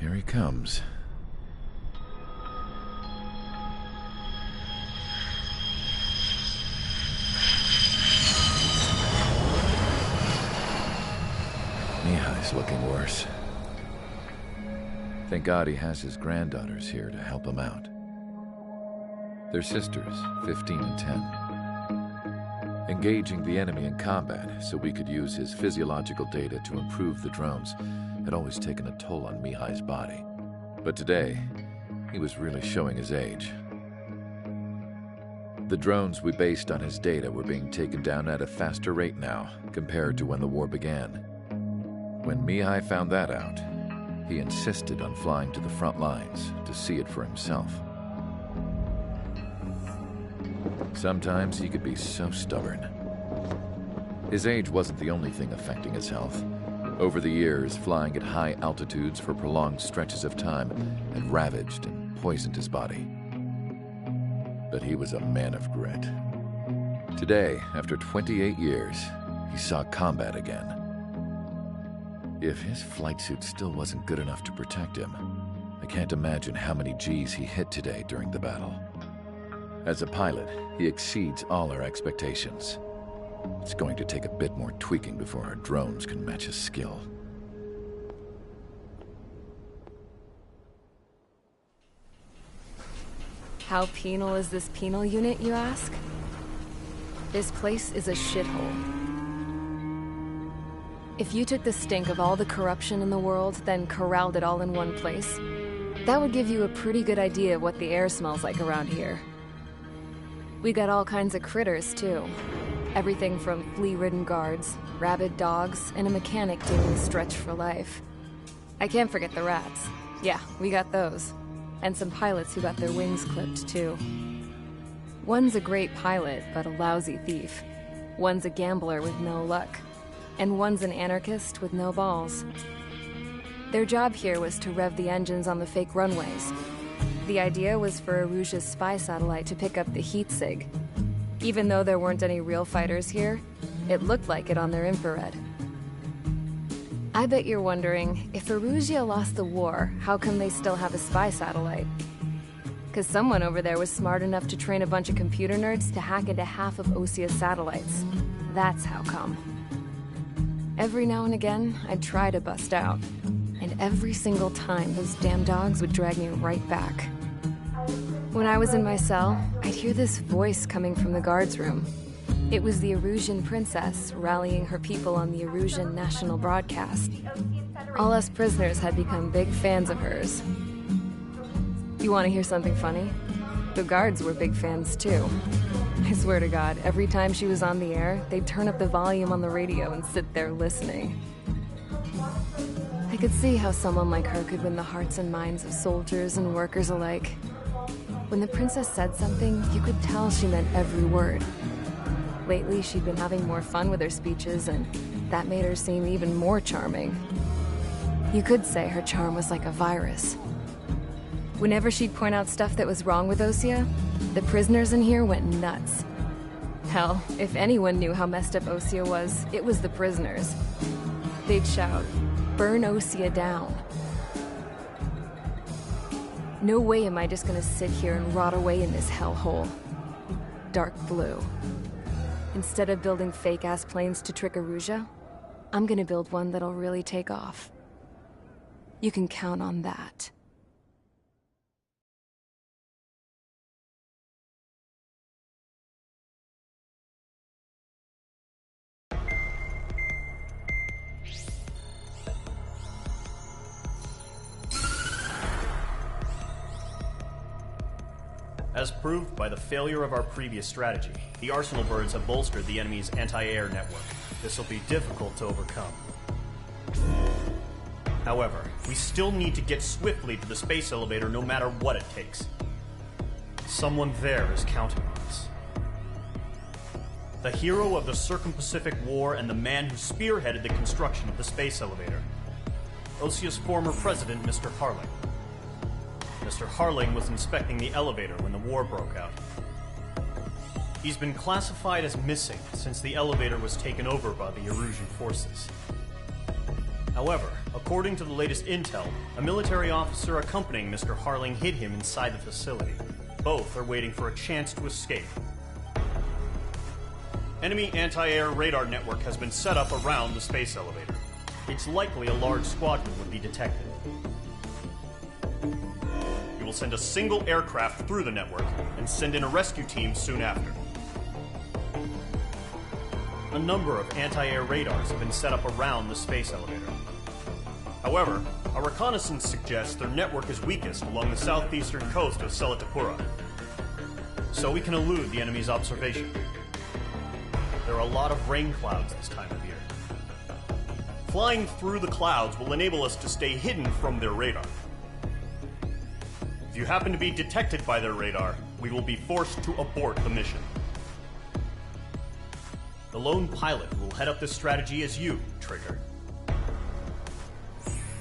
Here he comes. Mihai's looking worse. Thank God he has his granddaughters here to help him out. They're sisters, 15 and 10. Engaging the enemy in combat so we could use his physiological data to improve the drones had always taken a toll on Mihai's body. But today, he was really showing his age. The drones we based on his data were being taken down at a faster rate now compared to when the war began. When Mihai found that out, he insisted on flying to the front lines to see it for himself. Sometimes he could be so stubborn. His age wasn't the only thing affecting his health. Over the years, flying at high altitudes for prolonged stretches of time had ravaged and poisoned his body. But he was a man of grit. Today, after 28 years, he saw combat again. If his flight suit still wasn't good enough to protect him, I can't imagine how many G's he hit today during the battle. As a pilot, he exceeds all our expectations. It's going to take a bit more tweaking before our drones can match his skill. How penal is this penal unit, you ask? This place is a shithole. If you took the stink of all the corruption in the world, then corralled it all in one place, that would give you a pretty good idea of what the air smells like around here. We got all kinds of critters, too. Everything from flea-ridden guards, rabid dogs, and a mechanic doing stretch for life. I can't forget the rats. Yeah, we got those. And some pilots who got their wings clipped, too. One's a great pilot, but a lousy thief. One's a gambler with no luck. And one's an anarchist with no balls. Their job here was to rev the engines on the fake runways. The idea was for Aruja's spy satellite to pick up the heat sig. Even though there weren't any real fighters here, it looked like it on their infrared. I bet you're wondering, if Aruja lost the war, how come they still have a spy satellite? Because someone over there was smart enough to train a bunch of computer nerds to hack into half of Osia's satellites. That's how come. Every now and again, I'd try to bust out. And every single time, those damn dogs would drag me right back. When I was in my cell, I'd hear this voice coming from the guards room. It was the Arusian princess rallying her people on the Arusian national broadcast. All us prisoners had become big fans of hers. You want to hear something funny? The guards were big fans too. I swear to God, every time she was on the air, they'd turn up the volume on the radio and sit there listening. I could see how someone like her could win the hearts and minds of soldiers and workers alike. When the princess said something, you could tell she meant every word. Lately, she'd been having more fun with her speeches, and that made her seem even more charming. You could say her charm was like a virus. Whenever she'd point out stuff that was wrong with Osia, the prisoners in here went nuts. Hell, if anyone knew how messed up Osia was, it was the prisoners. They'd shout, "Burn Osia down." No way am I just gonna sit here and rot away in this hellhole. Dark blue. Instead of building fake-ass planes to trick Aruja, I'm gonna build one that'll really take off. You can count on that. As proved by the failure of our previous strategy, the Arsenal birds have bolstered the enemy's anti-air network. This will be difficult to overcome. However, we still need to get swiftly to the space elevator no matter what it takes. Someone there is counting on us. The hero of the Circum-Pacific War and the man who spearheaded the construction of the space elevator. Osia's former president, Mr. Harling. Mr. Harling was inspecting the elevator when the war broke out. He's been classified as missing since the elevator was taken over by the Erusian forces. However, according to the latest intel, a military officer accompanying Mr. Harling hid him inside the facility. Both are waiting for a chance to escape. Enemy anti-air radar network has been set up around the space elevator. It's likely a large squadron would be detected. We will send a single aircraft through the network and send in a rescue team soon after. A number of anti-air radars have been set up around the space elevator. However, our reconnaissance suggests their network is weakest along the southeastern coast of Selatapura, so we can elude the enemy's observation. There are a lot of rain clouds this time of year. Flying through the clouds will enable us to stay hidden from their radar. If you happen to be detected by their radar, we will be forced to abort the mission. The lone pilot who will head up this strategy is you, Trigger.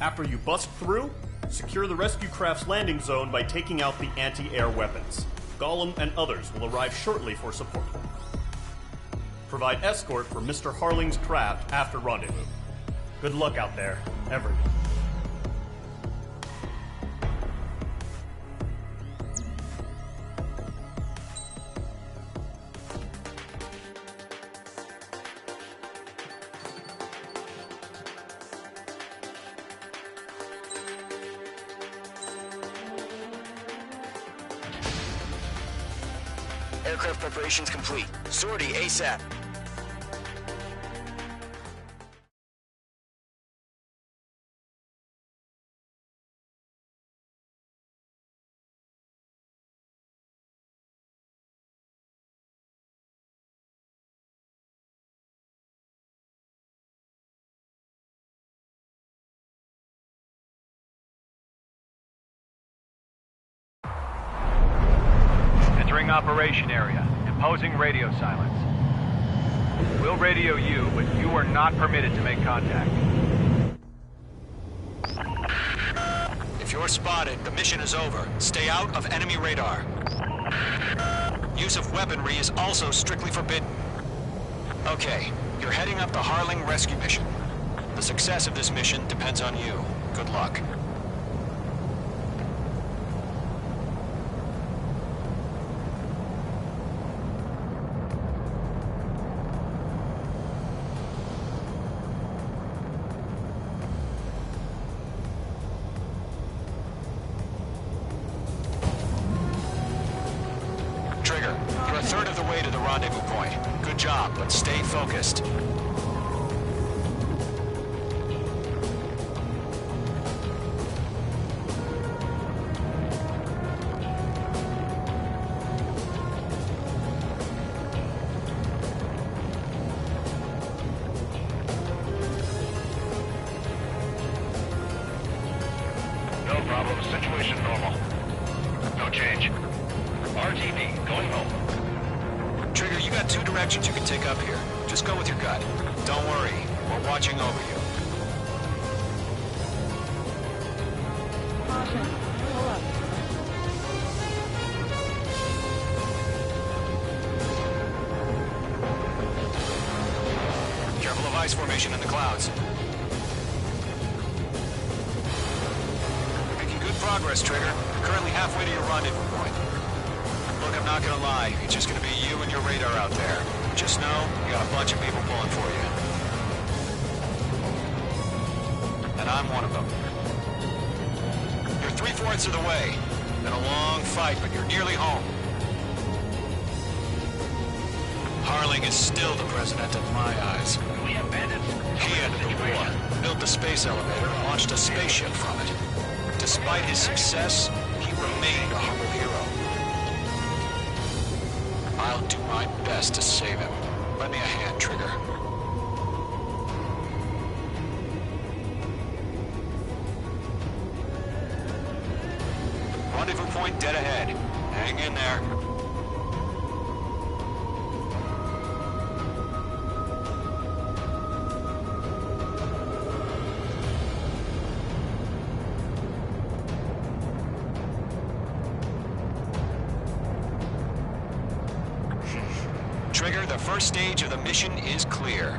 After you bust through, secure the rescue craft's landing zone by taking out the anti-air weapons. Gollum and others will arrive shortly for support. Provide escort for Mr. Harling's craft after rendezvous. Good luck out there, everyone. Aircraft preparations complete. Sortie ASAP. Entering operation area. Imposing radio silence. We'll radio you, but you are not permitted to make contact. If you're spotted, the mission is over. Stay out of enemy radar. Use of weaponry is also strictly forbidden. Okay, you're heading up the Harling rescue mission. The success of this mission depends on you. Good luck. Trigger, you're a third of the way to the rendezvous point. Good job, but stay focused. No problem. Situation normal. No change. RTV, going home. Trigger, you got two directions you can take up here. Just go with your gut. Don't worry, we're watching over you. Caution. Pull up. Careful of ice formation in the clouds. Making good progress, Trigger. Currently halfway to your rendezvous point. Look, I'm not gonna lie. It's just gonna be you and your radar out there. Just know, you got a bunch of people pulling for you. And I'm one of them. You're 3/4 of the way. Been a long fight, but you're nearly home. Harling is still the president in my eyes. We have bandits. He ended the war, built the space elevator, and launched a spaceship from it. Despite his success, he remained a humble hero. I'll do my best to save him. Lend me a hand, Trigger. Rendezvous point dead ahead. Hang in there. Trigger, the first stage of the mission is clear.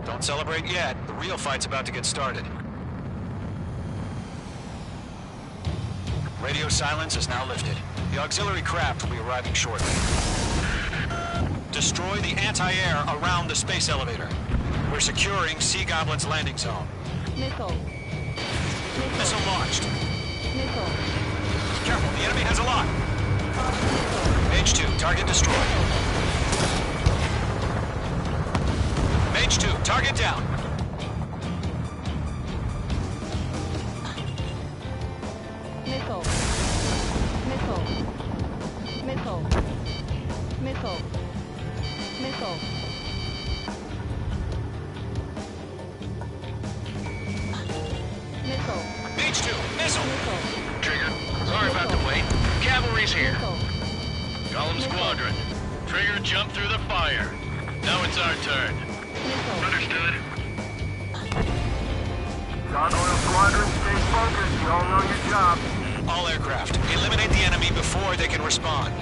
Don't celebrate yet. The real fight's about to get started. Radio silence is now lifted. The auxiliary craft will be arriving shortly. Destroy the anti-air around the space elevator. We're securing Sea Goblin's landing zone. Missile. Missile launched. Missile. Careful, the enemy has a lock. Mage 2, target destroyed. Mage 2, target down. Missile. Missile. Missile. Missile. Missile. Missile. Mage 2, missile. Missile. Trigger, sorry about the wait. Cavalry's here. Missile. Golem Squadron. Trigger jumped through the fire. Now it's our turn. Missile. Understood. Gargoyle Squadron, stay focused. You all know your job. All aircraft, eliminate the enemy before they can respond.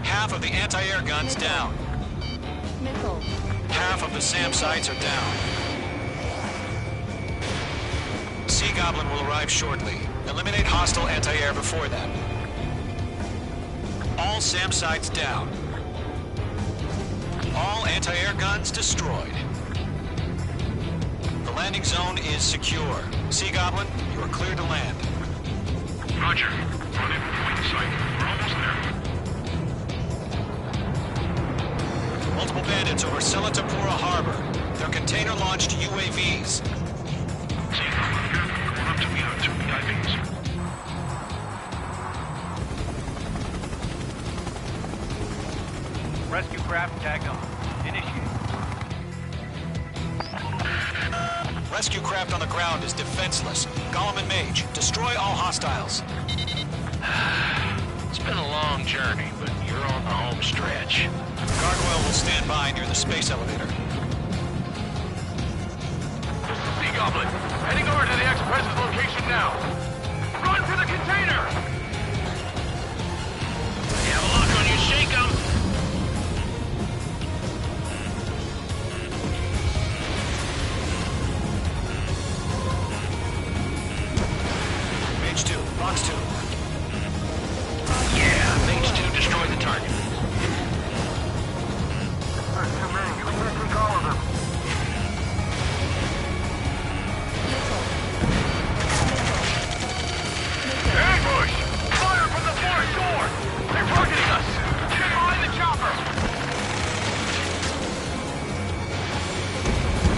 Half of the anti-air guns down. Missile. Half of the SAM sites are down. Sea Goblin will arrive shortly. Eliminate hostile anti-air before that. All SAM sites down. All anti-air guns destroyed. The landing zone is secure. Sea Goblin, you are clear to land. Roger. On it, point sight. We're almost there. Multiple bandits over Selatapura Harbor. They're container-launched UAVs. See, here, going up to meet our 2 VIPs. Rescue craft tagged on. Initiate. Rescue craft on the ground is defenseless. Golem and Mage, destroy all hostiles. It's been a long journey, but you're on the home stretch. Gargoyle will stand by near the space elevator. Sea Goblin, heading over to the Express's location now. Run to the container! You have a lock on you, shake 'em! Mage 2, Box 2. Yeah, Mage 2 destroyed the target. There's too many. We can't take all of them. Ambush! Fire from the far shore! They're targeting us! Get behind the chopper!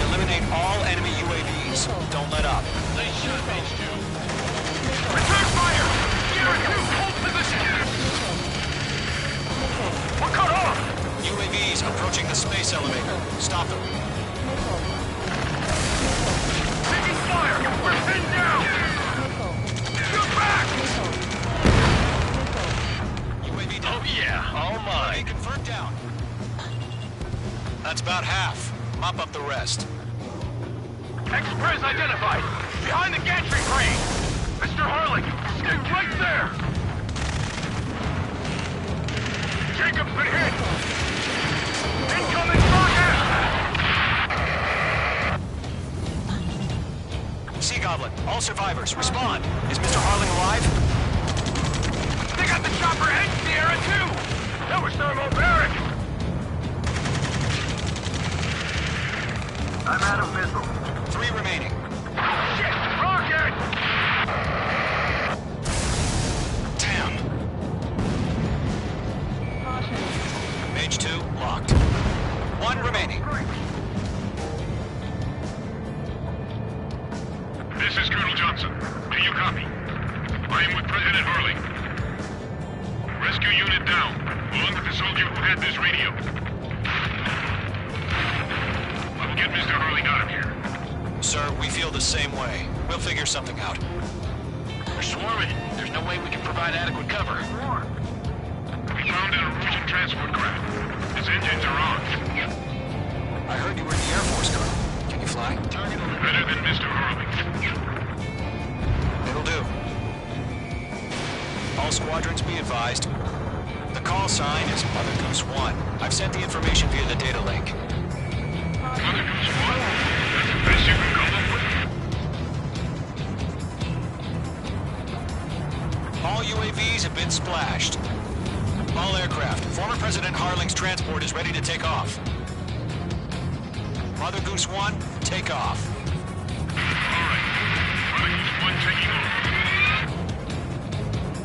Eliminate all enemy UAVs. Don't let up. Nice shot, Mage 2. Return fire! Gear 2, hold position! We're cut off! UAVs approaching the space elevator. Stop them. Taking fire! We're pinned down! Shoot back! UAV down. Oh yeah, all UAV mine. confirmed down. That's about half. Mop up the rest. Express identified! Behind the gantry crane! Mr. Harling, stay right there! Jacob's been hit! Incoming rocket! Sea Goblin, all survivors, respond. Is Mr. Harling alive? They got the chopper and Sierra too! That was thermobaric! I'm out of missile. 3 remaining. Shit! Rocket! Damn. Mage 2, locked. 1 remaining. This is Colonel Johnson. Do you copy? I am with President Harling. Rescue unit down, along with the soldier who had this radio. I will get Mr. Harling out of here. Sir, we feel the same way. We'll figure something out. We're swarming. There's no way we can provide adequate cover. We found an Erosion transport craft. Its engines are on. I heard you were in the Air Force, Colonel. Can you fly? Better than Mr. Harling. It'll do. All squadrons be advised. The call sign is Mother Goose 1. I've sent the information via the data link. splashed. All aircraft, former President Harling's transport is ready to take off. Mother Goose 1, take off. Alright. Mother Goose 1 taking off.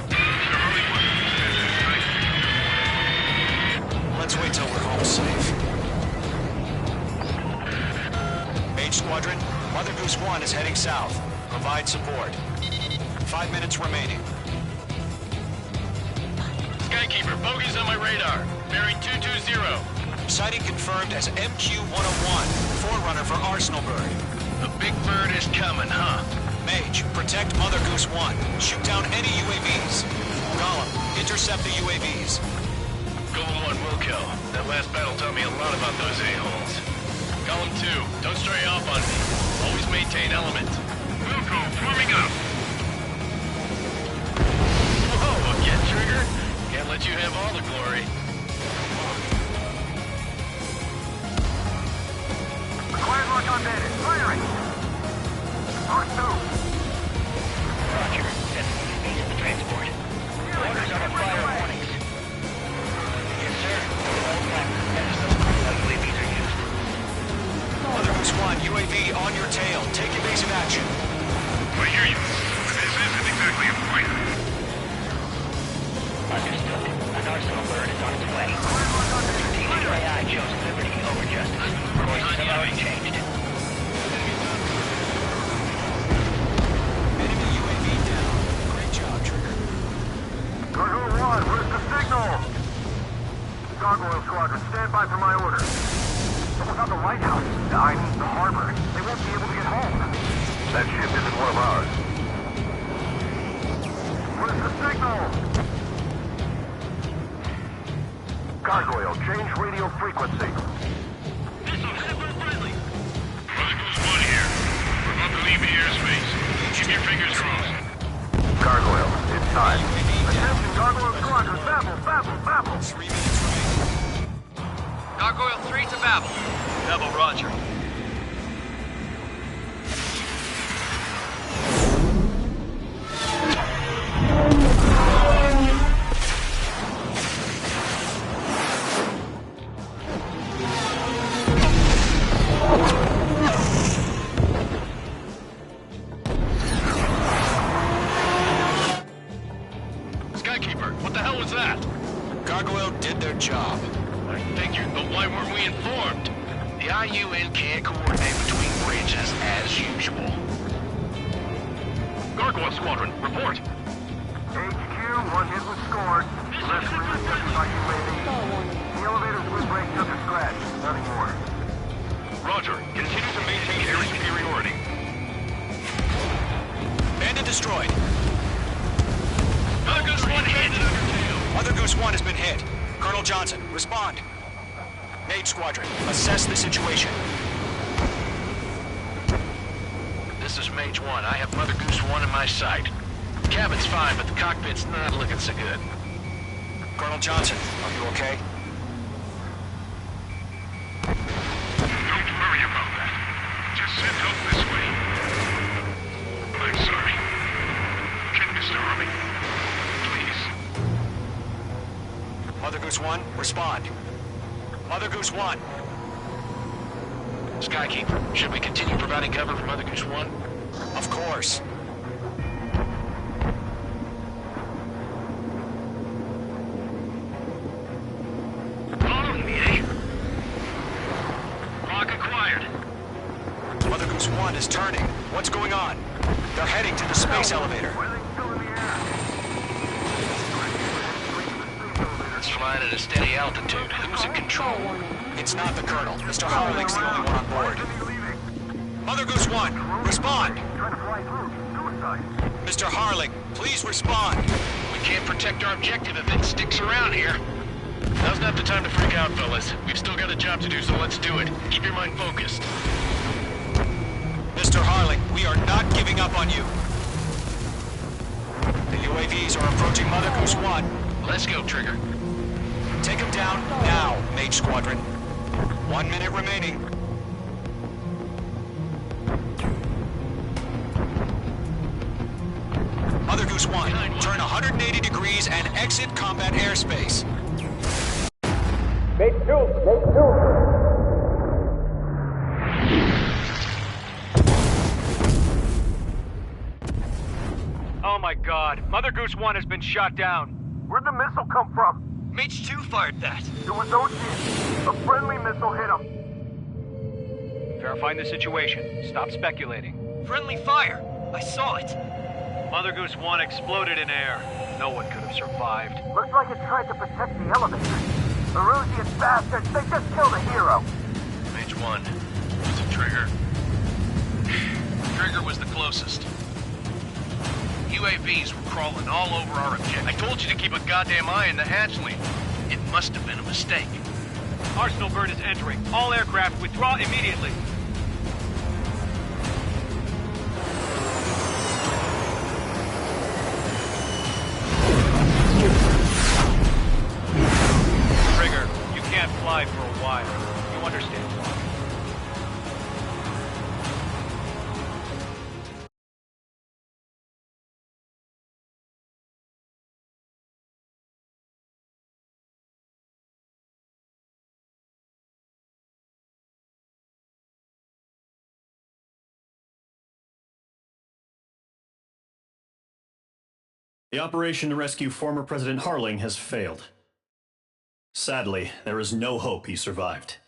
Mr. Harley 1, Let's wait till we're home safe. Mage Squadron, Mother Goose 1 is heading south. Provide support. 5 minutes remaining. Skykeeper, bogeys on my radar. Bearing 220. Sighting confirmed as MQ-101, forerunner for Arsenal Bird. The big bird is coming, huh? Mage, protect Mother Goose 1. Shoot down any UAVs. Gollum, intercept the UAVs. Golem 1 will kill. That last battle taught me a lot about those a-holes. Golem 2, don't stray off on me. Always maintain element. Wilco, forming up. Whoa, again, Trigger? Can't let you have all the glory. Quiet lock on bandit. Firing. Mark 2. Roger. That's the transport. Orders on a fire warnings. Yes, sir. All practice. UAVs are used. Mother Goose 1, UAV on your tail. Take evasive action. I hear you. But this isn't exactly a fighter. Understood. An Arsenal bird is on its way. Strategic AI chose liberty over justice. Courses have already changed. Enemy UAV down. Great job, Trigger. Gargoyle 1, where's the signal? Gargoyle Squadron, stand by for my order. Someone's on the lighthouse. I mean, the harbor. They won't be able to get home. That ship isn't one of ours. Where's the signal? Gargoyle, change radio frequency. Mother Goose 1 here. We're about to leave the airspace. Keep your fingers crossed. Gargoyle, it's time. UAV down. Attention, Gargoyle Squadron, babble. 3 minutes remaining. Gargoyle 3 to Babel. Babel, roger. Skykeeper, what the hell was that? Gargoyle did their job. I figured, but why weren't we informed? The IUN can't coordinate between bridges as usual. Gargoyle Squadron, report. HQ, one hit was scored. Rest relocated by UAV. The elevator's windbreak took a scratch. Nothing more. Roger. Continue to maintain air superiority. Bandit destroyed. Mother Goose 1 hit. Mother Goose 1 has been hit. Colonel Johnson, respond. Mage Squadron, assess the situation. This is Mage 1. I have Mother Goose 1 in my sight. Cabin's fine, but the cockpit's not looking so good. Colonel Johnson, are you okay? Don't worry about that. Just send help this way. I'm sorry. Get Mr. Harley. Please. Mother Goose 1, respond. Mother Goose 1. Skykeeper, should we continue providing cover for Mother Goose 1? Of course. Follow me, eh? Lock acquired. Mother Goose 1 is turning. What's going on? They're heading to the space elevator. Why are they still in the air? It's flying at a steady altitude. Who's in control? It's not the Colonel. Mr. Harling's the only one on board. Mother Goose 1, respond. Trying to fly through. Suicide. Mr. Harling, please respond. We can't protect our objective if it sticks around here. Now's not the time to freak out, fellas. We've still got a job to do, so let's do it. Keep your mind focused. Mr. Harling, we are not giving up on you. The UAVs are approaching Mother Goose 1. Let's go, Trigger. Take them down now, Mage Squadron. 1 minute remaining. Mother Goose 1, turn 100. 180 degrees and exit combat airspace. Oh my god, Mother Goose 1 has been shot down. Where'd the missile come from? Mage 2 fired that. It was Ocean. A friendly missile hit him. Verifying the situation. Stop speculating. Friendly fire. I saw it. Mother Goose 1 exploded in air. No one could have survived. Looks like it tried to protect the elevator. The Erusian bastards, they just killed a hero. Mage 1. Was it Trigger? Trigger was the closest. UAVs were crawling all over our objective. I told you to keep a goddamn eye on the hatchling. It must have been a mistake. Arsenal bird is entering. All aircraft withdraw immediately. Trigger, you can't fly for a while. You understand why? The operation to rescue former President Harling has failed. Sadly, there is no hope he survived.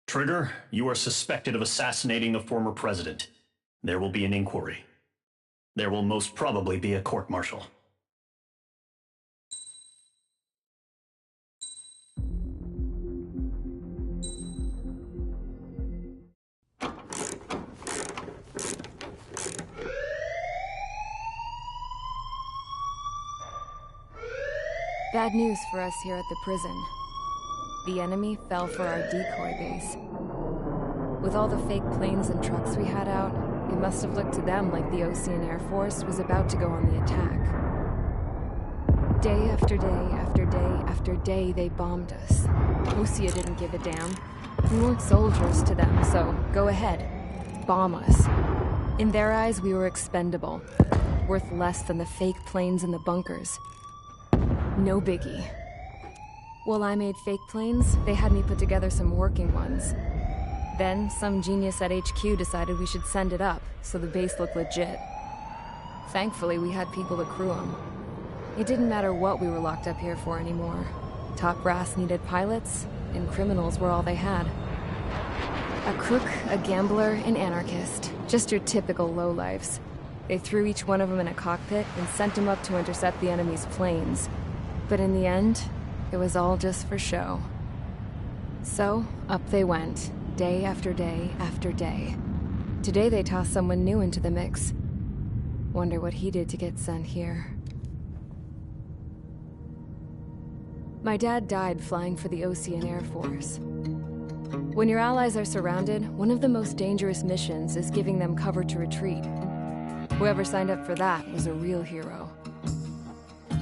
Trigger, you are suspected of assassinating a former president. There will be an inquiry. There will most probably be a court-martial. Bad news for us here at the prison. The enemy fell for our decoy base. With all the fake planes and trucks we had out, it must have looked to them like the Ocean Air Force was about to go on the attack. Day after day after day after day, they bombed us. Osea didn't give a damn. We weren't soldiers to them, so go ahead. Bomb us. In their eyes, we were expendable. Worth less than the fake planes in the bunkers. No biggie. While I made fake planes, they had me put together some working ones. Then, some genius at HQ decided we should send it up, so the base looked legit. Thankfully, we had people to crew them. It didn't matter what we were locked up here for anymore. Top brass needed pilots, and criminals were all they had. A crook, a gambler, an anarchist. Just your typical lowlifes. They threw each one of them in a cockpit and sent them up to intercept the enemy's planes. But in the end, it was all just for show. So, up they went, day after day after day. Today they tossed someone new into the mix. Wonder what he did to get sent here. My dad died flying for the Ocean Air Force. When your allies are surrounded, one of the most dangerous missions is giving them cover to retreat. Whoever signed up for that was a real hero.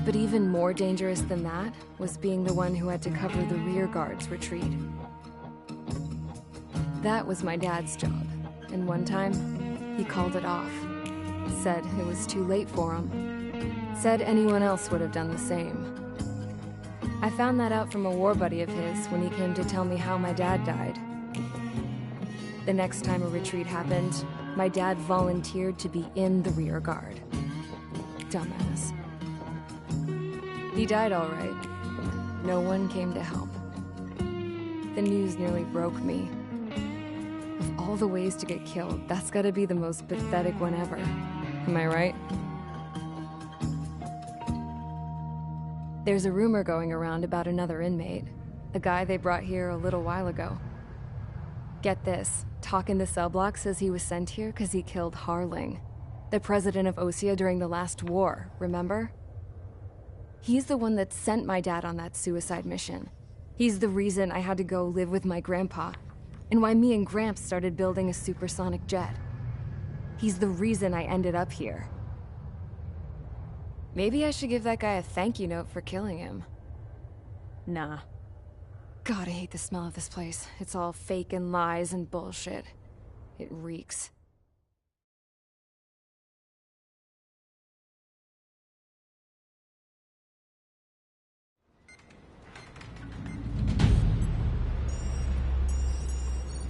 But even more dangerous than that was being the one who had to cover the rear guard's retreat. That was my dad's job, and one time, he called it off. Said it was too late for him. Said anyone else would have done the same. I found that out from a war buddy of his when he came to tell me how my dad died. The next time a retreat happened, my dad volunteered to be in the rear guard. Dumbass. He died all right. No one came to help. The news nearly broke me. Of all the ways to get killed, that's gotta be the most pathetic one ever. Am I right? There's a rumor going around about another inmate. A guy they brought here a little while ago. Get this, talk in the cell block says he was sent here because he killed Harling, the president of Osea during the last war, remember? He's the one that sent my dad on that suicide mission. He's the reason I had to go live with my grandpa, and why me and Gramps started building a supersonic jet. He's the reason I ended up here. Maybe I should give that guy a thank you note for killing him. Nah. God, I hate the smell of this place. It's all fake and lies and bullshit. It reeks.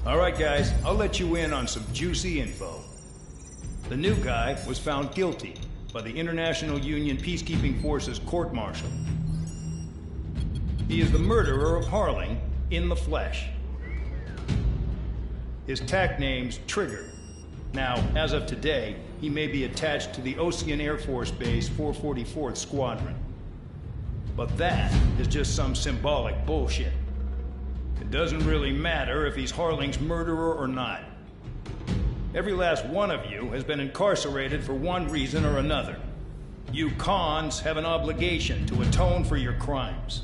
Alright guys, I'll let you in on some juicy info. The new guy was found guilty by the International Union Peacekeeping Forces court-martial. He is the murderer of Harling in the flesh. His TAC name's Trigger. Now, as of today, he may be attached to the Ocean Air Force Base 444th Squadron. But that is just some symbolic bullshit. It doesn't really matter if he's Harling's murderer or not. Every last one of you has been incarcerated for one reason or another. You cons have an obligation to atone for your crimes.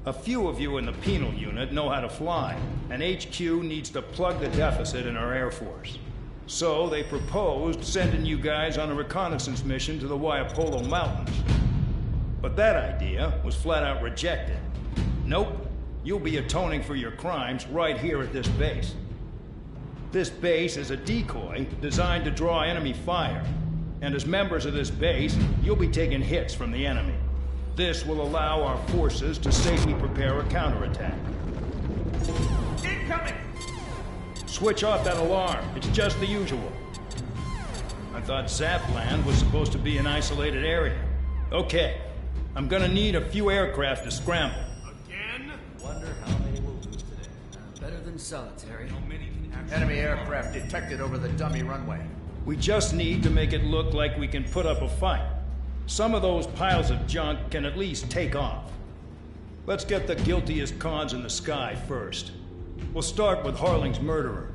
A few of you in the penal unit know how to fly, and HQ needs to plug the deficit in our Air Force. So they proposed sending you guys on a reconnaissance mission to the Waiapolo Mountains. But that idea was flat out rejected. Nope, you'll be atoning for your crimes right here at this base. This base is a decoy designed to draw enemy fire, and as members of this base, you'll be taking hits from the enemy. This will allow our forces to safely prepare a counterattack. Incoming! Switch off that alarm. It's just the usual. I thought Zapland was supposed to be an isolated area. Okay, I'm gonna need a few aircraft to scramble. Again? Wonder how many we'll lose today. Better than solitary. Enemy aircraft detected over the dummy runway. We just need to make it look like we can put up a fight. Some of those piles of junk can at least take off. Let's get the guiltiest cons in the sky first. We'll start with Harling's murderer.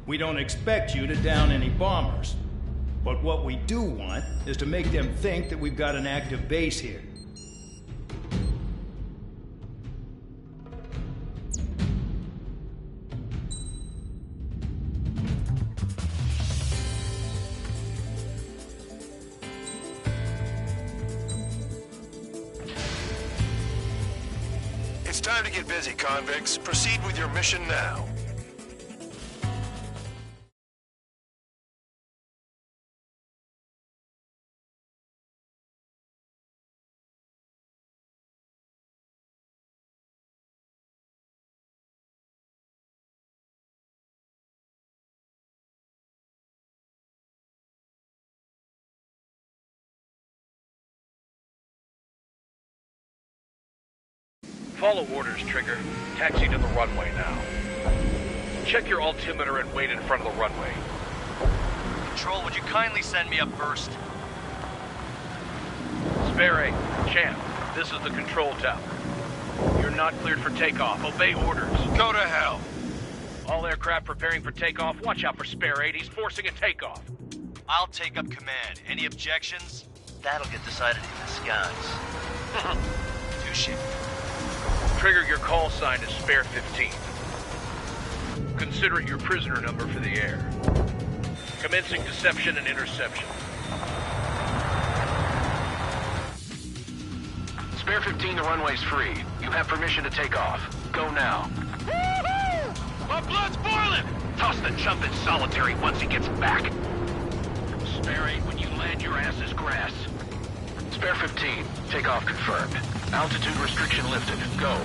We don't expect you to down any bombers. But what we do want is to make them think that we've got an active base here. It's time to get busy, convicts. Proceed with your mission now. Follow orders, Trigger. Taxi to the runway now. Check your altimeter and wait in front of the runway. Control, would you kindly send me up first? Spare 8, Champ, this is the control tower. You're not cleared for takeoff. Obey orders. Go to hell. All aircraft preparing for takeoff. Watch out for Spare 8. He's forcing a takeoff. I'll take up command. Any objections? That'll get decided in the skies. Touche. Trigger, your call sign is Spare 15. Consider it your prisoner number for the air. Commencing deception and interception. Spare 15, the runway's free. You have permission to take off. Go now. My blood's boiling! Toss the jump in solitary once he gets back. Spare 8, when you land, your ass is grass. Spare 15, takeoff confirmed. Altitude restriction lifted. Go.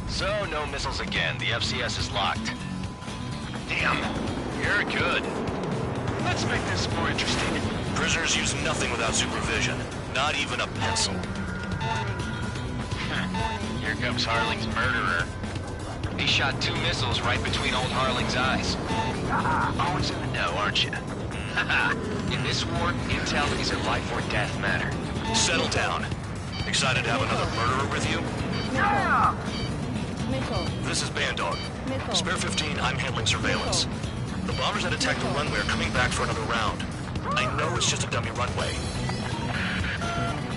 So, no missiles again. The FCS is locked. Damn. You're good. Let's make this more interesting. Prisoners use nothing without supervision. Not even a pencil. Here comes Harling's murderer. He shot 2 missiles right between old Harling's eyes. Always in the know, aren't you? In this war, intel is a life or death matter. Settle down. Excited to have another murderer with you? Yeah! This is Bandog. Spare 15, I'm handling surveillance. The bombers that attacked the runway are coming back for another round. I know it's just a dummy runway.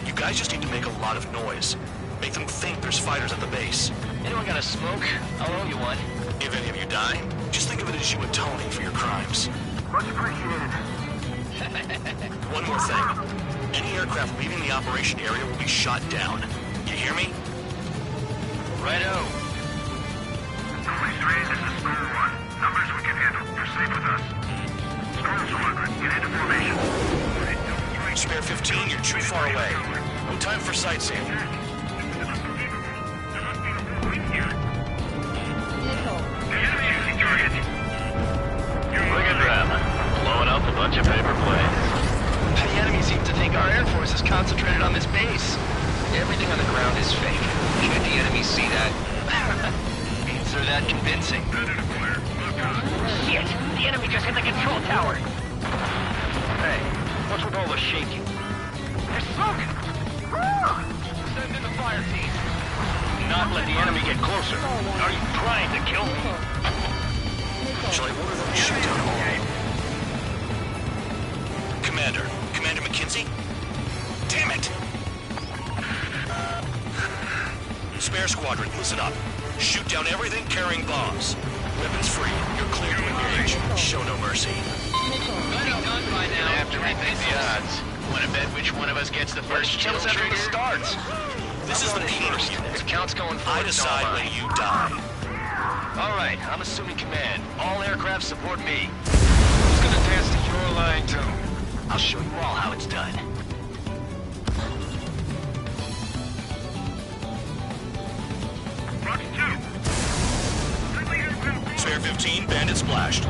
You guys just need to make a lot of noise. Make them think there's fighters at the base. Anyone got a smoke? I'll owe you one. If any of you die, just think of it as you atoning for your crimes. Much appreciated. One more thing. Any aircraft leaving the operation area will be shot down. You hear me? Righto. 23, this is Storm 1. Numbers we can handle. You're safe with us. Storm 200, get into formation. Spare 15, you're too far away. No time for sightseeing. that convincing. Shit! The enemy just hit the control tower! Hey, what's with all the shaking? There's smoke! Send in the fire team. Not let the enemy get closer. Are you trying to kill me? Shall I order them to shoot down all? Commander McKinsey? Damn it! Spare squadron, listen up. Shoot down everything carrying bombs. Weapons free. You're clear to engage. Show no mercy. Done by now. Have to rethink the odds. Want to bet which one of us gets the first kill Kills after trigger? the starts. This is the penal unit. If count's going I forward, decide when you die. All right, I'm assuming command. All aircraft support me. Who's gonna dance to your line tune? I'll show you all how it's done. Spare 15, bandit splashed.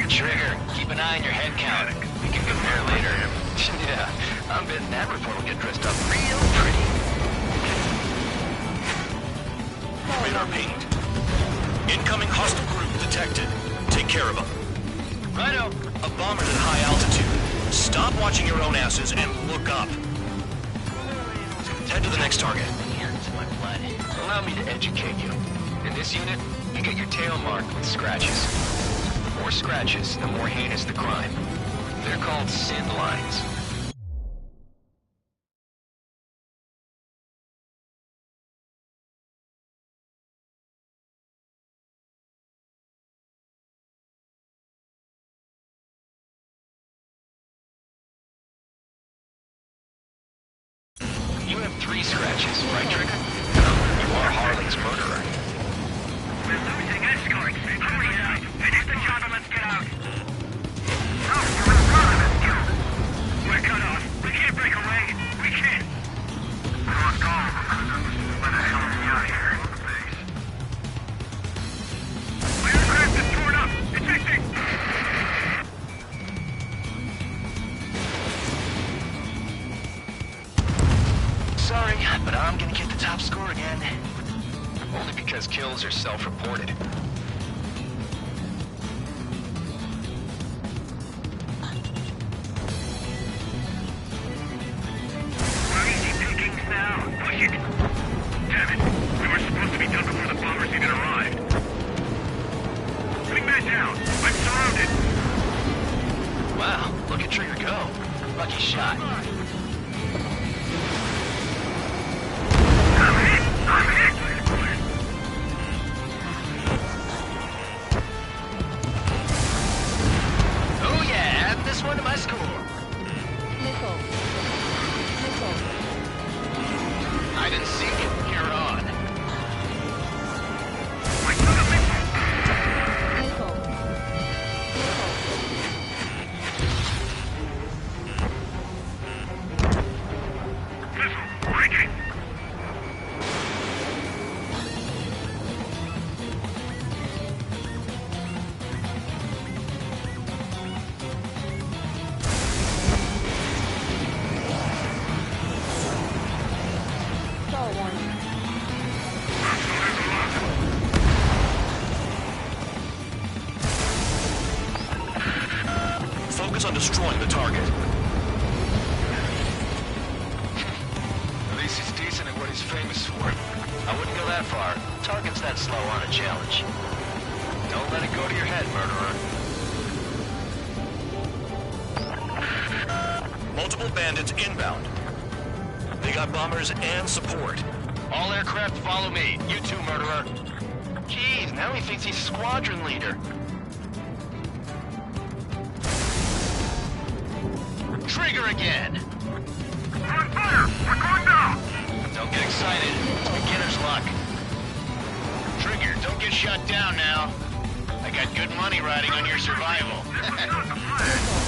Trigger, keep an eye on your head count. We can compare later. Yeah, I'm betting that report will get dressed up real pretty. Radar pinged. Incoming hostile group detected. Take care of them. Righto. A bomber's at high altitude. Stop watching your own asses and look up. Head to the next target. Hands in my blood. Allow me to educate you. In this unit, you get your tail marked with scratches. The more scratches, the more heinous the crime. They're called sin lines. You have 3 scratches, right, Trigger? You are Harling's murderer. We're losing escorts. Hurry up. Finish the job and let's get out. No, you're in front of us, you. We're cut off. We can't break away. We can't. We lost all of them. Where the hell are we out here? Base. My aircraft is torn up. Ejecting. Sorry, but I'm gonna get the top score again. Only because kills are self-reported. We're easy pickings now. Push it. Damn it. We were supposed to be done before the bombers even arrived. Putting man down. I'm surrounded. Wow, look at Trigger go. Lucky shot. I'm hit. Oh yeah, add this one to my score. I didn't see it. You're on. I got a missile. Missile. Breaking. Focus on destroying the target. At least he's decent at what he's famous for. I wouldn't go that far. Target's that slow on a challenge. Don't let it go to your head, murderer. Multiple bandits inbound. They got bombers and support. All aircraft follow me. You too, murderer. Jeez, now he thinks he's squadron leader. Trigger again. We're on fire. We're going down. Don't get excited. It's beginner's luck. Trigger, don't get shot down now. I got good money riding on your survival.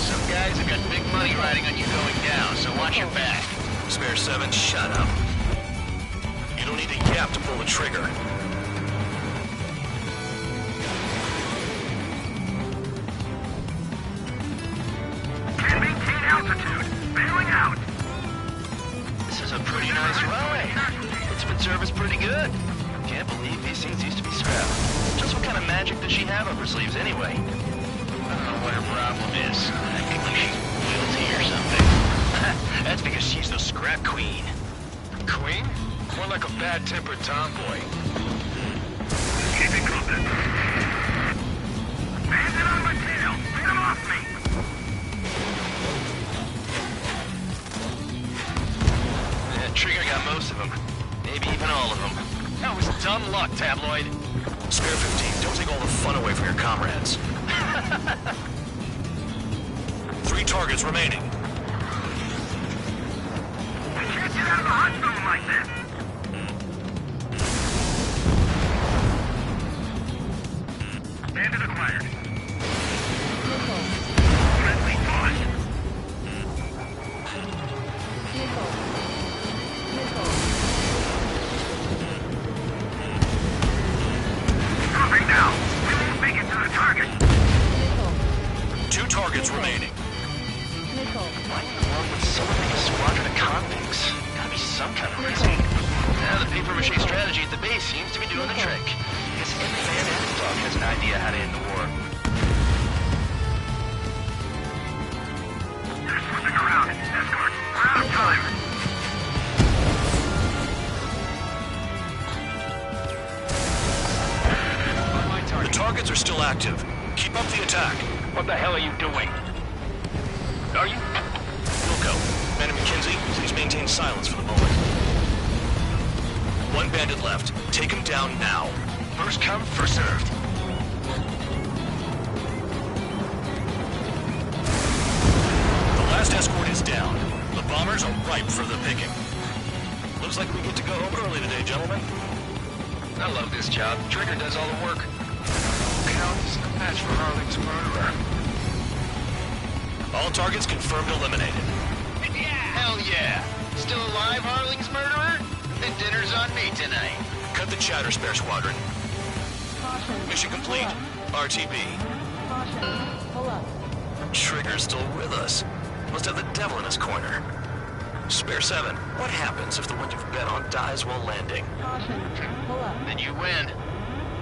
Some guys have got big money riding on you going down, so watch your back. Spare 7, shut up. You don't need a yap to pull the trigger. Can't maintain altitude. Bailing out. This is a pretty nice runway. It's been serviced pretty good. Can't believe these things used to be scrapped. Just does she have up her sleeves anyway? I don't know what her problem is. Acting like she's guilty or something. That's because she's the scrap queen. Queen? More like a bad-tempered tomboy. Keep it cooking. Hands it on my tail! Get him off me! Trigger got most of them. Maybe even all of them. That was dumb luck, Tabloid. Spare 15, don't take all the fun away from your comrades. 3 targets remaining. We can't get out of the hot zone like this! Bandit acquired. Friendly thought. Dropping now. We won't make it to the target. 2 targets remaining. Why in the world would someone make a squadron of convicts? Gotta be some kind of reason. Now the papier-mâché strategy at the base seems to be doing the trick. Guess every man and his dog has an idea how to end the war. They're slipping around. Escort, we're out of time. The targets are still active. Keep up the attack. What the hell are you doing? Are you... Wilco, Man and McKenzie, please maintain silence for the moment. 1 bandit left. Take him down now. First come, first served. The last escort is down. The bombers are ripe for the picking. Looks like we get to go home early today, gentlemen. I love this job. Trigger does all the work. Count is no match for Harling's murderer. All targets confirmed eliminated. Hell yeah! Still alive, Harling's murderer? Then dinner's on me tonight. Cut the chatter, Spare Squadron. Mission complete. RTB. Trigger's still with us. Must have the devil in his corner. Spare 7, what happens if the one you've bet on dies while landing? Then you win.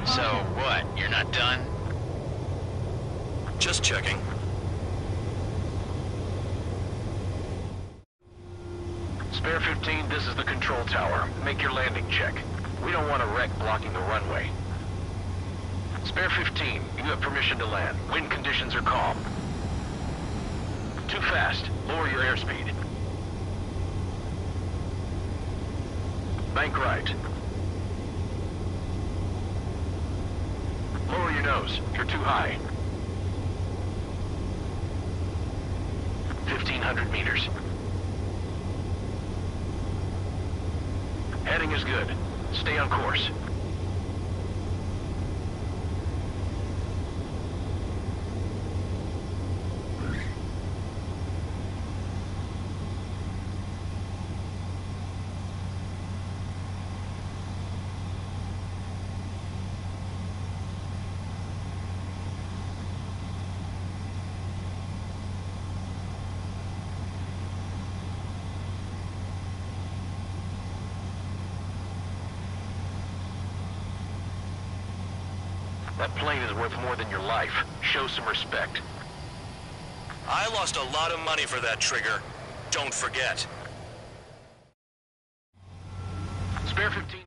So what, you're not done? Just checking. Spare 15, this is the control tower. Make your landing check. We don't want a wreck blocking the runway. Spare 15, you have permission to land. Wind conditions are calm. Too fast. Lower your airspeed. Bank right. Lower your nose. You're too high. 1,500 meters. Heading is good. Stay on course. That plane is worth more than your life. Show some respect. I lost a lot of money for that, Trigger. Don't forget. Spare 15.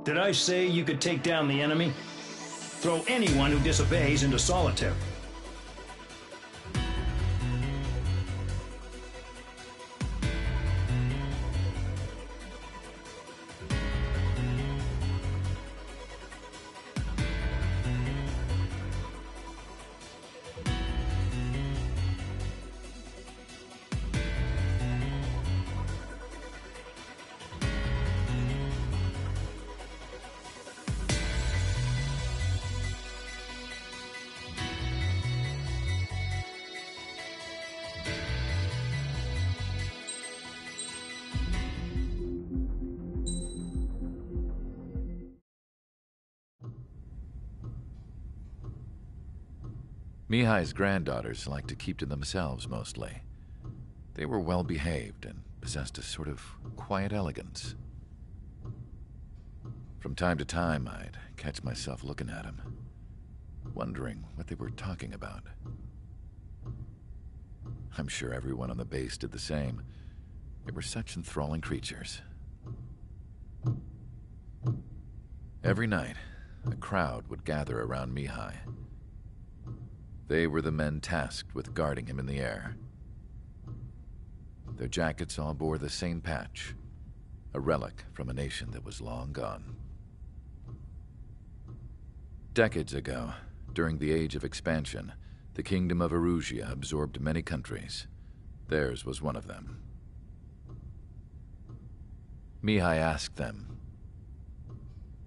Did I say you could take down the enemy? Throw anyone who disobeys into solitary. Mihai's granddaughters liked to keep to themselves mostly. They were well behaved and possessed a sort of quiet elegance. From time to time, I'd catch myself looking at them, wondering what they were talking about. I'm sure everyone on the base did the same. They were such enthralling creatures. Every night, a crowd would gather around Mihai. They were the men tasked with guarding him in the air. Their jackets all bore the same patch, a relic from a nation that was long gone. Decades ago, during the Age of Expansion, the Kingdom of Erusia absorbed many countries. Theirs was one of them. Mihai asked them,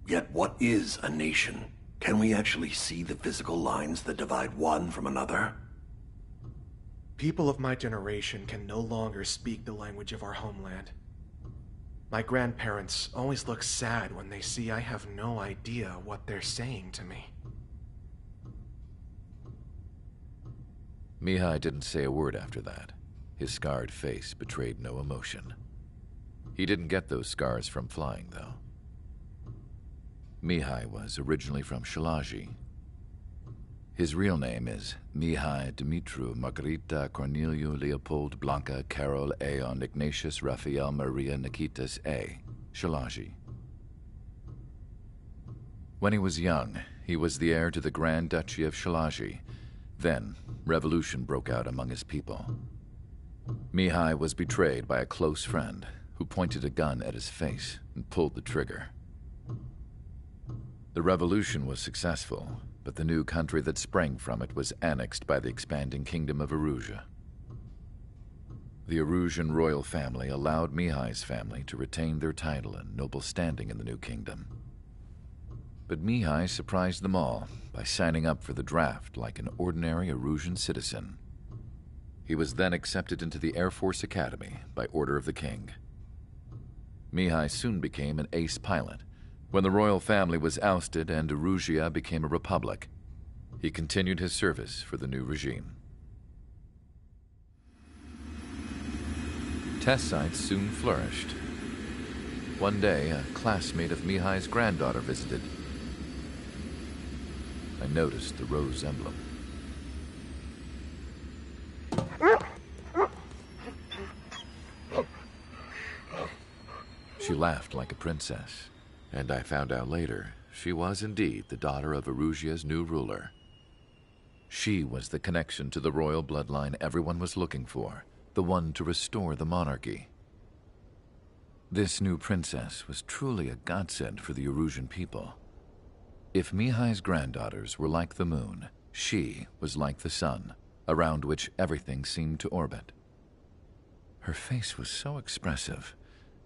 "Yet what is a nation? Can we actually see the physical lines that divide one from another?" People of my generation can no longer speak the language of our homeland. My grandparents always look sad when they see I have no idea what they're saying to me. Mihai didn't say a word after that. His scarred face betrayed no emotion. He didn't get those scars from flying, though. Mihai was originally from Shalaji. His real name is Mihai Dumitru Margarita Corneliu Leopold Blanca Carol Aeon Ignatius Raphael Maria Nikitas A. Shalaji. When he was young, he was the heir to the Grand Duchy of Shalaji. Then, revolution broke out among his people. Mihai was betrayed by a close friend who pointed a gun at his face and pulled the trigger. The revolution was successful, but the new country that sprang from it was annexed by the expanding Kingdom of Erusia. The Erusian royal family allowed Mihai's family to retain their title and noble standing in the new kingdom. But Mihai surprised them all by signing up for the draft like an ordinary Erusian citizen. He was then accepted into the Air Force Academy by order of the king. Mihai soon became an ace pilot. When the royal family was ousted and Erusia became a republic, he continued his service for the new regime. Test sites soon flourished. One day, a classmate of Mihai's granddaughter visited. I noticed the rose emblem. She laughed like a princess, and I found out later she was indeed the daughter of Erusia's new ruler. She was the connection to the royal bloodline everyone was looking for, the one to restore the monarchy. This new princess was truly a godsend for the Erusian people. If Mihai's granddaughters were like the moon, she was like the sun, around which everything seemed to orbit. Her face was so expressive.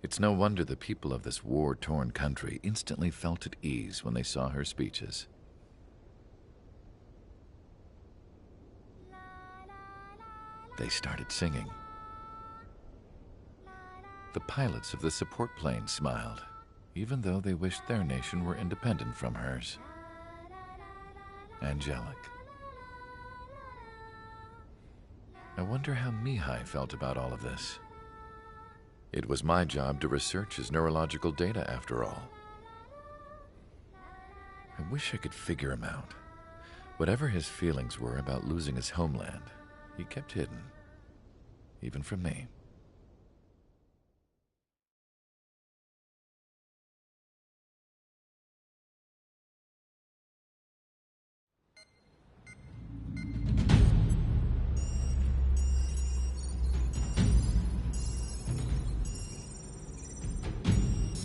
It's no wonder the people of this war-torn country instantly felt at ease when they saw her speeches. They started singing. The pilots of the support plane smiled, even though they wished their nation were independent from hers. Angelic. I wonder how Mihai felt about all of this. It was my job to research his neurological data, after all. I wish I could figure him out. Whatever his feelings were about losing his homeland, he kept hidden, even from me.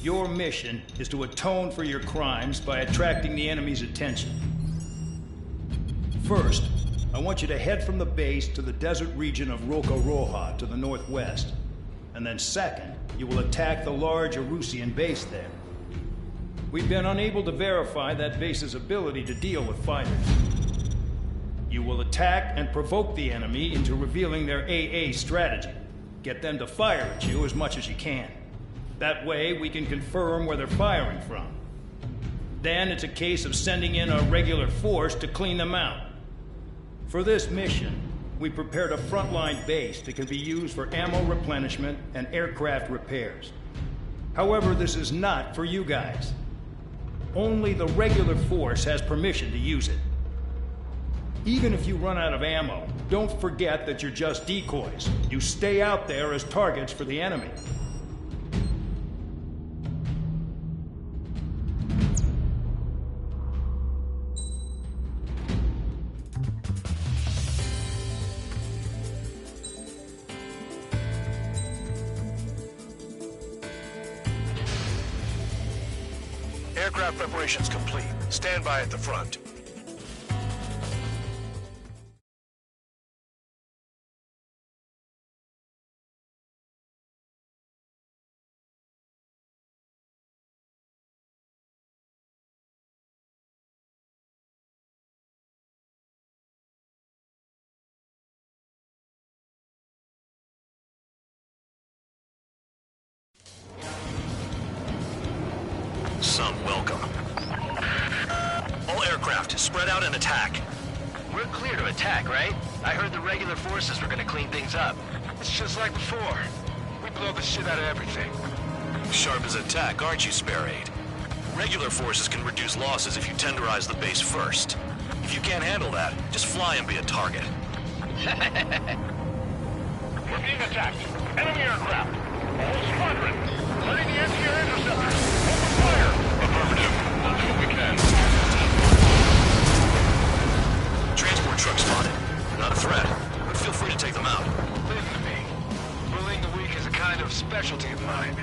Your mission is to atone for your crimes by attracting the enemy's attention. First, I want you to head from the base to the desert region of Roca-Roja to the northwest. And then second, you will attack the large Erusian base there. We've been unable to verify that base's ability to deal with fighters. You will attack and provoke the enemy into revealing their AA strategy. Get them to fire at you as much as you can. That way, we can confirm where they're firing from. Then it's a case of sending in a regular force to clean them out. For this mission, we prepared a frontline base that can be used for ammo replenishment and aircraft repairs. However, this is not for you guys. Only the regular force has permission to use it. Even if you run out of ammo, don't forget that you're just decoys. You stay out there as targets for the enemy. Aircraft preparations complete. Stand by at the front. Some welcome. All aircraft, spread out and attack. We're clear to attack, right? I heard the regular forces were gonna clean things up. It's just like before. We blow the shit out of everything. Sharp as attack, aren't you, Spare Aid? Regular forces can reduce losses if you tenderize the base first. If you can't handle that, just fly and be a target. We're being attacked. Enemy aircraft. A whole squadron. Letting the anti-air interceptors. Open fire. Affirmative. We'll do what we can. Transport truck spotted. Not a threat, but feel free to take them out. Listen to me. Bullying the weak is a kind of specialty of mine.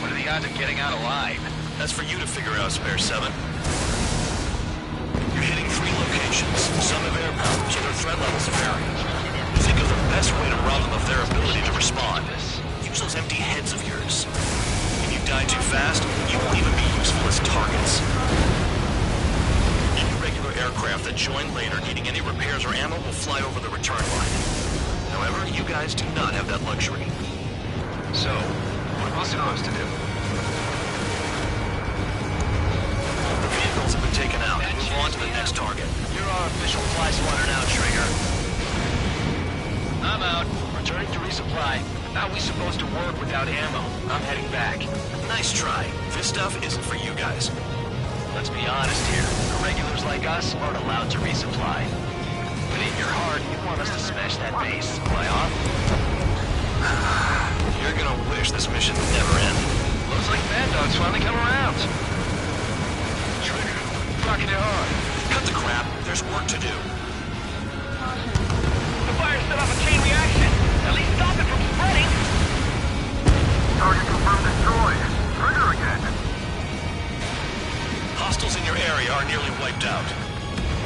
What are the odds of getting out alive? That's for you to figure out, Spare 7. You're hitting 3 locations. Some have air power, so their threat levels vary. Think of the best way to rob them of their ability to respond. Use those empty heads of yours. If you die too fast, you won't even be useful as targets. Any regular aircraft that join later needing any repairs or ammo will fly over the return line. However, you guys do not have that luxury. So, what am I supposed to do? The vehicles have been taken out. Move on to the next target. You're our official fly swatter now, Trigger. I'm out. Returning to resupply. How are we supposed to work without ammo? I'm heading back. Nice try. This stuff isn't for you guys. Let's be honest here. The regulars like us aren't allowed to resupply. But in your heart, you want us to smash that base. Fly off? You're gonna wish this mission never ended. Looks like Bad Dog's finally come around. Trigger. Rocking it hard. Cut the crap. There's work to do. The fire set off a chain reaction. At least stop it from spreading. Target confirmed destroyed. Trigger again. Hostiles in your area are nearly wiped out.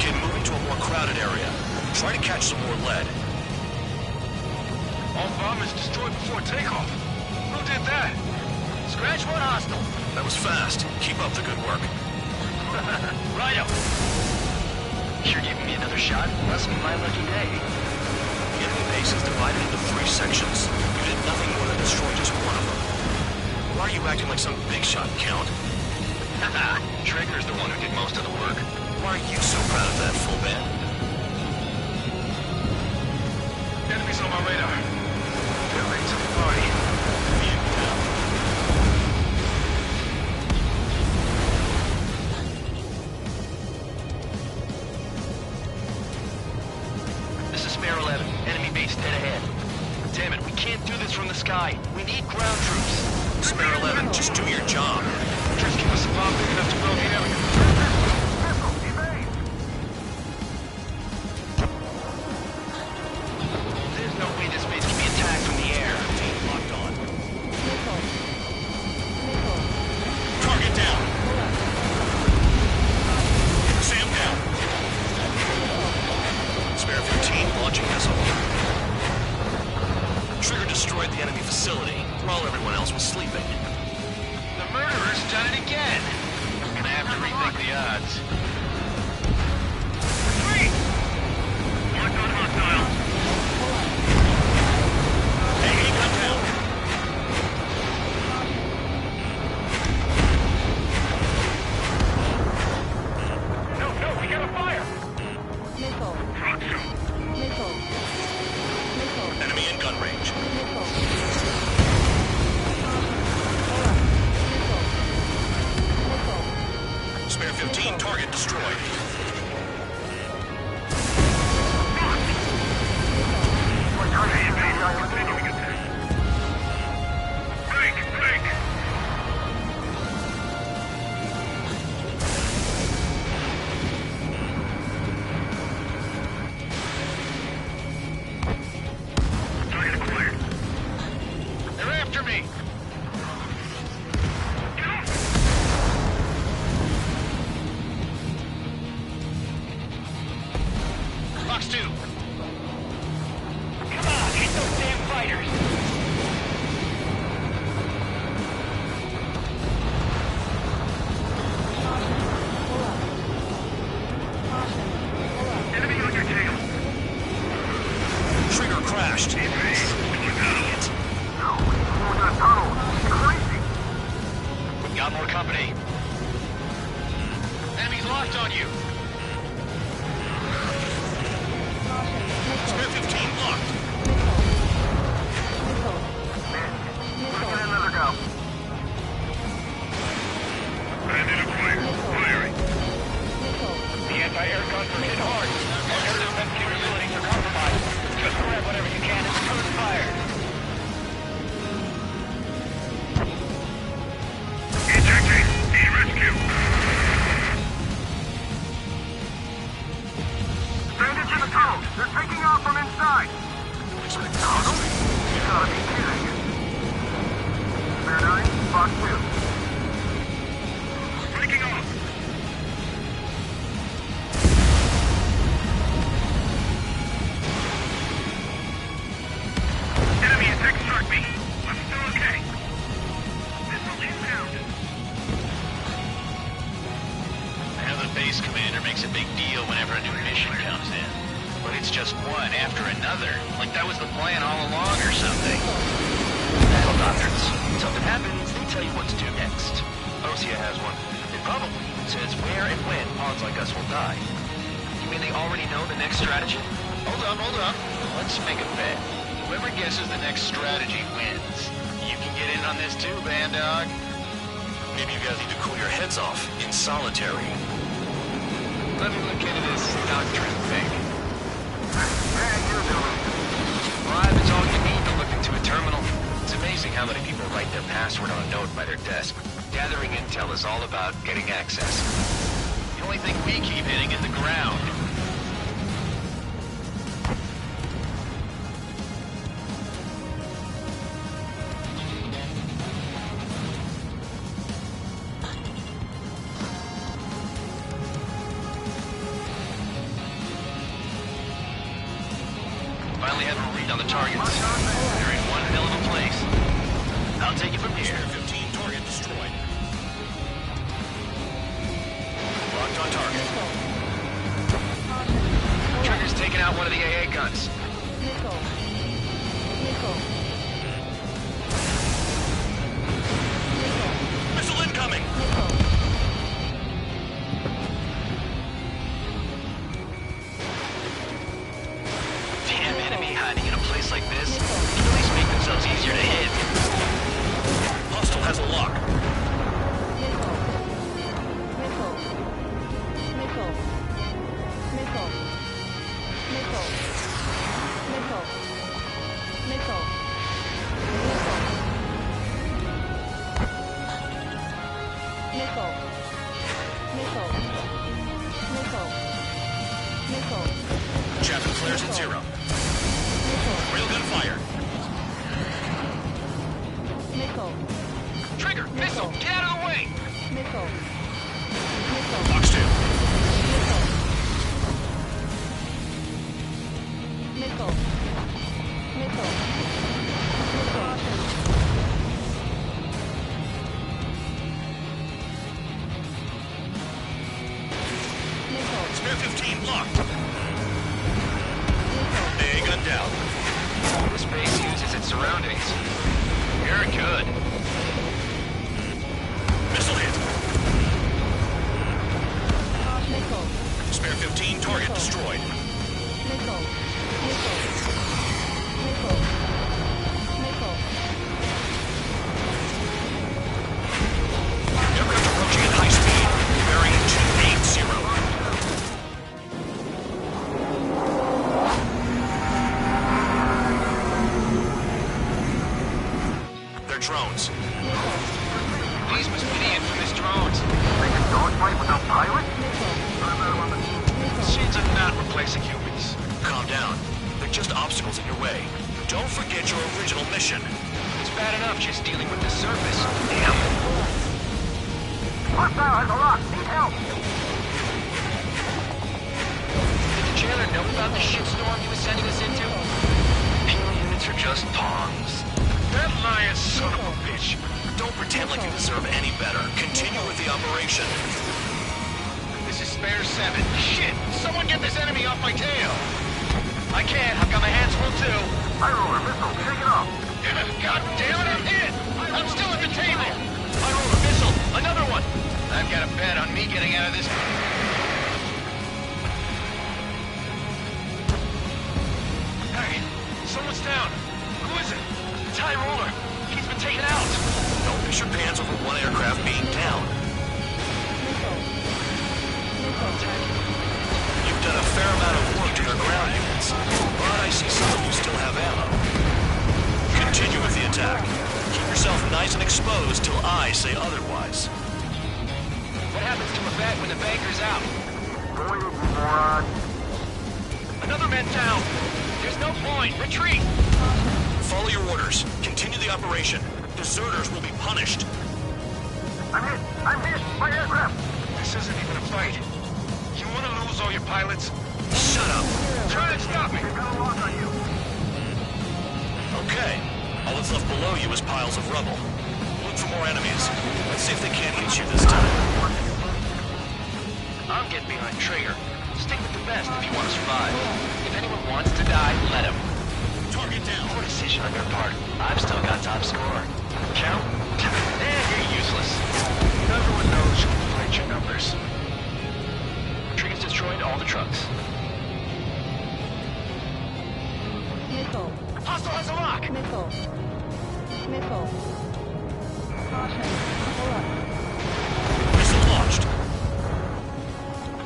Get moving to a more crowded area. Try to catch some more lead. All bombers destroyed before takeoff. Who did that? Scratch one hostile. That was fast. Keep up the good work. Righto. You're giving me another shot? Must be my lucky day. The enemy base is divided into 3 sections. You did nothing more than destroy just one of them. Why are you acting like some big shot, Count? Haha, Trigger's the one who did most of the work. Why are you so proud of that, full band? Enemies on my radar. Get ready to party. Vehicle down. This is Spare 11. Enemy base dead ahead. Damn it, we can't do this from the sky. We need ground troops. Spare 11, just do your job. Just give us a bomb big enough to blow the area. There's no way this base can be attacked from the air. Locked on. Target down. Sam down. Spare 15, launching missile. Trigger destroyed the enemy facility while everyone else was sleeping. The murderer's done it again. I'm gonna have to rethink the odds. Retreat! Marked on hostile. Hey, come down. No, we got a fire! 15, target destroyed. They're after me! Box 2. Come on, hit those damn fighters! Enemy on your tail. Trigger crashed. Idiot. No, he's going to the tunnel. He's crazy. We got more company. Enemies locked on you. Spare 15 locked. Let's get another go. Bandit acquired. Firing. The anti-air guns are hit hard. Our air defense capabilities are compromised. Just grab whatever you can and return fire. Ejecting. E-rescue. Bandits in the tunnel. They're taking off from inside. Tunnel? You gotta be kidding. Spare 9, box 2. Breaking off. Enemy attack struck me. I'm still okay. Missile inbound. Now the base commander makes a big deal whenever a new mission comes in. But it's just one after another. Like that was the plan all along or something. Battle doctrines. Something happens, they tell you what to do next. Osea has one. It probably even says where and when pawns like us will die. You mean they already know the next strategy? Hold up. Let's make a bet. Whoever guesses the next strategy wins. You can get in on this too, Bandog. Maybe you guys need to cool your heads off in solitary. Let me look into this doctrine thing. It's all you need to look into a terminal. It's amazing how many people write their password on a note by their desk. Gathering intel is all about getting access. The only thing we keep hitting is the ground. Finally have a read on the targets. They're in one hell of a place. I'll take it from here. 15, target destroyed. Locked on target. Trigger's taking out one of the AA guns. Missile incoming! Damn enemy hiding in a place like this. Can at least make themselves easier to hit. Hostile has a lock. Chaplain flares at 0. Railgun fire. Trigger! Missile! Get out of the way! Box 2. Spare 15 locked. A gun down. This base uses its surroundings. You're good. Missile hit. Spare 15, target destroyed. Aircraft approaching at high speed. Bearing 28. fight without pilots? Machines are not replacing humans. Calm down. They're just obstacles in your way. Don't forget your original mission. It's bad enough just dealing with the surface. Damn. Hostile has a lock. Need help. Did the jailer know about the shitstorm he was sending us into? Humans are just pawns. That lying son of a bitch. Don't pretend like you deserve any better. Continue with the operation. This is Spare 7. Shit! Someone get this enemy off my tail! I can't. I've got my hands full too. High roller, missile. Shake it off. God damn it, I'm hit! I'm still at the table! I roll a missile! Another one! I've got a bet on me getting out of this. Hey, someone's down. Who is it? It's High Roller. He's been taken out. Don't piss your pants over one aircraft being down. You've done a fair amount of work to their ground units, but I see some of you still have ammo. Continue with the attack. Keep yourself nice and exposed till I say otherwise. What happens to a bet when the banker's out? Void, you moron. Another man down. There's no point. Retreat. Follow your orders. Continue the operation. Deserters will be punished. I'm hit. I'm hit. My aircraft. This isn't even a fight. You want to lose all your pilots? Shut up. Try and stop me. They've got a lock on you. Okay. All that's left below you is piles of rubble. Look for more enemies. Let's see if they can't hit you this time. I'm getting behind Traeger. Stick with the best if you want to survive. If anyone wants to die, let him. Target down. Poor decision on your part. I've still got top score. Count? You're useless. Everyone knows you can fight your numbers. Trigger's destroyed all the trucks. Missile. Hostile has a lock! Missile. Missile. Caution. Pull up. Missile launched.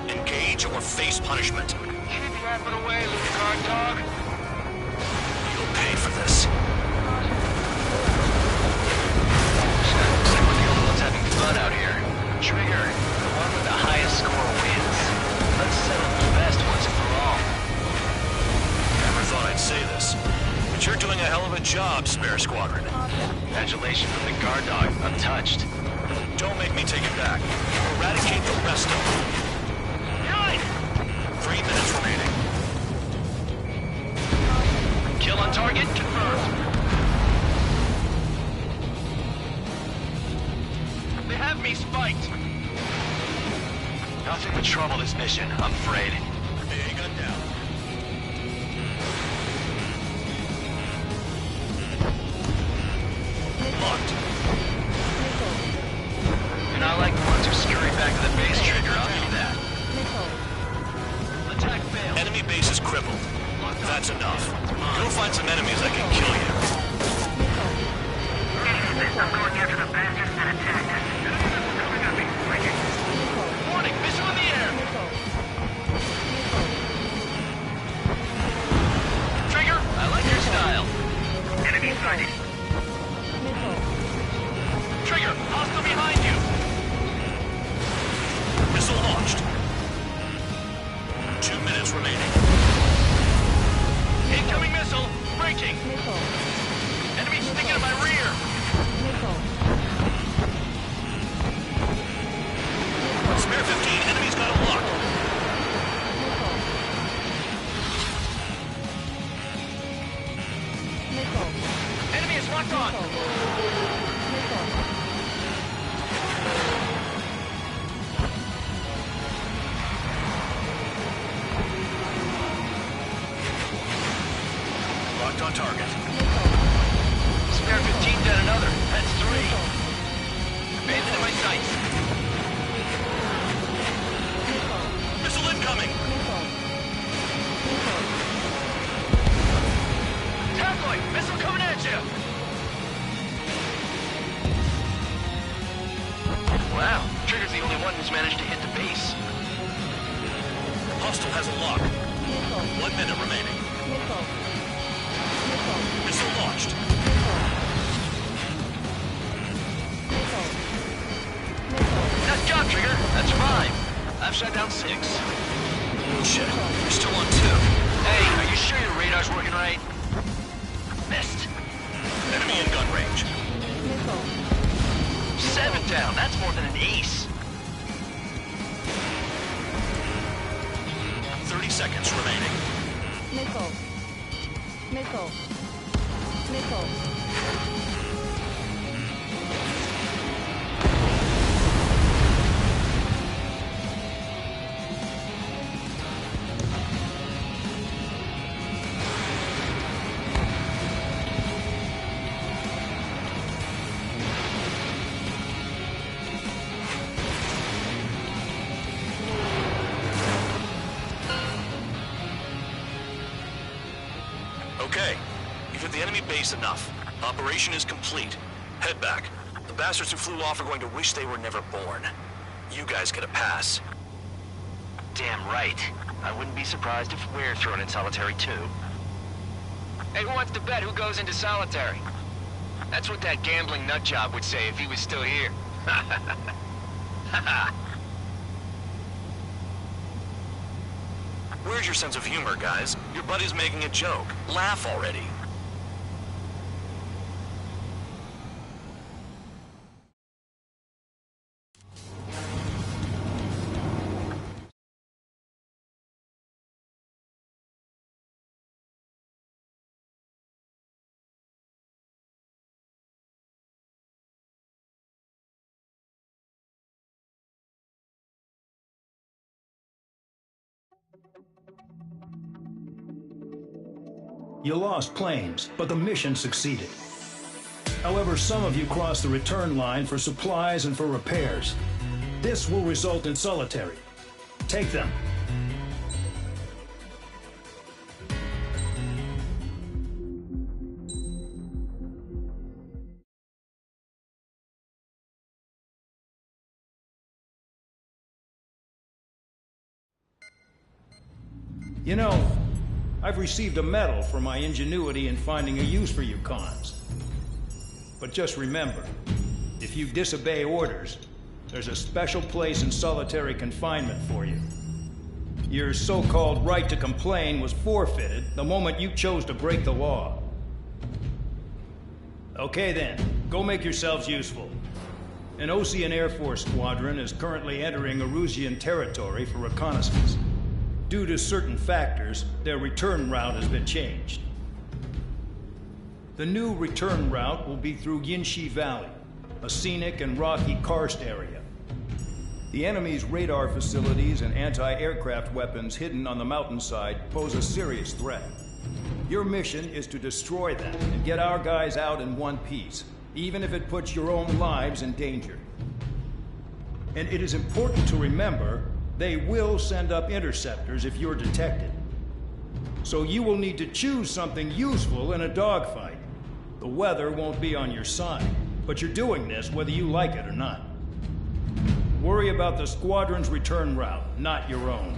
Engage or face punishment. Keep yapping away, little guard dog. You'll pay for this. Looks like we're the only ones having fun out here. Trigger, the one with the highest score wins. Let's settle the best once and for all. Never thought I'd say this, but you're doing a hell of a job, Spare Squadron. Congratulations from the guard dog, untouched. Don't make me take it back. Eradicate the rest of them. 3 minutes remaining. Kill on target, confirmed. They have me spiked. Nothing would trouble this mission, I'm afraid. Big gun down. Locked. You're not like the ones who scurry back to the base, Trigger, I'll give you that. Attack failed. Enemy base is crippled. That's enough. Go find some enemies that can kill you. I'm going after the bastards that attacked us. Coming at me. Breaking. Warning, missile in the air! Trigger, I like your style. Enemy sighted. Trigger, hostile behind you! Missile launched. 2 minutes remaining. Incoming missile! Breaking! Enemy sticking in my rear! Spare 15, enemy's got a lock. Enemy is locked on! Locked on target. Spare 15 down another. That's 3. Abandoned in my sights. Missile incoming. Tackling! Missile coming at you! Wow, Trigger's the only one who's managed to hit the base. Hostile has a lock. 1 minute remaining. Missile launched. Nice job, Trigger. That's 5. I've shot down 6. Bullshit. You're still on 2. Hey, are you sure your radar's working right? Missed. Enemy in gun range. Missile. 7 down. That's more than an ace. 30 seconds remaining. Missile. Missile. Missile. Okay. You've hit the enemy base enough. Operation is complete. Head back. The bastards who flew off are going to wish they were never born. You guys get a pass. Damn right. I wouldn't be surprised if we're thrown in solitary too. Hey, who wants to bet who goes into solitary? That's what that gambling nutjob would say if he was still here. Where's your sense of humor, guys? Your buddy's making a joke. Laugh already. You lost planes, but the mission succeeded. However, some of you crossed the return line for supplies and for repairs. This will result in solitary. Take them. You know, I've received a medal for my ingenuity in finding a use for you cons. But just remember, if you disobey orders, there's a special place in solitary confinement for you. Your so-called right to complain was forfeited the moment you chose to break the law. Okay then, go make yourselves useful. An Ocean Air Force squadron is currently entering Erusian territory for reconnaissance. Due to certain factors, their return route has been changed. The new return route will be through Yinshi Valley, a scenic and rocky karst area. The enemy's radar facilities and anti-aircraft weapons hidden on the mountainside pose a serious threat. Your mission is to destroy them and get our guys out in one piece, even if it puts your own lives in danger. And it is important to remember, they will send up interceptors if you're detected. So you will need to choose something useful in a dogfight. The weather won't be on your side, but you're doing this whether you like it or not. Worry about the squadron's return route, not your own.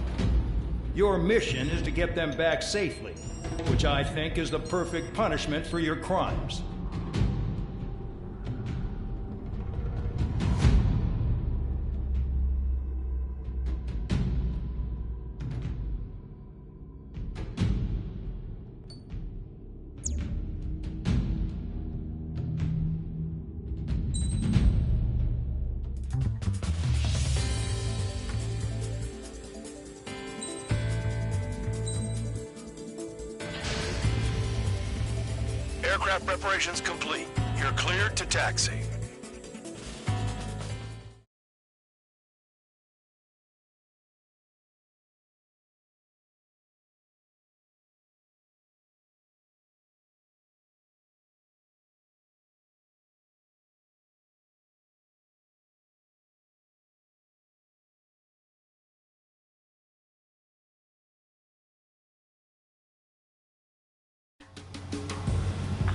Your mission is to get them back safely, which I think is the perfect punishment for your crimes. Aircraft preparations complete. You're cleared to taxi.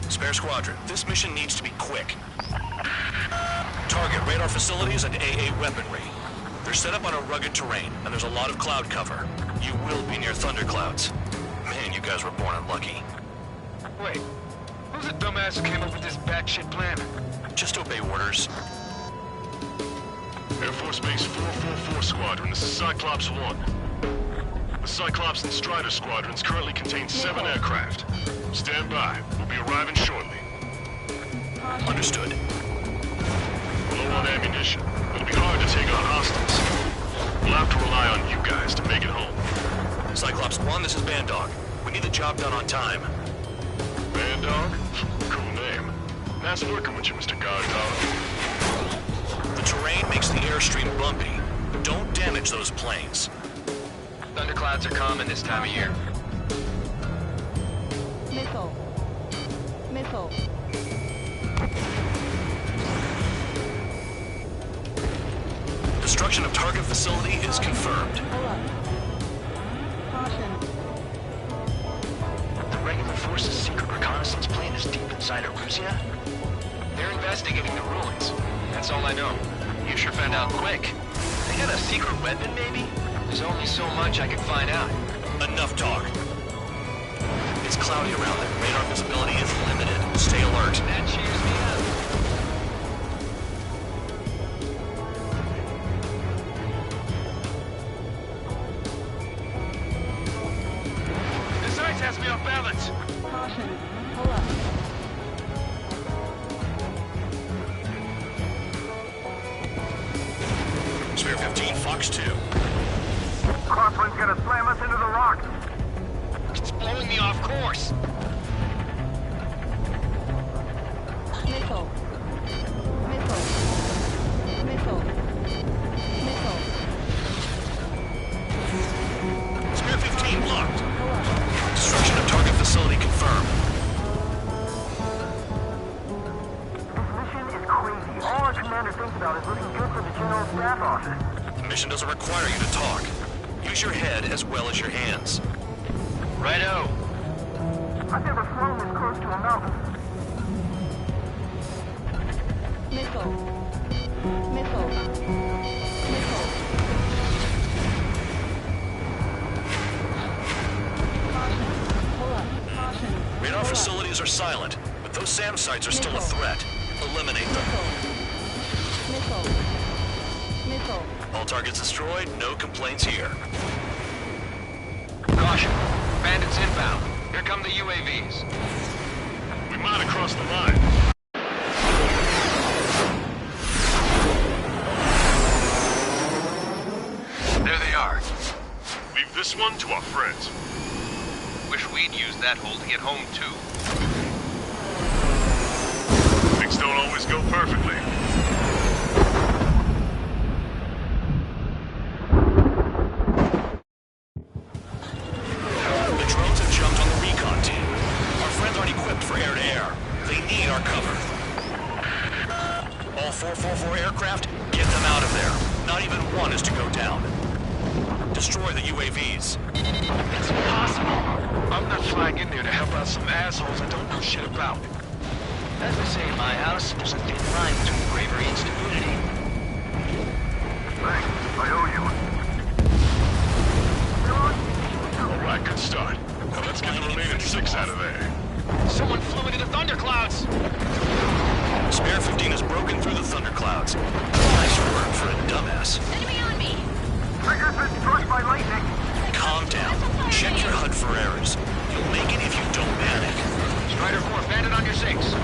Spare Squadron, this mission needs to be quick. Target radar facilities and AA weaponry. They're set up on a rugged terrain, and there's a lot of cloud cover. You will be near thunderclouds. Man, you guys were born unlucky. Wait, who's the dumbass who came up with this batshit plan? Just obey orders. Air Force Base 444 Squadron, this is Cyclops 1. The Cyclops and Strider squadrons currently contain 7 aircraft. Stand by. We'll be arriving shortly. Understood. Low on ammunition. It'll be hard to take on hostiles. We'll have to rely on you guys to make it home. Cyclops 1, this is Bandog. We need the job done on time. Bandog? Cool name. Nice working with you, Mr. Guard Dog. The terrain makes the airstream bumpy. Don't damage those planes. Thunderclouds are common this time of year. Missile. Missile. Destruction of target facility is confirmed. Pull up. Caution. The regular force's secret reconnaissance plane is deep inside Erusia? They're investigating the ruins. That's all I know. You sure found out quick. They got a secret weapon, maybe? There's only so much I can find out. Enough talk. It's cloudy around it. Radar visibility is limited. Stay alert. That cheers me up. This ice has me off balance. Caution. Pull up. Spare 15, Fox 2. Crosswind's gonna slam us into the rock. It's blowing me off course. Missile. Missile. Missile. Missile. Spare 15 blocked. Pull up. Destruction of target facility confirmed. This mission is crazy. All our commander thinks about is looking good for the General Staff Office. The mission doesn't require you to talk. Use your head as well as your hands. Righto. I've never flown this close to a mountain. Missile. Missile. Missile. Caution. Pull up. Caution. Radar Pull up. facilities are silent, but those SAM sites are still a Missile. threat. Eliminate them. Missile. Missile. All targets destroyed, no complaints here. Caution. Bandits inbound. Here come the UAVs. We might have crossed the line. There they are. Leave this one to our friends. Wish we'd used that hole to get home, too. Things don't always go perfectly. The drones have jumped on the recon team. Our friends aren't equipped for air-to-air. They need our cover. All 444 aircraft, get them out of there. Not even one is to go down. Destroy the UAVs. It's impossible. I'm not flying in there to help out some assholes I don't know shit about. As they say in my house, there's a thin line between bravery and stupidity. Thanks. I owe you. All right, good start. Now let's get the remaining 6 out of there. Someone flew into the thunderclouds! Spare 15 has broken through the thunderclouds. Nice work for a dumbass. Enemy on me! Trigger's been struck by lightning. Calm down. Check your HUD for errors. You'll make it if you don't panic. Strider 4, bandit on your 6.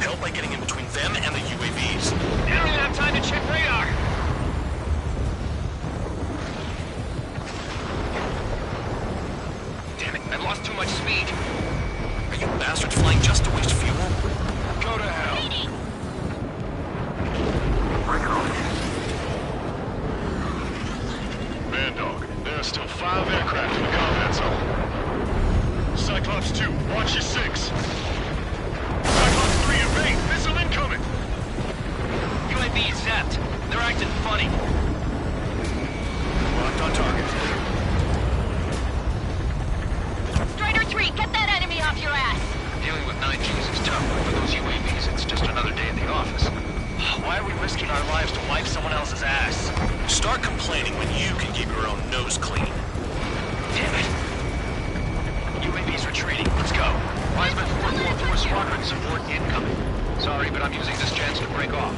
Help by getting in between them and the UAVs. They don't even have time to check radar! Damn it, I've lost too much speed. Are you bastards flying just to waste fuel? Go to hell. Bandog, there are still 5 aircraft in the combat zone. Cyclops 2, watch your 6. Cyclops 3, evade! Missile incoming! UAV zapped. They're acting funny. Locked on target. Strider 3, get that enemy off your ass! Dealing with 9Gs is tough, but for those UAVs, it's just another day in the office. Why are we risking our lives to wipe someone else's ass? Start complaining when you can keep your own nose clean. Damn it. UAV's retreating. Let's go. Wiseman 444 Squadron support incoming. Sorry, but I'm using this chance to break off.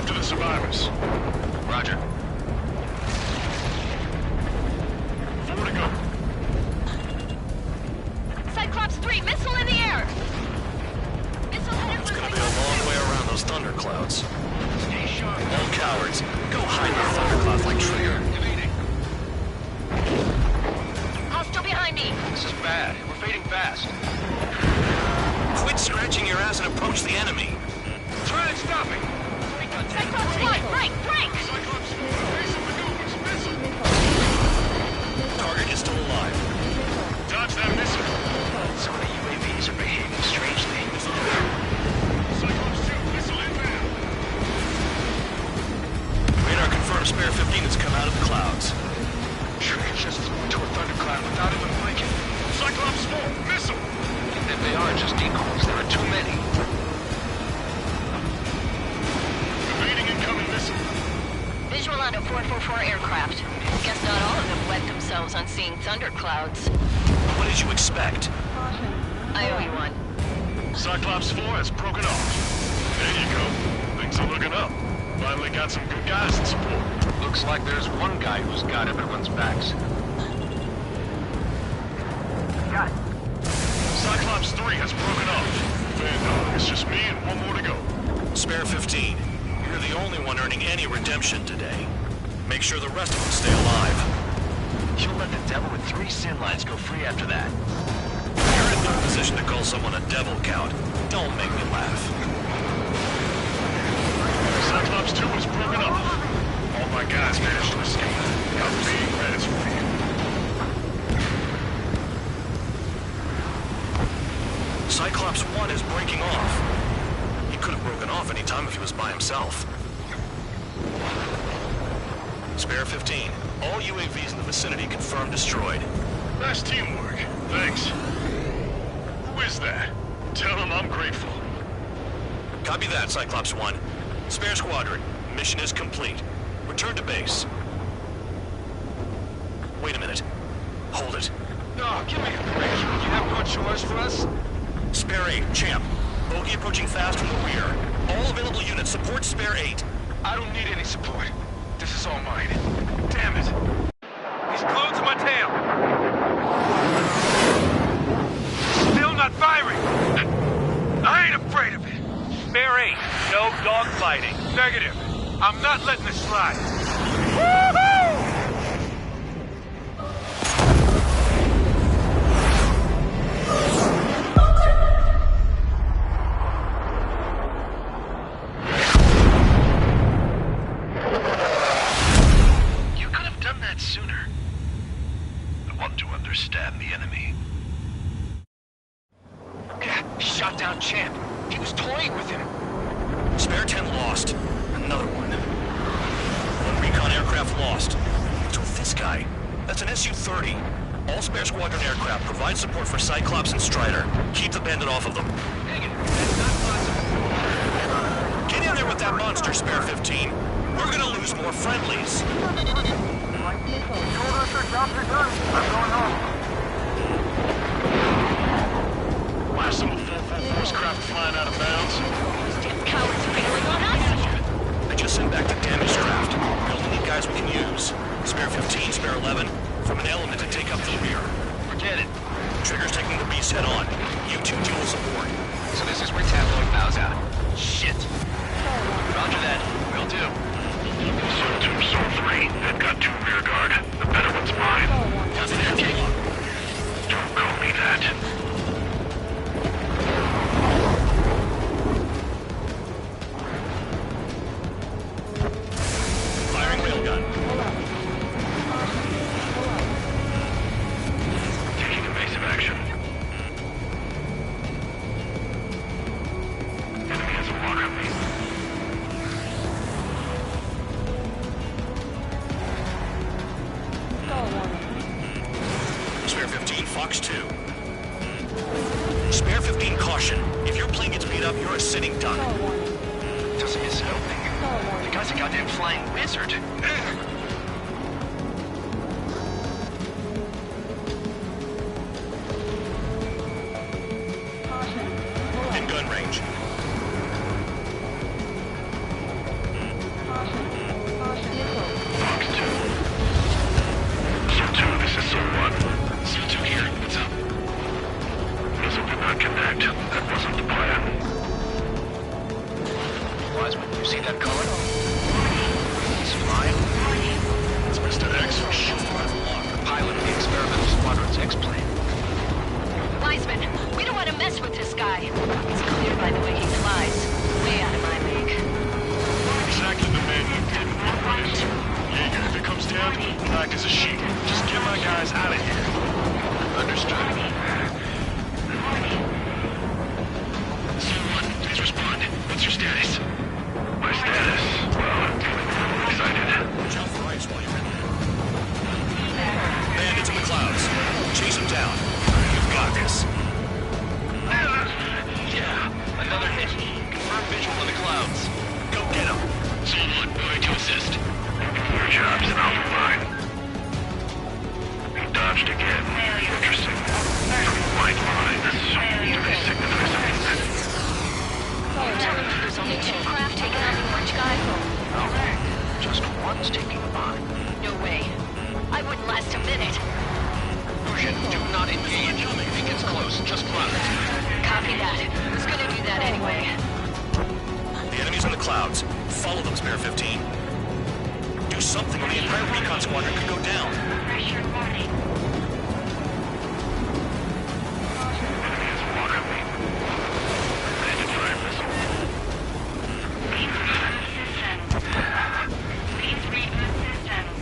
after the survivors. Roger. 4 to go. Cyclops 3, missile in the air! Missile headed It's for gonna be a long way around those thunderclouds. Stay sharp. All cowards, go hide in the thunderclouds like Trigger. Evading. Hostile behind me! This is bad. We're fading fast. Quit scratching your ass and approach the enemy. Try and stop me. Cyclops 1, right, right! Cyclops 4, evasive maneuvers, missile! Target is still alive. Dodge that missile. Some of the UAVs are behaving strangely. Cyclops 2, missile inbound. Radar confirms Spare 15 has come out of the clouds. Train just flew into a thundercloud without even blinking. Cyclops 4, missile! If they are just decoys, there are too many. Evading incoming missile. Visual on a 444 aircraft. Guess not all of them wet themselves on seeing thunderclouds. What did you expect? I owe you one. Cyclops 4 has broken off. There you go. Things are looking up. Finally got some good guys in support. Looks like there's one guy who's got everyone's backs. Got it. Cyclops 3 has broken off. Vandog, it's just me and one more to go. Spare 15. You're the only one earning any redemption today. Make sure the rest of them stay alive. You'll let the devil with 3 sin lines go free after that. You're in no position to call someone a devil, Count. Don't make me laugh. Cyclops 2 has broken off. All my guys managed to escape. I'm being ready for you. Cyclops 1 is breaking off. He could have broken off any time if he was by himself. Spare 15. All UAVs in the vicinity confirmed destroyed. Nice teamwork. Thanks. Who is that? Tell him I'm grateful. Copy that, Cyclops 1. Spare Squadron. Mission is complete. Return to base. Wait a minute. Hold it. No, give me a break. You have no choice for us? Spare 8, Champ. Bogey approaching fast from the rear. All available units support Spare 8. I don't need any support. This is all mine. Damn it. He's glued to my tail. Still not firing. I ain't afraid of it. Spare 8. No dogfighting. Negative. I'm not letting this slide. Woohoo! Sooner. I want to understand the enemy. Shot down Champ. He was toying with him. Spare 10 lost. Another one. One recon aircraft lost. What's with this guy? That's an Su-30. All Spare Squadron aircraft provide support for Cyclops and Strider. Keep the bandit off of them. Dang it. That's not possible. Get in there with that monster, Spare 15. We're gonna lose more friendlies. Last of the 444's craft flying out of bounds. Damn cowards failing on us! I just sent back the damaged craft. We only need guys we can use. Spare 15, Spare 11, from an element to take up the rear. Forget it. Trigger's taking the beast head on. You two deal with support. So this is where Tabloid bows out. Shit. Roger that. Will do. Zone 2, Zone 3. They've got 2 rear guard. The better one's mine. How's it air kick? Don't call me that. Firing railgun. Taking evasive action. Enemy has a lock on me. Spare 15, Fox 2. Spare 15, caution. If your plane gets beat up, you're a sitting duck. Doesn't miss an opening. The guy's a goddamn flying wizard. In gun range. Wiseman, you see that color? He's flying. It's Mr. X. Shoot by the lock, the pilot of the experimental squadron's X-plane. Wiseman, we don't want to mess with this guy. It's clear by the way he flies. Way out of my league. Exactly the man you didn't want to run into. Jaeger, if it comes down to it, we'll act as a shield. Just get my guys out of here. Understood. Someone, please respond. What's your status? My status? Well, I'm excited. Jump for ice while you're in there. Bandits in the clouds. Chase them down. You've got this. Yeah, another hit. Confirm visual in the clouds. Go get them. Someone, going to assist. Your job's an awful line. He dodged again. Interesting. White line. This may signify something then. There's only 2 craft taking on the orange guy. Oh, just one's taking a bomb. No way. I wouldn't last a minute. Fusion, do not engage. If he gets close, just run. Copy that. I was gonna do that anyway. The enemy's in the clouds. Follow them, Spare 15. Do something or the entire recon squadron could go down. Pressure warning. Enemy is water lead. Identify missile. Please reboot systems. Please reboot systems.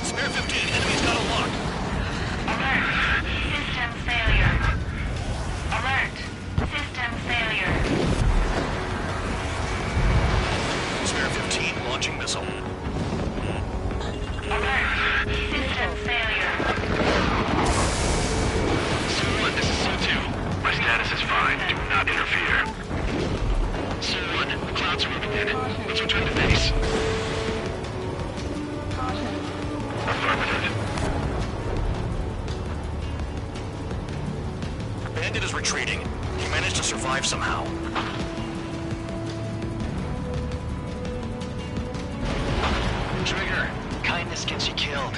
Spare 15, enemy's got it locked. Alert! System failure. Alert! System failure. Spare 15, launching missile. Alert! System failure. Su-1, this is Su-2. My status is fine. Do not interfere. Su-1, the clouds are moving in. Let's return to base. Affirmative. Bandit is retreating. He managed to survive somehow. Trigger, kindness gets you killed.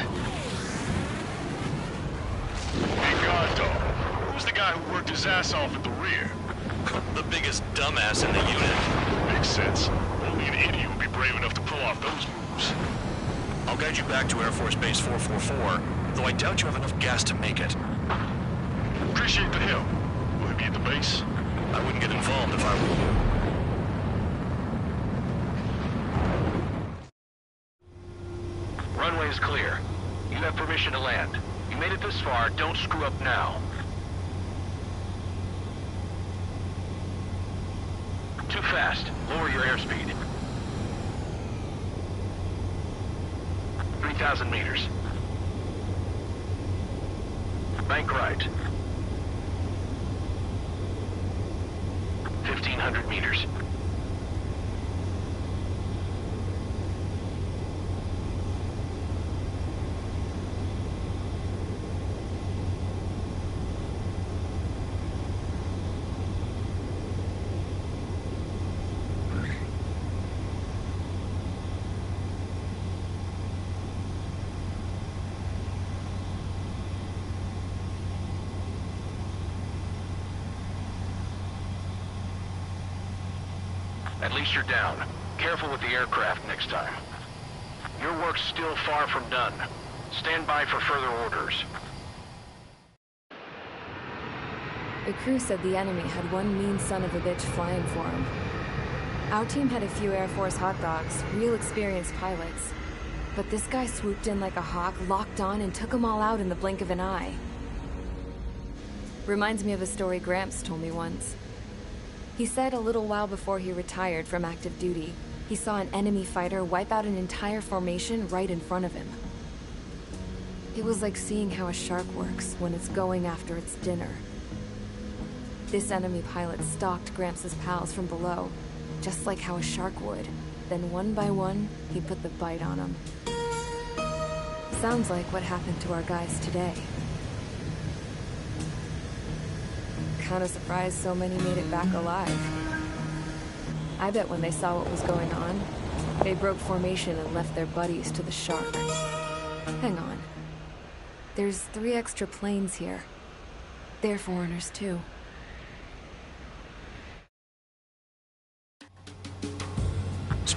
Hey, God, dog. Who's the guy who worked his ass off at the rear? The biggest dumbass in the unit. Makes sense. Only an idiot would be brave enough to pull off those moves. I'll guide you back to Air Force Base 444, though I doubt you have enough gas to make it. Appreciate the help. Will he be at the base? I wouldn't get involved if I were you. Runway is clear. You have permission to land. You made it this far, don't screw up now. Too fast. Lower your airspeed. 3,000 meters. Bank right. 1,500 meters. At least you're down. Careful with the aircraft next time. Your work's still far from done. Stand by for further orders. The crew said the enemy had one mean son of a bitch flying for him. Our team had a few Air Force hot dogs, real experienced pilots. But this guy swooped in like a hawk, locked on, and took them all out in the blink of an eye. Reminds me of a story Gramps told me once. He said a little while before he retired from active duty, he saw an enemy fighter wipe out an entire formation right in front of him. It was like seeing how a shark works when it's going after its dinner. This enemy pilot stalked Gramps' pals from below, just like how a shark would. Then one by one, he put the bite on them. Sounds like what happened to our guys today. Kinda surprised so many made it back alive. I bet when they saw what was going on, they broke formation and left their buddies to the shark. Hang on. There's 3 extra planes here. They're foreigners too.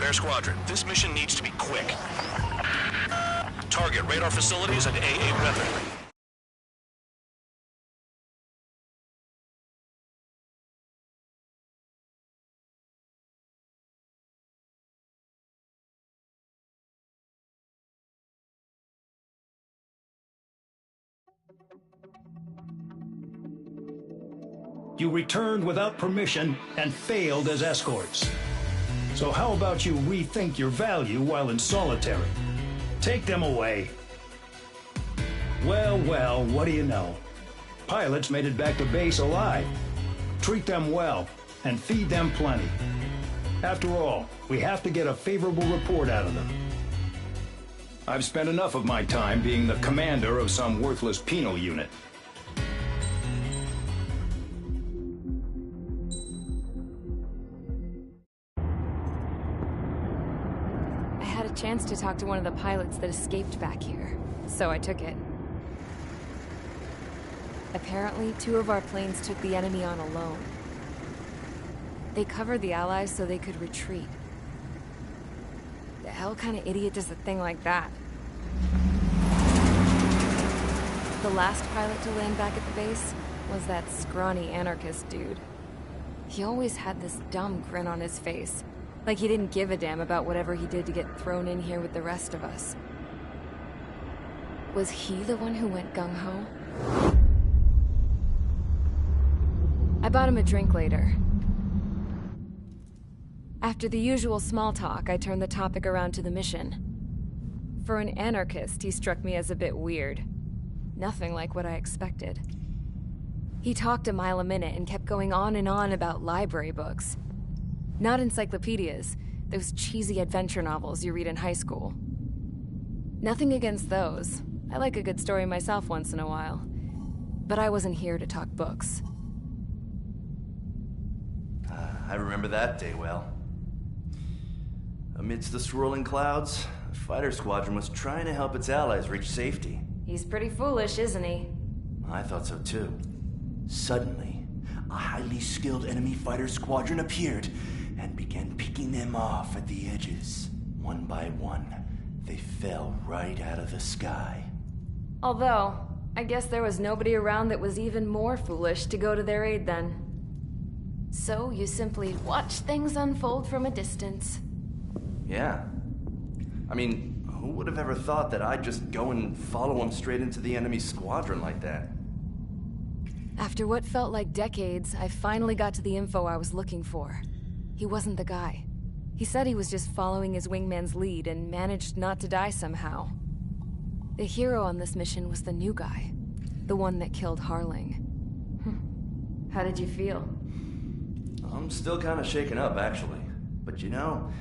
Spare Squadron, this mission needs to be quick. Target radar facilities and AA weaponry. You returned without permission and failed as escorts. So how about you rethink your value while in solitary? Take them away. Well, well, what do you know? Pilots made it back to base alive. Treat them well and feed them plenty. After all, we have to get a favorable report out of them. I've spent enough of my time being the commander of some worthless penal unit. Chance to talk to one of the pilots that escaped back here, so I took it. Apparently, 2 of our planes took the enemy on alone. They covered the Allies so they could retreat. The hell kind of idiot does a thing like that? The last pilot to land back at the base was that scrawny anarchist dude. He always had this dumb grin on his face. Like he didn't give a damn about whatever he did to get thrown in here with the rest of us. Was he the one who went gung-ho? I bought him a drink later. After the usual small talk, I turned the topic around to the mission. For an anarchist, he struck me as a bit weird. Nothing like what I expected. He talked a mile a minute and kept going on and on about library books. Not encyclopedias, those cheesy adventure novels you read in high school. Nothing against those. I like a good story myself once in a while. But I wasn't here to talk books. I remember that day well. Amidst the swirling clouds, a fighter squadron was trying to help its allies reach safety. He's pretty foolish, isn't he? I thought so too. Suddenly, a highly skilled enemy fighter squadron appeared and began picking them off at the edges. One by one, they fell right out of the sky. Although, I guess there was nobody around that was even more foolish to go to their aid then. So you simply watch things unfold from a distance. Yeah. I mean, who would have ever thought that I'd just go and follow him straight into the enemy squadron like that? After what felt like decades, I finally got to the info I was looking for. He wasn't the guy. He said he was just following his wingman's lead and managed not to die somehow. The hero on this mission was the new guy. The one that killed Harling. How did you feel? I'm still kind of shaken up, actually. But you know,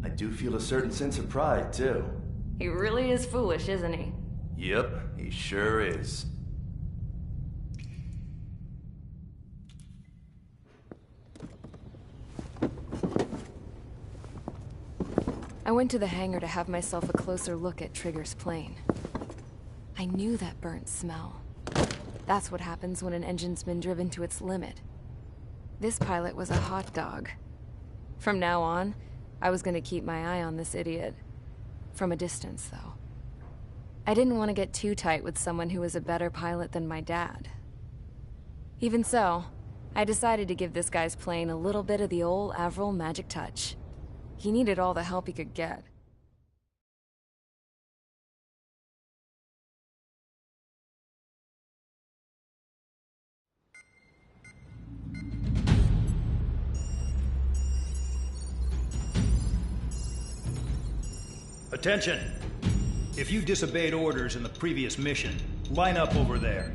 I do feel a certain sense of pride, too. He really is foolish, isn't he? Yep, he sure is. I went to the hangar to have myself a closer look at Trigger's plane. I knew that burnt smell. That's what happens when an engine's been driven to its limit. This pilot was a hot dog. From now on, I was gonna keep my eye on this idiot. From a distance, though. I didn't want to get too tight with someone who was a better pilot than my dad. Even so, I decided to give this guy's plane a little bit of the old Avril magic touch. He needed all the help he could get. Attention! If you disobeyed orders in the previous mission, line up over there.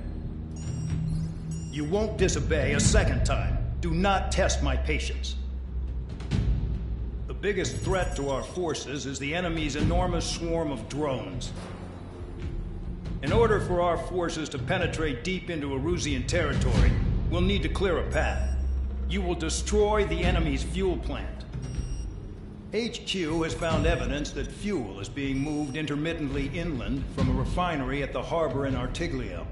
You won't disobey a second time. Do not test my patience. The biggest threat to our forces is the enemy's enormous swarm of drones. In order for our forces to penetrate deep into Erusian territory, we'll need to clear a path. You will destroy the enemy's fuel plant. HQ has found evidence that fuel is being moved intermittently inland from a refinery at the harbor in Artiglio.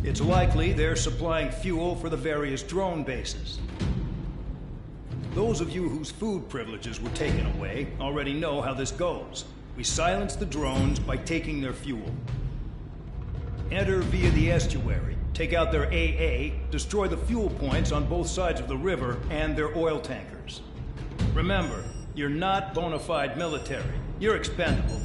It's likely they're supplying fuel for the various drone bases. Those of you whose food privileges were taken away already know how this goes. We silence the drones by taking their fuel. Enter via the estuary, take out their AA, destroy the fuel points on both sides of the river and their oil tankers. Remember, you're not bona fide military. You're expendable.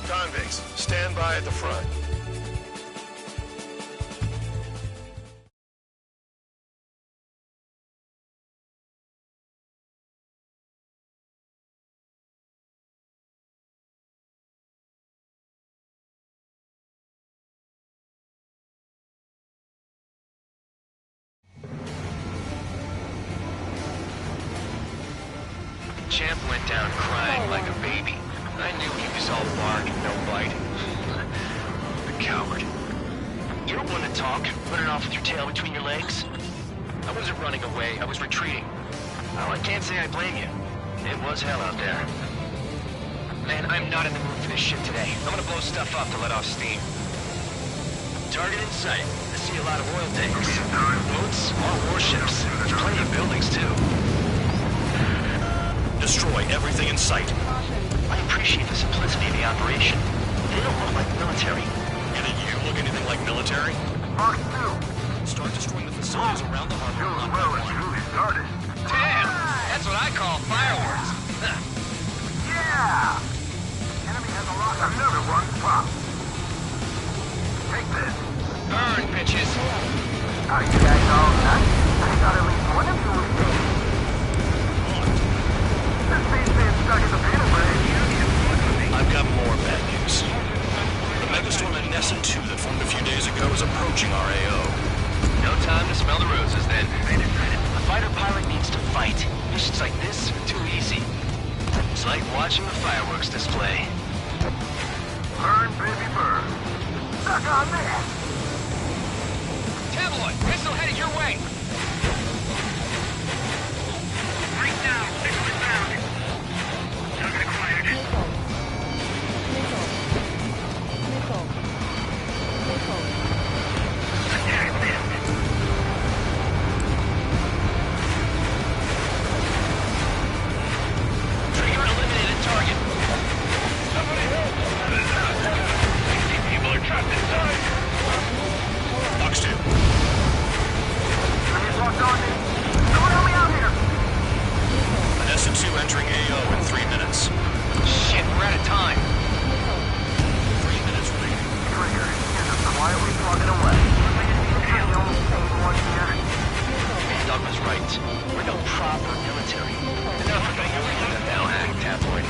Convicts, stand by at the front. Champ went down crying like a baby. I knew he was all bark and no bite. The coward. You don't want to talk, running off with your tail between your legs? I wasn't running away, I was retreating. Well, I can't say I blame you. It was hell out there. Man, I'm not in the mood for this shit today. I'm gonna blow stuff up to let off steam. Target in sight. I see a lot of oil tankers. Boats, more warships. There's plenty of buildings, too. Destroy everything in sight. I appreciate the simplicity of the operation. They don't look like military. And do you look anything like military? Mark 2. Start destroying the facilities around the harbor one by Well, one. it's really started. Damn! That's what I call fireworks. Yeah! Enemy has a lot. Another one. Pop. Take this. Burn, bitches. Are you guys all nuts? I thought at least one of you was dead. This space man stuck in the panel, but I've got more bad news. The megastorm at Nessa 2 that formed a few days ago is approaching our AO. Don't time to smell the roses, then. A fighter pilot needs to fight. Missions like this are too easy. It's like watching a fireworks display. Burn, baby, burn. Suck on this! Tabloid, missile headed your way. Right now, missile inbound. Target acquired. Attack this. Trigger eliminated target. Somebody help! These people are trapped inside. Box 2. Enemies locked on me. Someone help me out here! Vanessa 2 entering AO in 3 minutes. Shit, we're out of time. 3 minutes remaining. Trigger, you're just quietly plugging away. You're the only sane one here. Doug was right. We're no proper military. Enough of the now act, tabloid.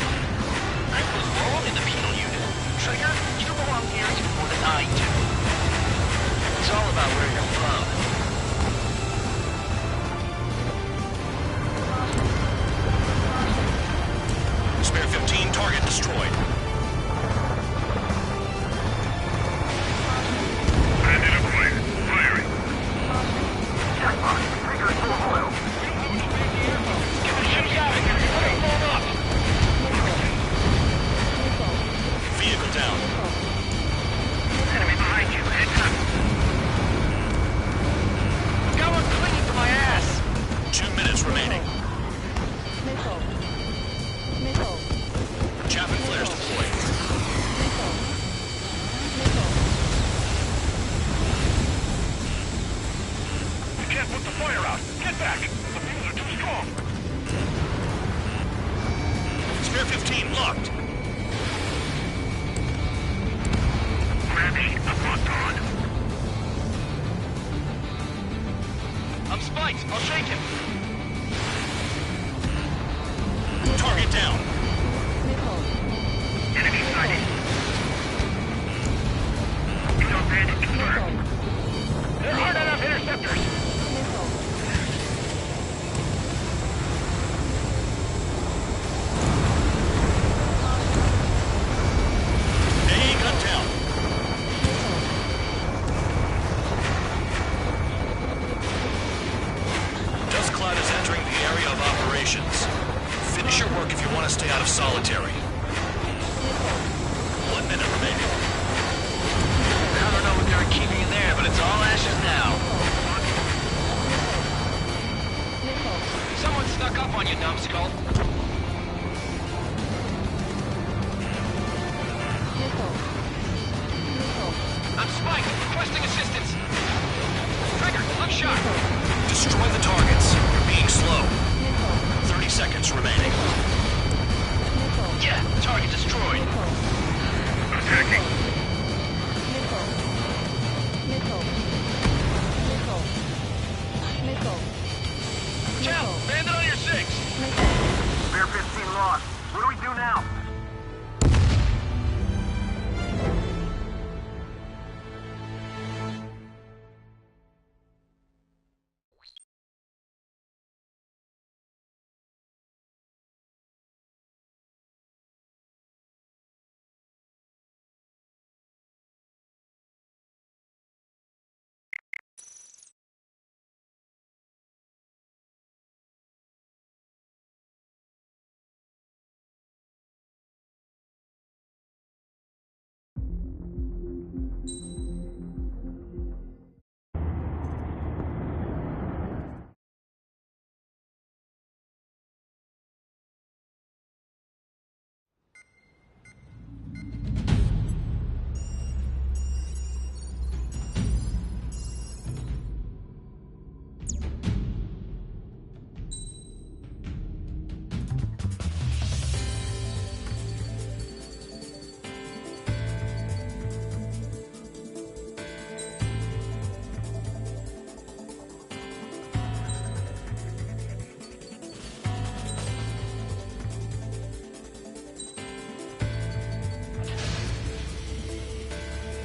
I belong in the penal unit. Trigger, you belong here even more than I do. It's all about where you're from. Spare 15, target destroyed. Bandit acquired. Firing. Jackpot, trigger full oil. Get the ship's out of here. We're blown up. Vehicle down. Enemy behind you. Heads up. I've got one clinging to my ass. 2 minutes remaining. Chaffin flares deployed. You can't put the fire out. Get back. The fuels are too strong. Spare 15 locked. Gravity, I'm locked on. I'm spiked. I'll shake him. Target down. Enemy sighted. It's our bandit confirmed. There aren't enough interceptors. A gun down. Dust cloud is entering the area of operations. Finish your work if you want to stay out of solitary. 1 minute remaining. I don't know what they were keeping in there, but it's all ashes now. Someone snuck up on you, numbskull. I'm spiked. Requesting assistance. Trigger, look sharp. Destroy the targets. You're being slow. 30 seconds remaining. Yeah, target destroyed. Attacking. Cal, bandit on your 6. Spare 15 lost. What do we do now?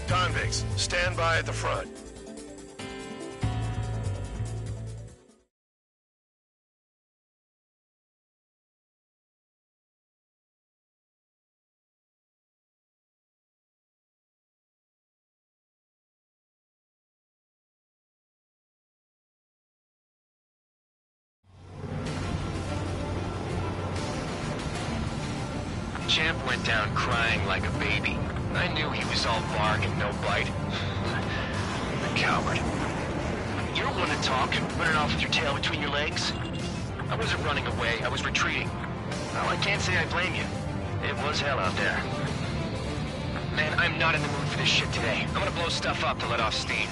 Convicts, stand by at the front. Champ went down crying like a baby. I knew he was all bark and no bite. The coward. You're one to talk, running off with your tail between your legs. I wasn't running away, I was retreating. Well, I can't say I blame you. It was hell out there. Man, I'm not in the mood for this shit today. I'm gonna blow stuff up to let off steam.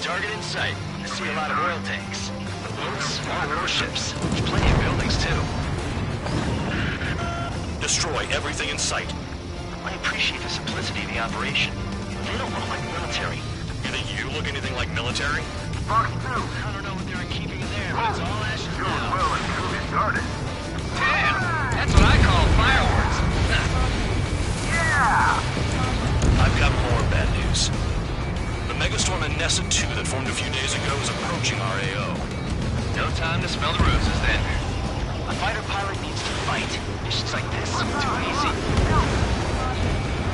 Target in sight. I see a lot of oil tanks. Boats, small warships. There's plenty of buildings, too. Destroy everything in sight. I appreciate the simplicity of the operation. They don't look like military. You think you look anything like military? Fox 2. I don't know what they're keeping in there, but it's all ashes Doing now. well until we started. Damn! That's what I call fireworks. Yeah! I've got more bad news. The megastorm in Nessa 2 that formed a few days ago is approaching our AO. No time to smell the roses, then. A fighter pilot needs to fight. Missions like this are too easy.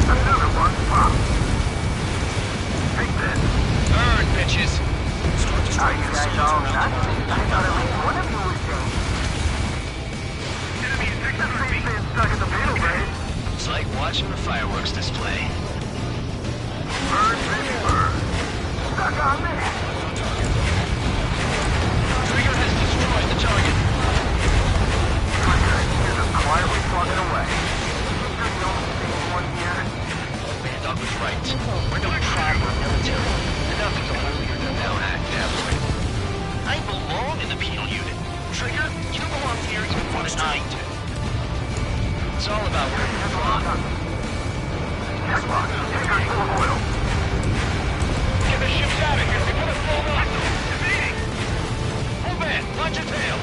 Another one. Pop. Take this. Burn, bitches! Are you guys all nuts? I thought at least one of you was dead. Enemy is being stuck in the middle, babe. It's like watching a fireworks display. Burn, baby, burn. Stuck on me. Trigger has destroyed the target. Here's a quietly plugging away. You're the only thing one here. Bandog was right. We're no proper military. Enough of the holier-than-thou act that way. I belong in the penal unit. Trigger, you don't belong here even more than I do. It's all about where you're from. Checkbox. Tanker's full of oil. Get the ships out of here. They put us blown up. Defeating. Hold back. Launch your tail.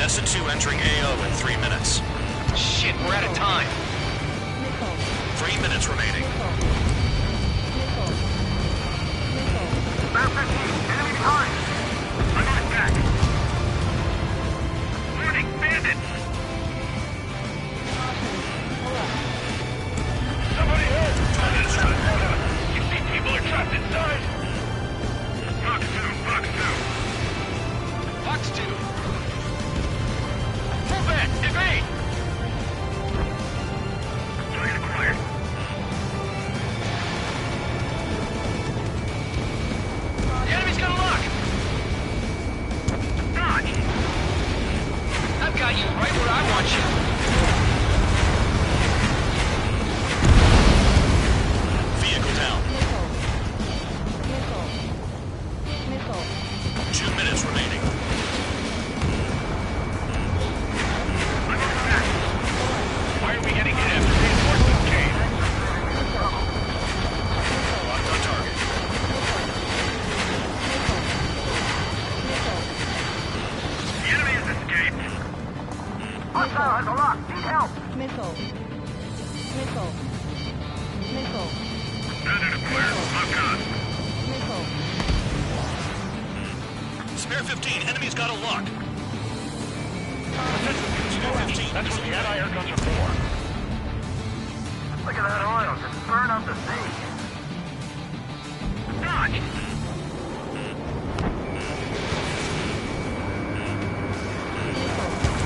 Nessa 2 entering AO in 3 minutes. Shit, we're out of time. 3 minutes remaining. Bear 15. Enemy behind. I'm on his back. Warning, bandits. Somebody help! You see people are trapped inside? Fox 2, Fox 2. Fox 2. Pull back! Evade! Target acquired. The enemy's got a lock! Dodge! I've got you right where I want you. Vehicle down. 2 minutes remaining. Why are we getting hit after reinforcements came? Locked on target. The enemy has escaped. Hostile has a lock. Need help. Missile. Missile. Missile. Standard acquired. Lock on. Missile. Spare 15, enemy's got a lock. Spare 15. That's what the anti-air guns are for. Look at that oil. Just burn up the sea. Dodge!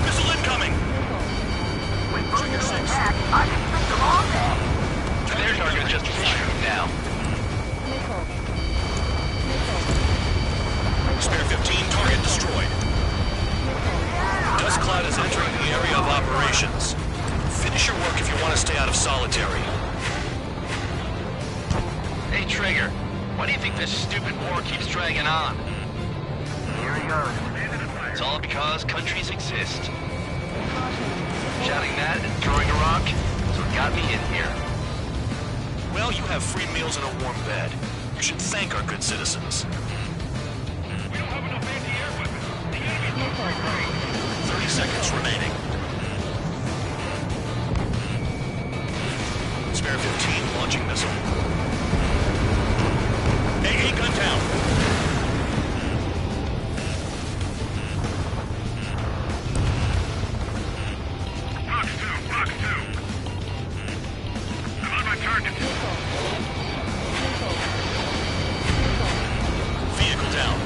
Missile incoming! With Trigger 6. I can stick them all there. Their target is just fired now. Missile. Spare 15, target destroyed. Dust cloud is entering the area of operations. Finish your work if you want to stay out of solitary. Hey, Trigger. Why do you think this stupid war keeps dragging on? Here he goes. It's all because countries exist. Shouting that and throwing a rock is what got me in here. Well, you have free meals and a warm bed. You should thank our good citizens. We don't have enough anti-air weapons. The enemy's on free. 30 seconds remaining. Spare 15, launching missile. AA gun down. Fox 2, Fox 2. I'm on my target. Vehicle down.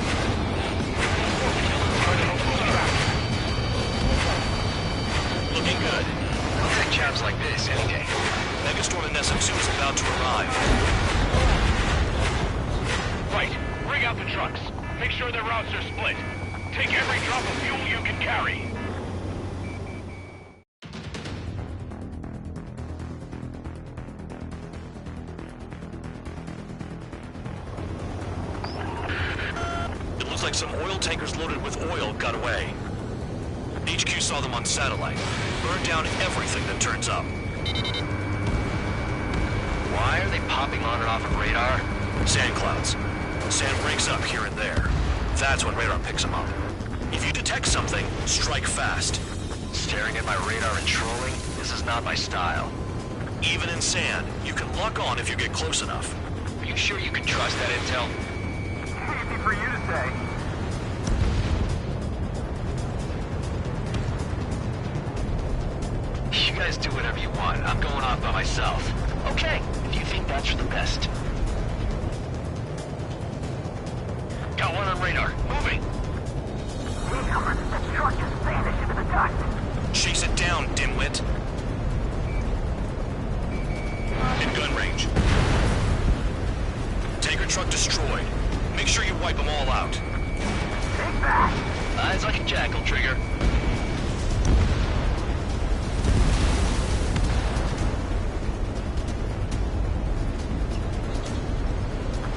out the trucks. Make sure their routes are split. Take every drop of fuel you can carry. It looks like some oil tankers loaded with oil got away. HQ saw them on satellite. Burned down everything that turns up. Why are they popping on and off of radar? Sand clouds. Sand breaks up here and there. That's when radar picks them up. If you detect something, strike fast. Staring at my radar and trolling? This is not my style. Even in sand, you can lock on if you get close enough. Are you sure you can trust that intel? Easy for you to say. You guys do whatever you want. I'm going off by myself. Okay, if you think that's for the best. Got one on radar. Moving. Newcomers, that truck just vanished into the dust. Chase it down, dimwit. In gun range. Tanker truck destroyed. Make sure you wipe them all out. Take that. Eyes like a jackal, Trigger.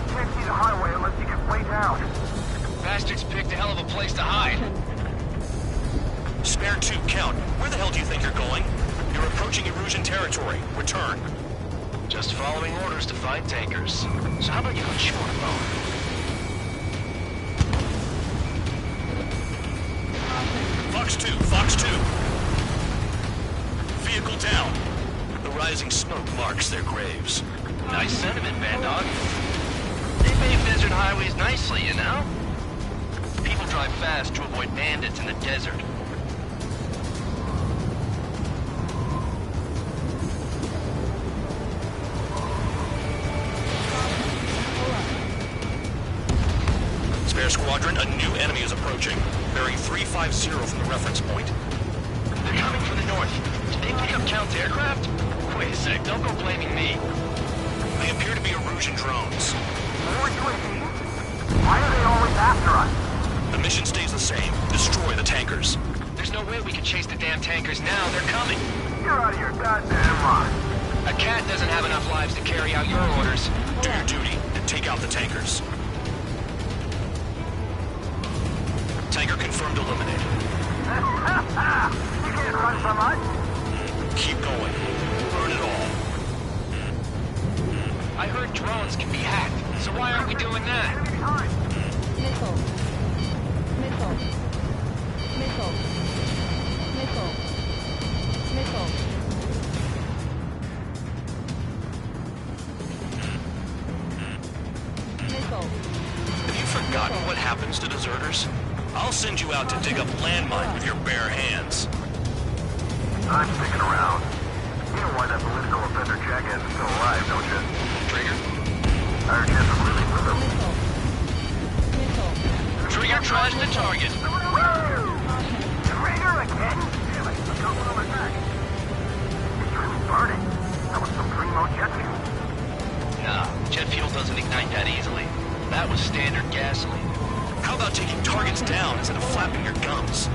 Can't see the highway unless you get way down. Bastards picked a hell of a place to hide. Spare 2, count. Where the hell do you think you're going? You're approaching Erusian territory. Return. Just following orders to find tankers. So how about you go chew on a bone? Fox 2, Fox 2. Vehicle down. The rising smoke marks their graves. Nice sentiment, Bad Dog. They pave desert highways nicely, you know? People drive fast to avoid bandits in the desert. Spare squadron, a new enemy is approaching. Bearing 350 from the reference point. They're coming from the north. Did they pick up Count's aircraft? Wait a sec, don't go blaming me. They appear to be Erusian drones. More UAVs? Why are they always after us? The mission stays the same. Destroy the tankers. There's no way we can chase the damn tankers now. They're coming. You're out of your goddamn mind. A cat doesn't have enough lives to carry out your orders. Do your duty and take out the tankers. Tanker confirmed eliminated. You can't run from us. Keep going. Burn it all. I heard drones can be hacked, so why aren't we doing that? Missile. Missile. Missile. Missile. Missile. Missile. Have you forgotten what happens to deserters? I'll send you out to dig up landmine with your bare hands. I'm sticking around. You know why that political offender jackass is still alive, don't you? Trigger? I heard you had some really with him. Trigger tries to target. Trigger again? Damn it, I got one on my back. It's really burning. That was some primo jet fuel. Nah, jet fuel doesn't ignite that easily. That was standard gasoline. How about taking targets down instead of flapping your gums?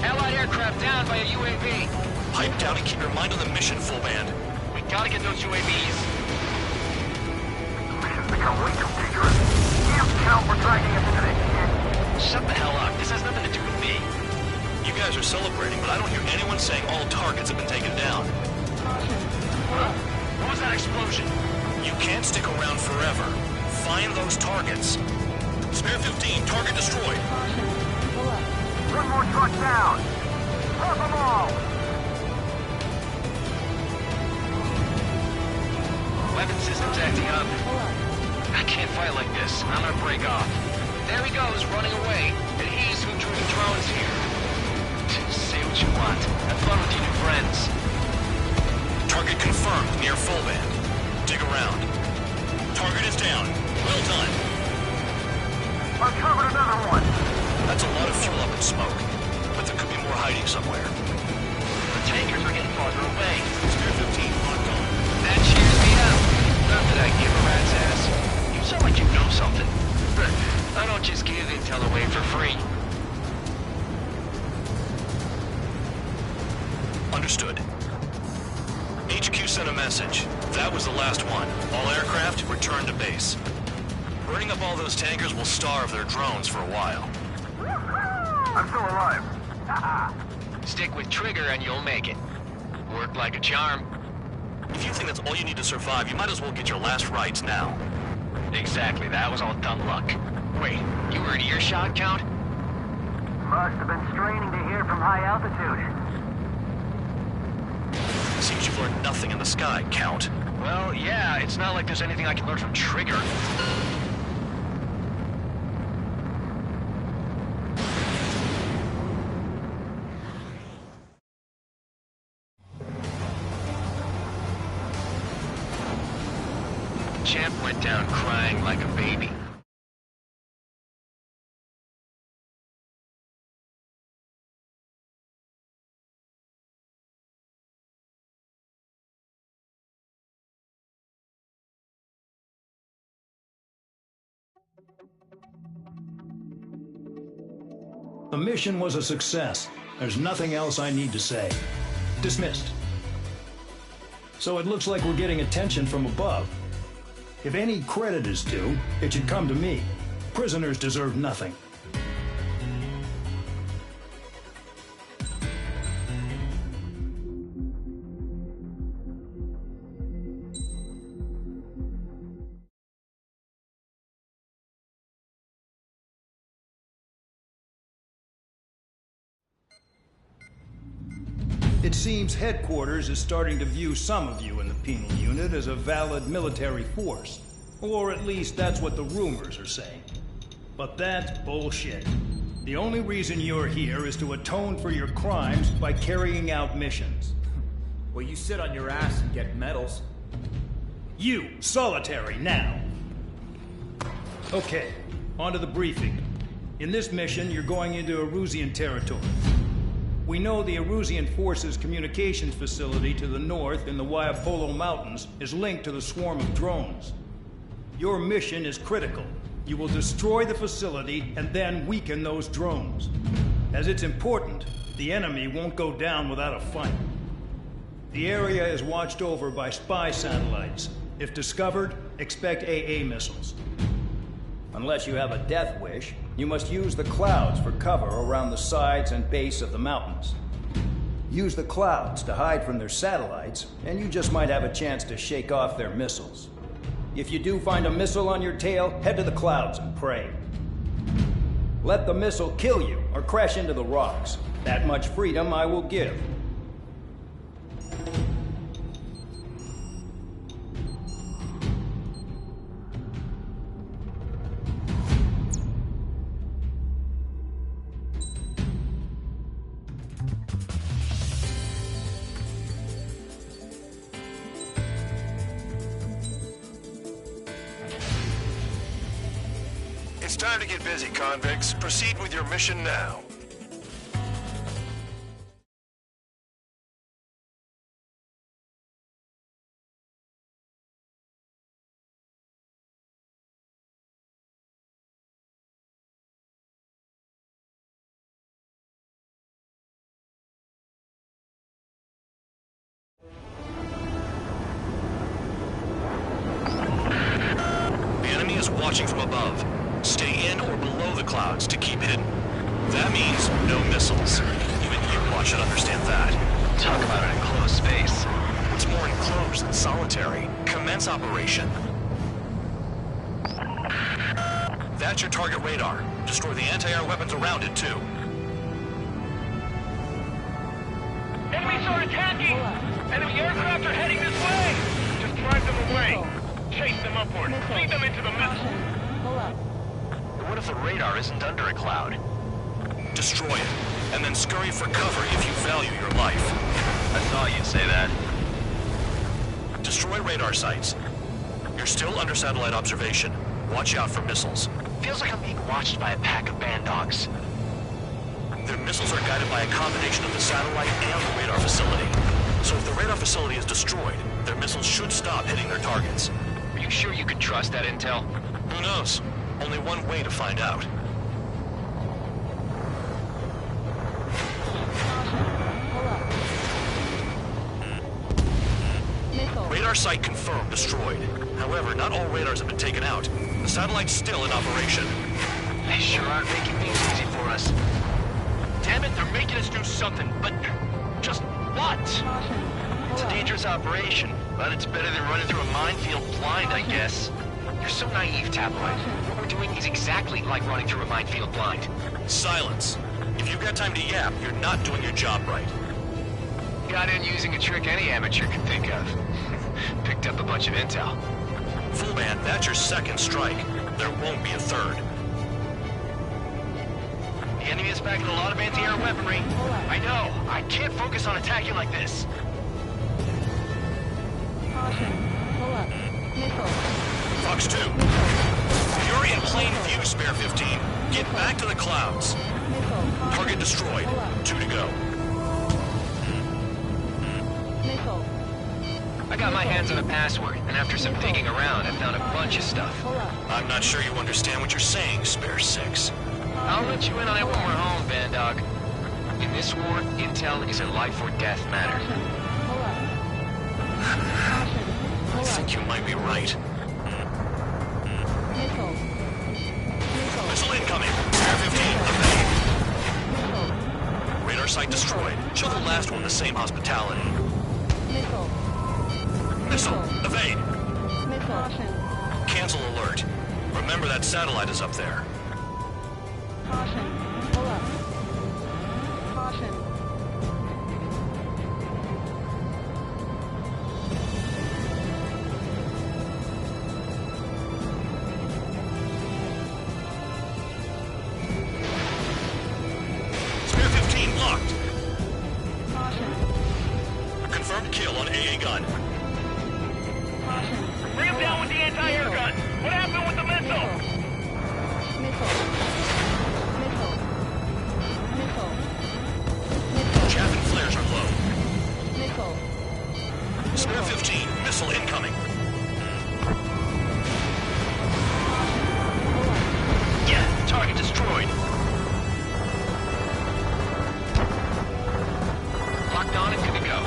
Allied aircraft down by a UAV. Pipe down and keep your mind on the mission, full band. We gotta get those UAVs. Mission's become way too dangerous. Damn count, we're dragging us into this shit. Shut the hell up. This has nothing to do with me. You guys are celebrating, but I don't hear anyone saying all targets have been taken down. Huh? What was that explosion? You can't stick around forever. Find those targets. Spare 15, target destroyed. One more truck down. Drop them all. Weapon system's acting up. I can't fight like this. I'm gonna break off. There he goes, running away. And he's who drew the drones here. Say what you want. Have fun with your new friends. Target confirmed near full band. Dig around. Target is down. Well done. Uncovered another one. That's a lot of fuel up in smoke. But there could be more hiding somewhere. The tankers are getting farther away. Spare 15 locked on. That cheers me up. Not that I give a rat's ass. You sound like I don't just give intel away for free. Understood. HQ sent a message. That was the last one. All aircraft, return to base. Burning up all those tankers will starve their drones for a while. I'm still alive. Stick with Trigger and you'll make it. Work like a charm. If you think that's all you need to survive, you might as well get your last rites now. Exactly, that was all dumb luck. Wait, you were in earshot, Count? Must have been straining to hear from high altitude. Seems you've learned nothing in the sky, Count. Well, yeah, it's not like there's anything I can learn from Trigger. Champ went down crying like a baby. The mission was a success. There's nothing else I need to say. Dismissed. So it looks like we're getting attention from above. If any credit is due, it should come to me. Prisoners deserve nothing. It seems headquarters is starting to view some of you in the penal unit as a valid military force. Or at least that's what the rumors are saying. But that's bullshit. The only reason you're here is to atone for your crimes by carrying out missions. Well, you sit on your ass and get medals. You, solitary, now. Okay, on to the briefing. In this mission, you're going into Erusian territory. We know the Erusian Forces communications facility to the north in the Waiapolo Mountains is linked to the swarm of drones. Your mission is critical. You will destroy the facility and then weaken those drones. As it's important, the enemy won't go down without a fight. The area is watched over by spy satellites. If discovered, expect AA missiles. Unless you have a death wish, you must use the clouds for cover around the sides and base of the mountains. Use the clouds to hide from their satellites, and you just might have a chance to shake off their missiles. If you do find a missile on your tail, head to the clouds and pray. Let the missile kill you or crash into the rocks. That much freedom I will give. It's time to get busy, convicts. Proceed with your mission now. The enemy is watching from above. Stay in or below the clouds to keep hidden. That means no missiles. Even you should understand that. Talk about an enclosed space. What's more enclosed than solitary? Commence operation. That's your target radar. Destroy the anti-air weapons around it, too. Enemies are attacking! Enemy aircraft are heading this way! Just drive them away! Chase them upward! Lead them into the missile! What if the radar isn't under a cloud? Destroy it, and then scurry for cover if you value your life. I thought you'd say that. Destroy radar sites. You're still under satellite observation. Watch out for missiles. Feels like I'm being watched by a pack of band dogs. Their missiles are guided by a combination of the satellite and the radar facility. So if the radar facility is destroyed, their missiles should stop hitting their targets. Are you sure you can trust that intel? Who knows? Only one way to find out. Radar site confirmed destroyed. However, not all radars have been taken out. The satellite's still in operation. They sure aren't making things easy for us. Damn it, they're making us do something, but just what? It's a dangerous operation, but it's better than running through a minefield blind, I guess. You're so naive, Tabloid. What we're doing is exactly like running through a minefield blind. Silence. If you've got time to yap, you're not doing your job right. Got in using a trick any amateur could think of. Picked up a bunch of intel. Full band, that's your second strike. There won't be a third. The enemy is packing a lot of anti-air weaponry. I know. I can't focus on attacking like this. Fox 2. You're in plain view, Spare 15. Get back to the clouds. Target destroyed. 2 to go. I got my hands on a password, and after some digging around, I found a bunch of stuff. I'm not sure you understand what you're saying, Spare 6. I'll let you in on it when we're home, Bandog. In this war, intel is a life or death matter. I think you might be right. Missile incoming. Spare 15, evade. Radar site destroyed. Show the last one the same hospitality. Missile, evade. Cancel alert. Remember that satellite is up there. Spare 15 locked. Confirmed kill on AA gun. Bring him down with the anti-air gun. What happened with the missile? Chaff and flares are low. Spare 15, missile incoming. Yeah, target destroyed. Locked on and good to go.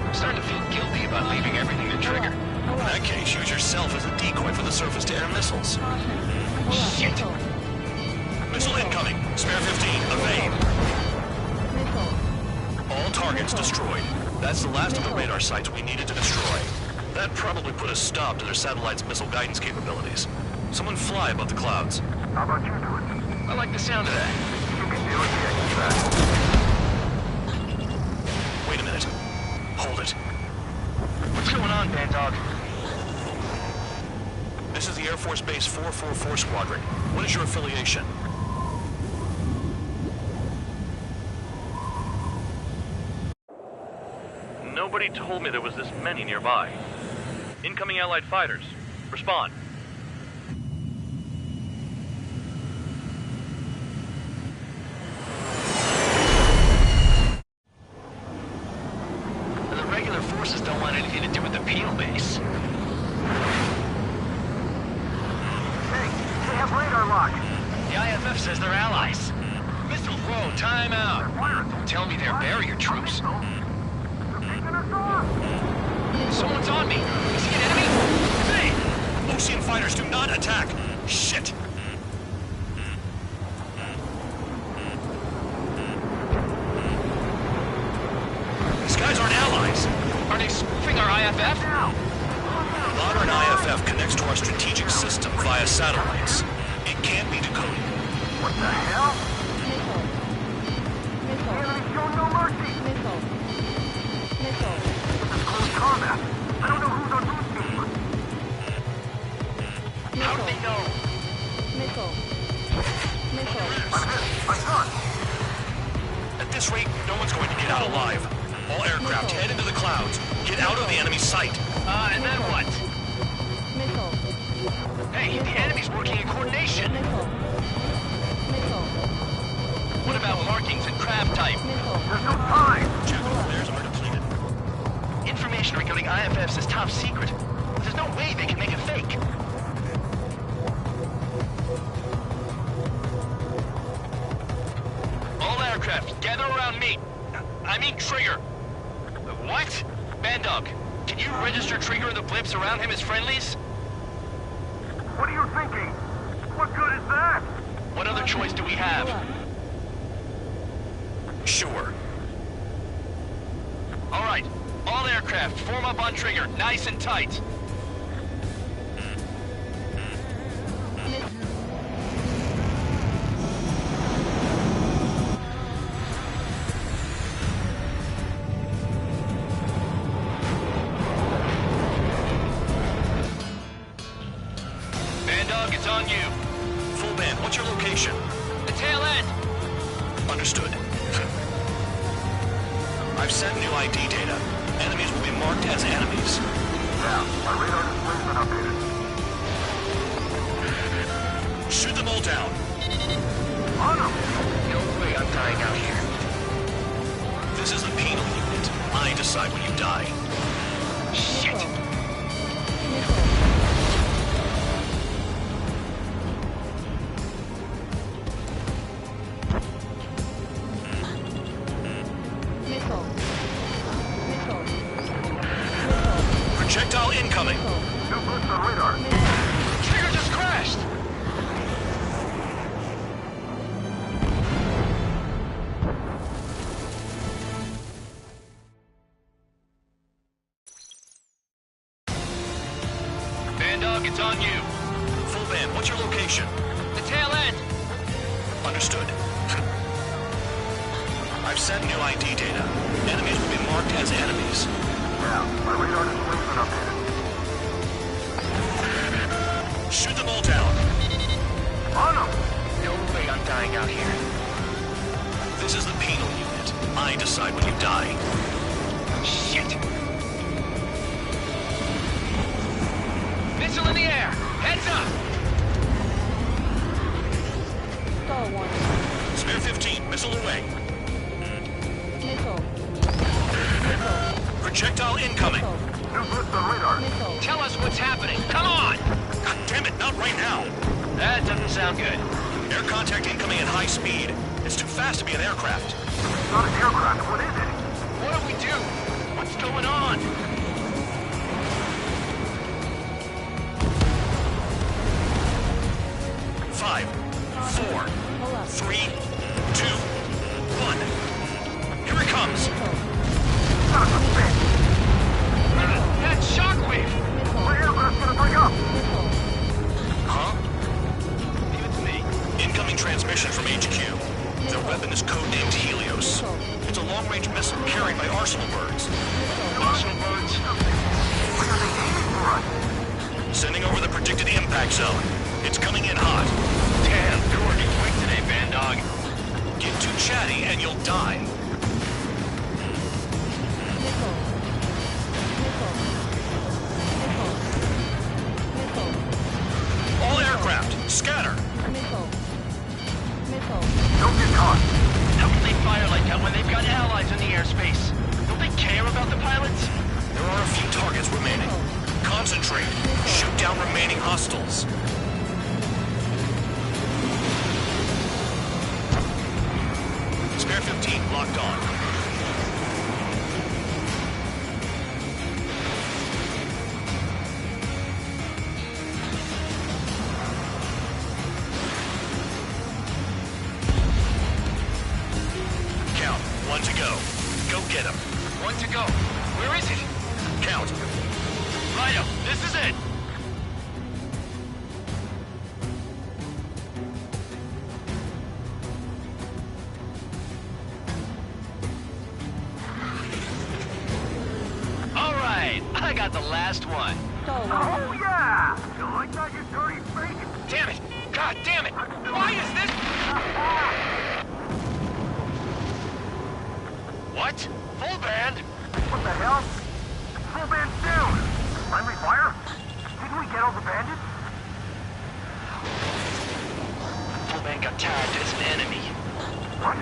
I'm starting to feel guilty about leaving everything to trigger. In that case, use yourself as a decoy for the surface-to-air missiles. Shit! Missile incoming. Spare 15, evade. All targets destroyed. That's the last of the radar sites we needed to destroy. That probably put a stop to their satellite's missile guidance capabilities. Someone fly above the clouds. How about you do it? I like the sound of that. You can do it, yeah, Wait a minute. Hold it. What's going on, Bandog? This is the Air Force Base 444 Squadron. What is your affiliation? Nobody told me there was this many nearby. Incoming Allied fighters. Respond. The regular forces don't want anything to do with the penal base. Hey, they have radar lock. The IFF says they're allies. Missile Row, time out. Don't tell me they're barrier troops. Someone's on me. Is he an enemy? Hey! Ocean fighters do not attack! Shit! These guys aren't allies! Are they spoofing our IFF? Modern IFF connects to our strategic system via satellites. It can't be decoded. What the hell? The enemy showed no mercy. This is close combat. I don't know who's on whose team. How do they know? I'm done. At this rate, no one's going to get out alive. All aircraft head into the clouds. Get out of the enemy sight. And then what? Hey, the enemy's working in coordination. What about markings and craft type? There's no time. Chaff and flares are depleted. Information regarding IFFs is top secret. There's no way they can make it fake. All aircraft, gather around me. I mean Trigger. What? Bandog, can you register Trigger and the blips around him as friendlies? What are you thinking? What good is that? What other choice do we have? Sure. All right, all aircraft, form up on Trigger, nice and tight. Bandog, it's on you. Full band, what's your location? The tail end. Understood. I've sent new ID data. Enemies will be marked as enemies. Yeah, my radar display's been updated. Shoot them all down. On them! No way I'm dying out here. This is the penal unit. I decide when you die. Shit! Projectile incoming. Two blips on radar. Trigger just crashed! Bandog, it's on you. Full band, what's your location? The tail end. Understood. I've sent new ID data. Enemies will be marked as enemies. Yeah, my radar display's been updated. Shoot them all down. On them! No way I'm dying out here. This is the penal unit. I decide when you die. Shit! Missile in the air! Heads up! Star 1. Spare 15, missile away. Missile. Projectile incoming. Two blips on radar. Tell us what's happening. Come on! God damn it, not right now. That doesn't sound good. Air contact incoming at high speed. It's too fast to be an aircraft. It's not an aircraft. What is it? What do we do? What's going on? Five, four, 3, 2, 1. Here it comes. Son of a bitch! That shockwave! My aircraft's gonna break up! Huh? Give it to me. Incoming transmission from HQ. Their weapon is codenamed Helios. It's a long-range missile carried by arsenal birds. Arsenal birds. What are they aiming for us? Sending over the predicted impact zone. It's coming in hot. Damn, you're working quick today, Bandog. Get too chatty and you'll die. All aircraft, scatter. Don't get caught! How can they fire like that when they've got allies in the airspace? Don't they care about the pilots? There are a few targets remaining. Concentrate. Shoot down remaining hostiles. Spare 15 locked on. Count. 1 to go. Go get him. 1 to go. Where is it? Count. Righto, this is it. All right, I got the last one. Oh yeah! You like that, you dirty fake? Damn it! God damn it! Why is this? What? Full band? What the hell? Full band's down! Friendly fire? Didn't we get all the bandits? Full band got tagged as an enemy. What?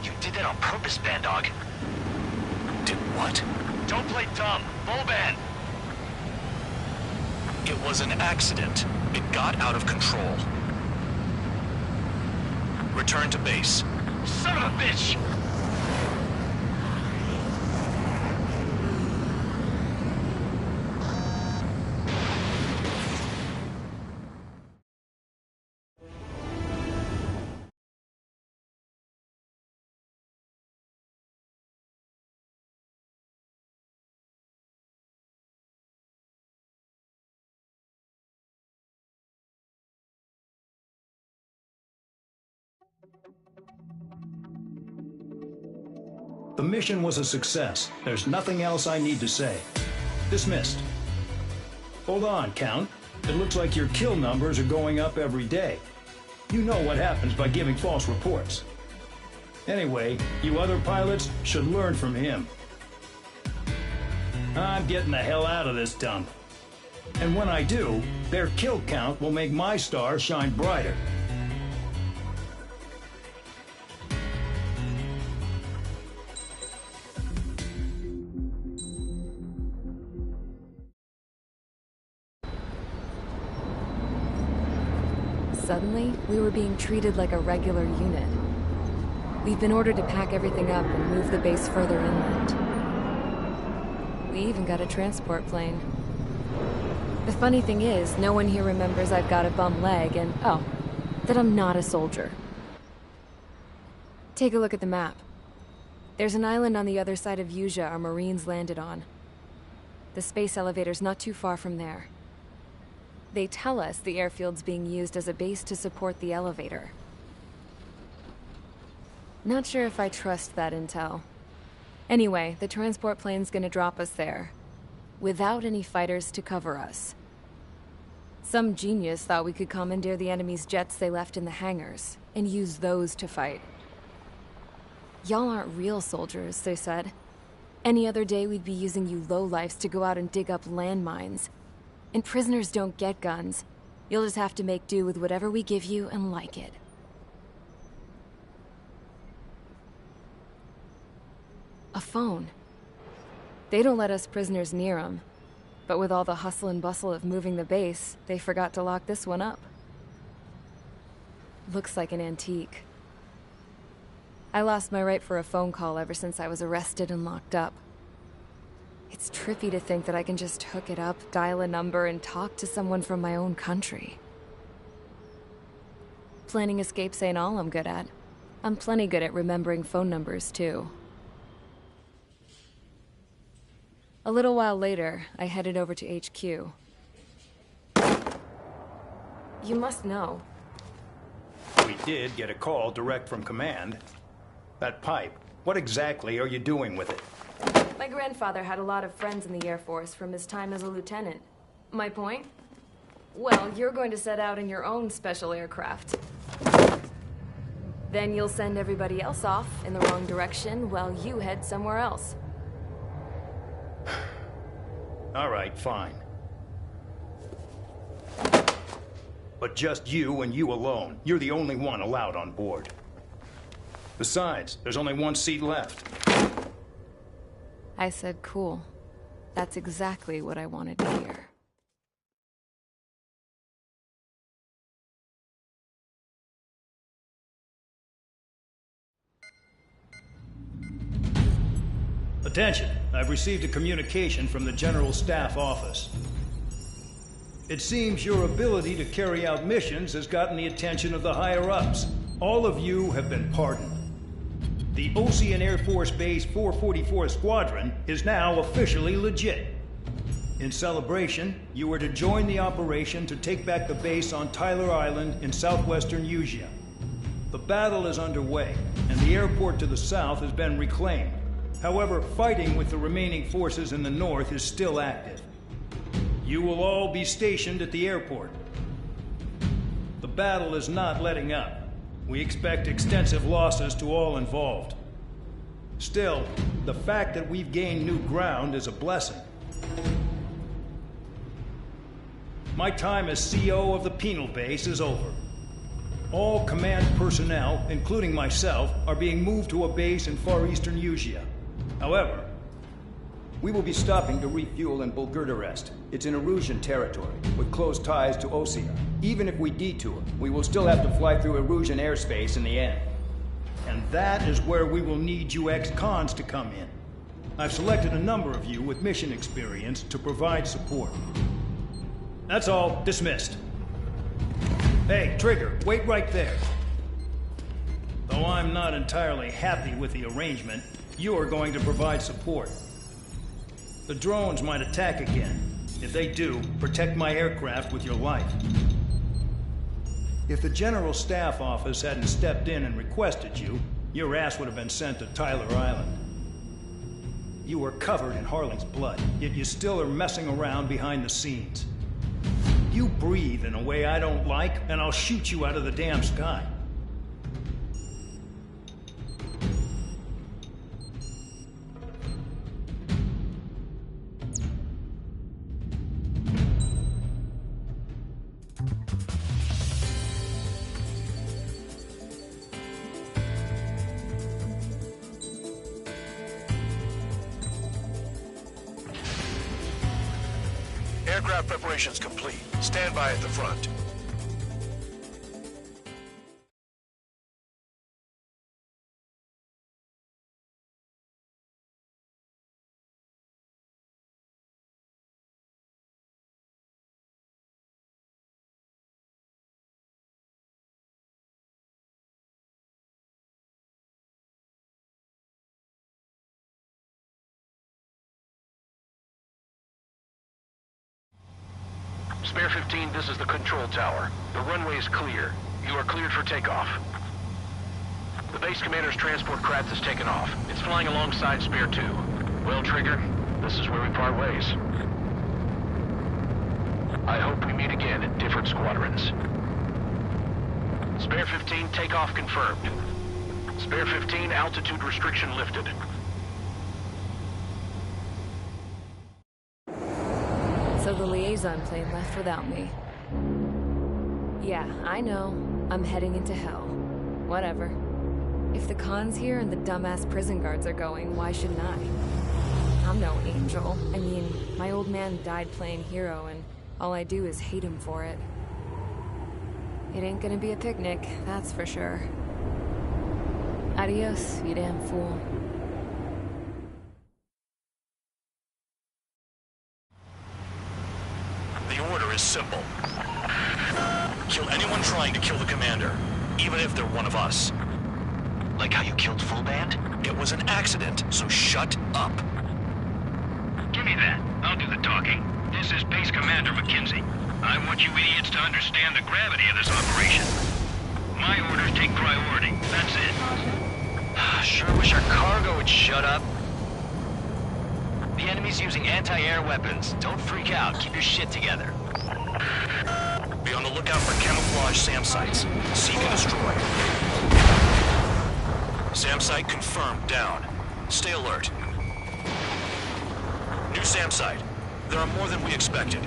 You did that on purpose, Bandog. Did what? Don't play dumb. Full ban. It was an accident. It got out of control. Return to base. Son of a bitch! The mission was a success. There's nothing else I need to say. Dismissed. Hold on, Count. It looks like your kill numbers are going up every day. You know what happens by giving false reports. Anyway, you other pilots should learn from him. I'm getting the hell out of this dump. And when I do, their kill count will make my star shine brighter. Suddenly, we were being treated like a regular unit. We've been ordered to pack everything up and move the base further inland. We even got a transport plane. The funny thing is, no one here remembers I've got a bum leg and, oh, that I'm not a soldier. Take a look at the map. There's an island on the other side of Usea our Marines landed on. The space elevator's not too far from there. They tell us the airfield's being used as a base to support the elevator. Not sure if I trust that intel. Anyway, the transport plane's gonna drop us there, without any fighters to cover us. Some genius thought we could commandeer the enemy's jets they left in the hangars, and use those to fight. Y'all aren't real soldiers, they said. Any other day we'd be using you lowlifes to go out and dig up landmines. And prisoners don't get guns. You'll just have to make do with whatever we give you and like it. A phone. They don't let us prisoners near them. But with all the hustle and bustle of moving the base, they forgot to lock this one up. Looks like an antique. I lost my right for a phone call ever since I was arrested and locked up. It's trippy to think that I can just hook it up, dial a number, and talk to someone from my own country. Planning escapes ain't all I'm good at. I'm plenty good at remembering phone numbers, too. A little while later, I headed over to HQ. You must know. We did get a call direct from command. That pipe, what exactly are you doing with it? My grandfather had a lot of friends in the Air Force from his time as a lieutenant. My point? Well, you're going to set out in your own special aircraft. Then you'll send everybody else off in the wrong direction while you head somewhere else. All right, fine. But just you and you alone. You're the only one allowed on board. Besides, there's only one seat left. I said cool. That's exactly what I wanted to hear. Attention, I've received a communication from the General Staff Office. It seems your ability to carry out missions has gotten the attention of the higher-ups. All of you have been pardoned. The Ocean Air Force Base 444 Squadron is now officially legit. In celebration, you are to join the operation to take back the base on Tyler Island in southwestern Usea. The battle is underway, and the airport to the south has been reclaimed. However, fighting with the remaining forces in the north is still active. You will all be stationed at the airport. The battle is not letting up. We expect extensive losses to all involved. Still, the fact that we've gained new ground is a blessing. My time as CO of the penal base is over. All command personnel, including myself, are being moved to a base in far eastern Usia. However, we will be stopping to refuel in Bulgurdarest. It's in Erusian territory, with close ties to Osea. Even if we detour, we will still have to fly through Erusian airspace in the end. And that is where we will need you ex-cons to come in. I've selected a number of you with mission experience to provide support. That's all. Dismissed. Hey, Trigger, wait right there. Though I'm not entirely happy with the arrangement, you are going to provide support. The drones might attack again. If they do, protect my aircraft with your life. If the General Staff Office hadn't stepped in and requested you, your ass would have been sent to Tyler Island. You were covered in Harling's blood, yet you still are messing around behind the scenes. You breathe in a way I don't like, and I'll shoot you out of the damn sky. Aircraft preparations complete. Stand by at the front. Spare 15, this is the control tower. The runway is clear. You are cleared for takeoff. The base commander's transport craft has taken off. It's flying alongside Spare 2. Well, Trigger, this is where we part ways. I hope we meet again in different squadrons. Spare 15, takeoff confirmed. Spare 15, altitude restriction lifted. So the liaison plane left without me. Yeah, I know. I'm heading into hell. Whatever. If the con's here and the dumbass prison guards are going, why shouldn't I? I'm no angel. I mean, my old man died playing hero, and all I do is hate him for it. It ain't gonna be a picnic, that's for sure. Adios, you damn fool. The order is simple. Kill anyone trying to kill the commander, even if they're one of us. Like how you killed Full Band? It was an accident, so shut up. Give me that. I'll do the talking. This is Base Commander McKenzie. I want you idiots to understand the gravity of this operation. My orders take priority. That's it. Sure wish our cargo would shut up. The enemy's using anti-air weapons. Don't freak out. Keep your shit together. Be on the lookout for camouflage SAM sites. Seek and destroy. SAM site confirmed. Down. Stay alert. New SAM site. There are more than we expected.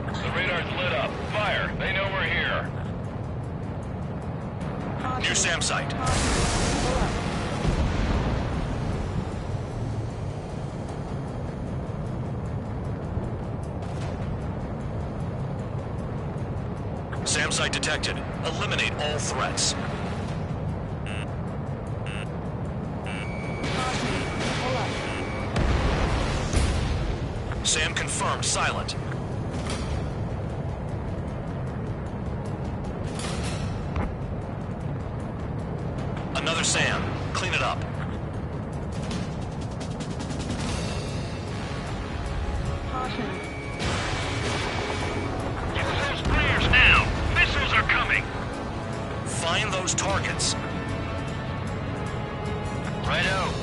The radar's lit up. Fire. They know we're here. New SAM site. SAM site detected. Eliminate all threats. SAM confirmed. Silent. Another SAM. Clean it up. Get those flares now! Missiles are coming! Find those targets. Righto.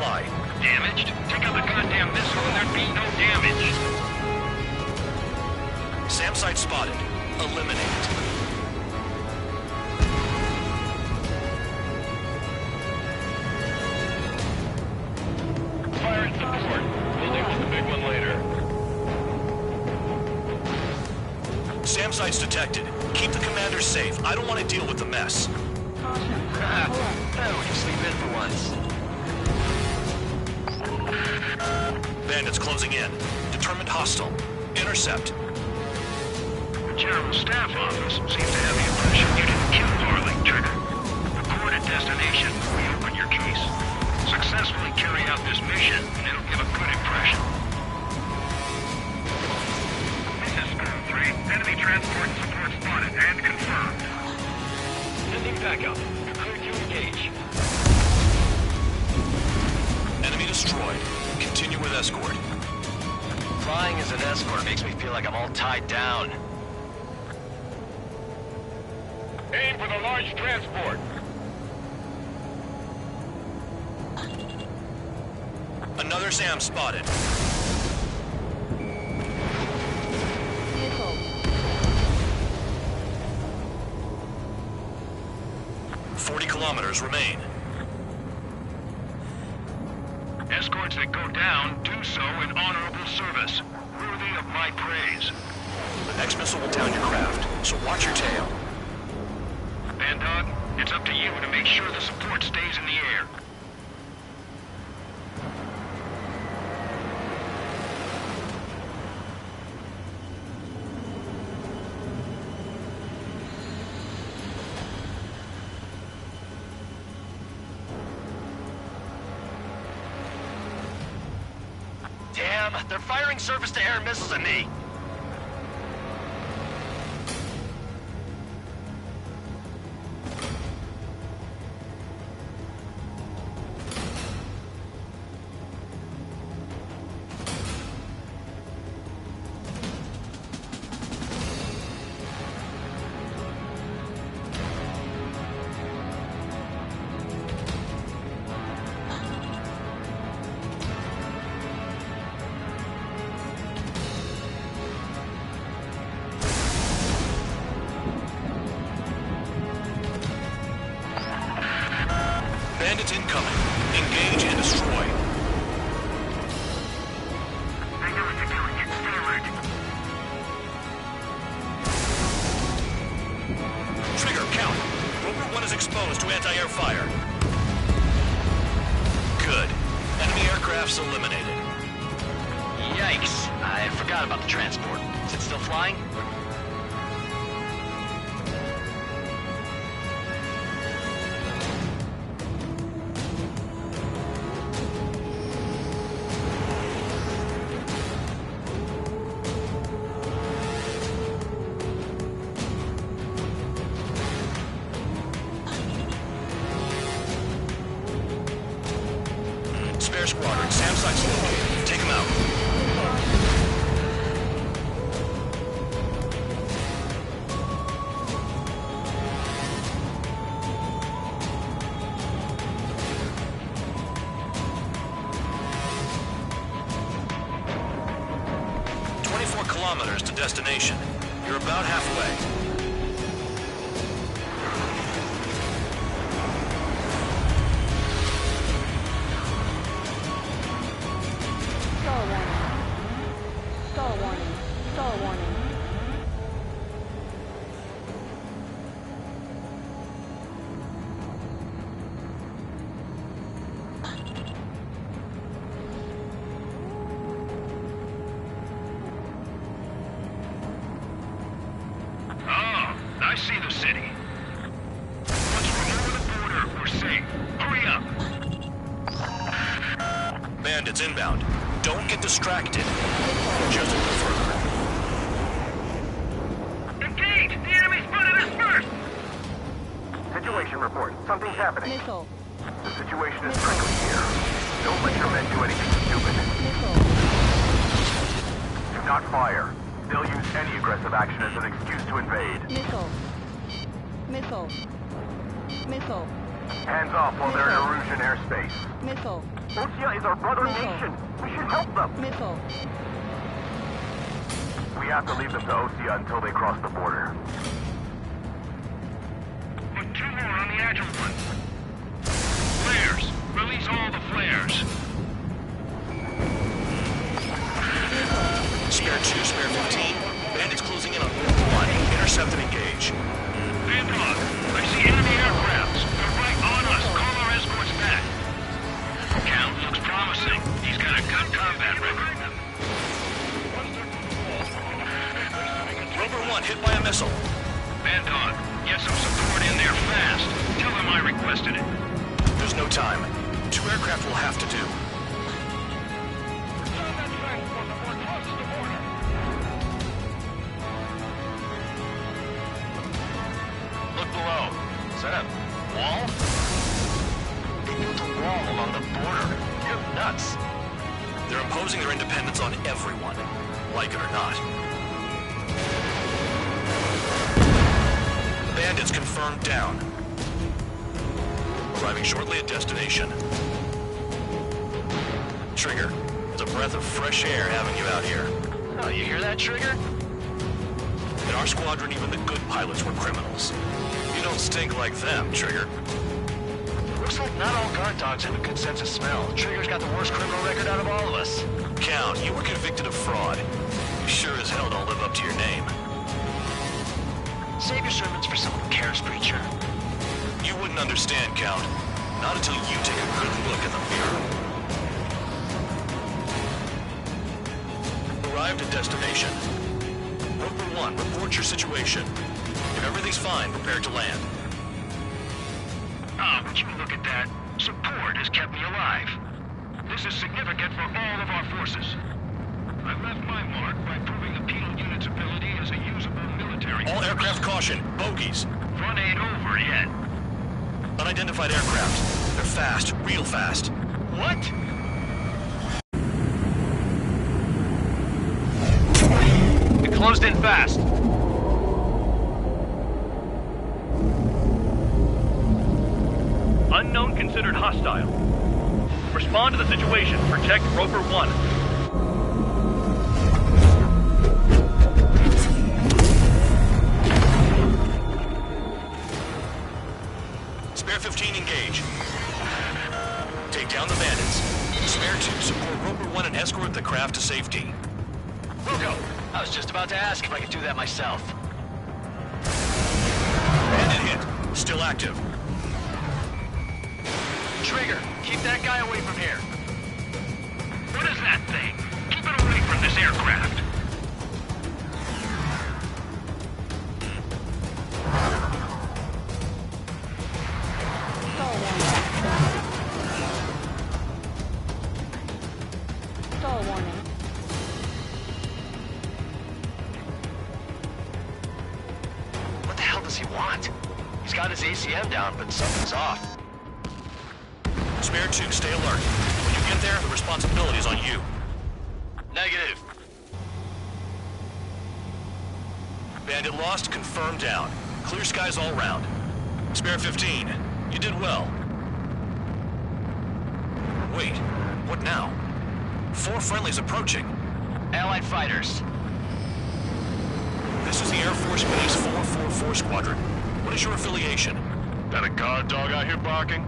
fly. Damaged? Take out the goddamn missile and there'd be no damage. SAM site spotted. Eliminate. Firing support. We'll deal with the big one later. SAM site's detected. Keep the commander safe. I don't want to deal with the mess. Oh, you sleep in for once. Bandits closing in. Determined hostile. Intercept. The General Staff Office seems to have the impression you didn't kill Harling, Trigger. Report at destination. Reopen your case. Successfully carry out this mission, and it'll give a good impression. This is School 3. Enemy transport and support spotted and confirmed. Sending backup. Clear to engage. Enemy destroyed. Continue with escort. Flying as an escort makes me feel like I'm all tied down. Aim for the large transport. Another SAM spotted. Vehicle. 40 kilometers remain. Escorts that go down do so in honorable service, worthy of my praise. The next missile will down your craft, so watch your tail. Bandog, it's up to you to make sure the support stays in the air. Damn, they're firing surface-to-air missiles at me. Bandits incoming. Engage and destroy. They know what they're doing. Stay alert. Trigger, count. Rover 1 is exposed to anti-air fire. Good. Enemy aircraft's eliminated. Yikes. I forgot about the transport. Is it still flying? Spare squadron. SAM site's located. Take them out. Kilometers to destination. You're about halfway. Star warning. Star warning. Star warning. I see the city. Once we're over the border, we're safe. Hurry up. Bandits inbound. Don't get distracted. Just a little further. Engage! The enemy spotted us first! Situation report. Something's happening. Missile. The situation is trickling here. Don't let your men do anything stupid. Missile. Do not fire. They'll use any aggressive action as an excuse to invade. Missile. Missile. Missile. Hands off while they're in Erusian airspace. Missile. Osea is our brother nation. We should help them. Missile. We have to leave them to Osea until they cross the border. Put 2 more on the Agile one. Flares. Release all the flares. Spare 2, spare 15. Bandits closing in on Rover 1. Intercept and engage. Bandog, I see enemy aircrafts. They're right on us. Call our escorts back. Count looks promising. He's got a good combat record. Rover 1 hit by a missile. Bandog, get some support in there fast. Tell them I requested it. There's no time. 2 aircraft will have to do. Look below. Is that a wall? They built a wall along the border. You're nuts. They're imposing their independence on everyone, like it or not. Bandits confirmed down. Arriving shortly at destination. Trigger, it's a breath of fresh air having you out here. Oh, you hear that, Trigger? In our squadron, even the good pilots were criminals. You don't stink like them, Trigger. Looks like not all guard dogs have a good sense of smell. Trigger's got the worst criminal record out of all of us. Count, you were convicted of fraud. You sure as hell don't live up to your name. Save your sermons for someone who cares, preacher. You wouldn't understand, Count. Not until you take a good look in the mirror. Arrived at destination. Rover 1, report your situation. If everything's fine, prepare to land. Ah, would you look at that? Support has kept me alive. This is significant for all of our forces. I left my mark by proving the penal unit's ability as a usable military All force. aircraft caution, bogies. Front ain't over yet. Unidentified aircraft. They're fast, real fast. What? It closed in fast. Unknown considered hostile. Respond to the situation. Protect Rover 1. Spare 15 engage. Take down the bandits. Spare 2 support Rover 1 and escort the craft to safety. We'll go. I was just about to ask if I could do that myself. Bandit hit. Still active. Trigger, keep that guy away from here. What is that thing? Keep it away from this aircraft. Stall warning. What the hell does he want? He's got his ACM down, but something's off. Spare 2, stay alert. When you get there, the responsibility is on you. Negative. Bandit lost, confirmed down. Clear skies all round. Spare 15, you did well. Wait, what now? 4 friendlies approaching. Allied fighters. This is the Air Force Base 444 Squadron. What is your affiliation? That a guard dog out here barking?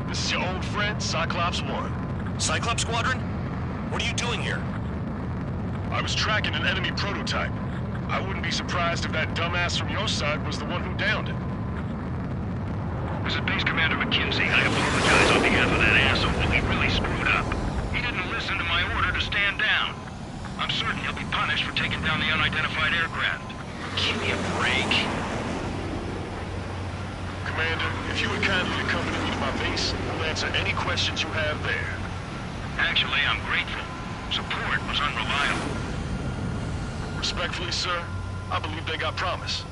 This is your old friend, Cyclops 1. Cyclops Squadron? What are you doing here? I was tracking an enemy prototype. I wouldn't be surprised if that dumbass from your side was the one who downed it. This is Base Commander McKinsey. I apologize on behalf of that asshole. He really screwed up. He didn't listen to my order to stand down. I'm certain he'll be punished for taking down the unidentified aircraft. Give me a break. Commander, if you would kindly accompany me to my base, we'll answer any questions you have there. Actually, I'm grateful. Support was unreliable. Respectfully, sir, I believe they got promise.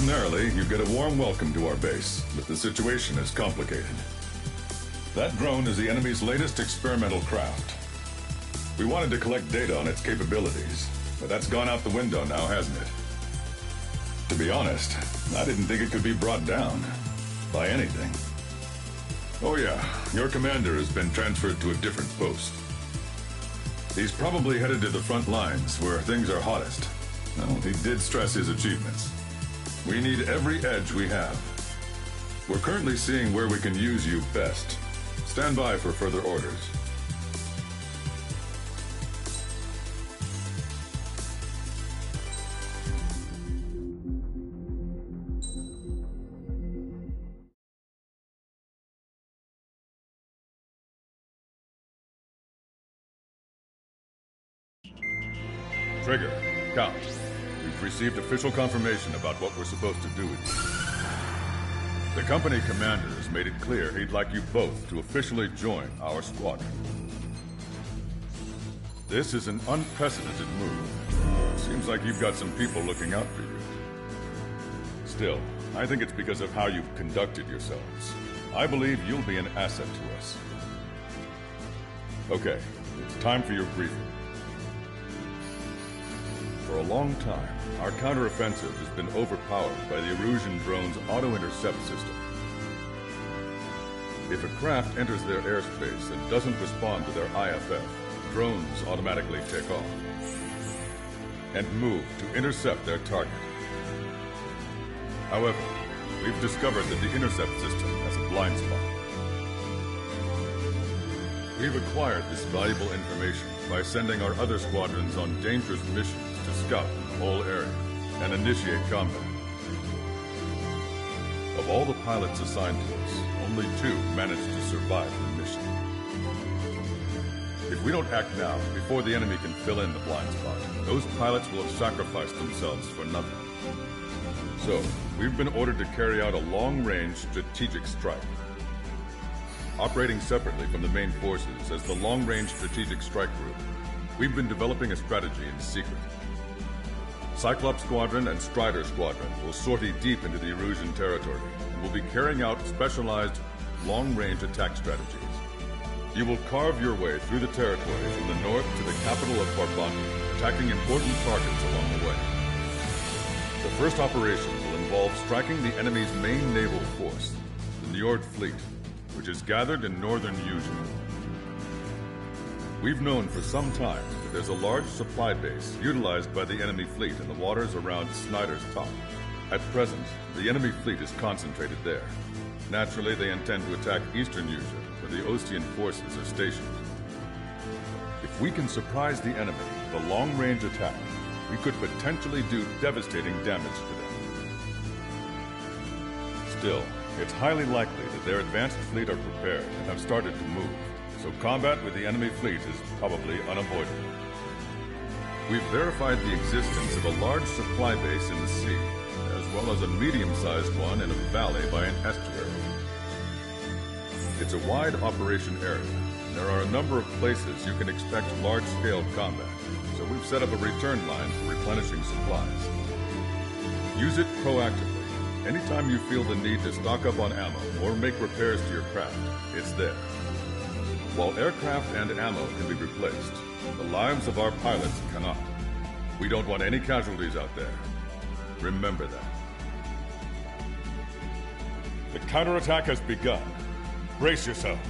Ordinarily, you get a warm welcome to our base, but the situation is complicated. That drone is the enemy's latest experimental craft. We wanted to collect data on its capabilities, but that's gone out the window now, hasn't it? To be honest, I didn't think it could be brought down by anything. Oh yeah, your commander has been transferred to a different post. He's probably headed to the front lines where things are hottest. Well, he did stress his achievements. We need every edge we have. We're currently seeing where we can use you best. Stand by for further orders. Trigger, Count. We've received official confirmation about what we're supposed to do with you. The company commander has made it clear he'd like you both to officially join our squadron. This is an unprecedented move. Seems like you've got some people looking out for you. Still, I think it's because of how you've conducted yourselves. I believe you'll be an asset to us. Okay, it's time for your briefing. For a long time, our counteroffensive has been overpowered by the Erusian drone's auto-intercept system. If a craft enters their airspace and doesn't respond to their IFF, drones automatically take off and move to intercept their target. However, we've discovered that the intercept system has a blind spot. We've acquired this valuable information by sending our other squadrons on dangerous missions to scout the whole area and initiate combat. Of all the pilots assigned to us, only 2 managed to survive the mission. If we don't act now, before the enemy can fill in the blind spot, those pilots will have sacrificed themselves for nothing. So, we've been ordered to carry out a long-range strategic strike. Operating separately from the main forces as the Long-Range Strategic Strike Group, we've been developing a strategy in secret. Cyclops Squadron and Strider Squadron will sortie deep into the Erusian territory and will be carrying out specialized long-range attack strategies. You will carve your way through the territory from the north to the capital of Farbanti, attacking important targets along the way. The first operation will involve striking the enemy's main naval force, the Njord Fleet, which is gathered in northern Eugene. We've known for some time that there's a large supply base utilized by the enemy fleet in the waters around Snyder's Top. At present, the enemy fleet is concentrated there. Naturally, they intend to attack eastern Eugene, where the Ostian forces are stationed. If we can surprise the enemy with a long-range attack, we could potentially do devastating damage to them. Still, it's highly likely that their advanced fleet are prepared and have started to move, so combat with the enemy fleet is probably unavoidable. We've verified the existence of a large supply base in the sea, as well as a medium-sized one in a valley by an estuary. It's a wide operation area, and there are a number of places you can expect large-scale combat, so we've set up a return line for replenishing supplies. Use it proactively. Anytime you feel the need to stock up on ammo or make repairs to your craft, it's there. While aircraft and ammo can be replaced, the lives of our pilots cannot. We don't want any casualties out there. Remember that. The counterattack has begun. Brace yourselves.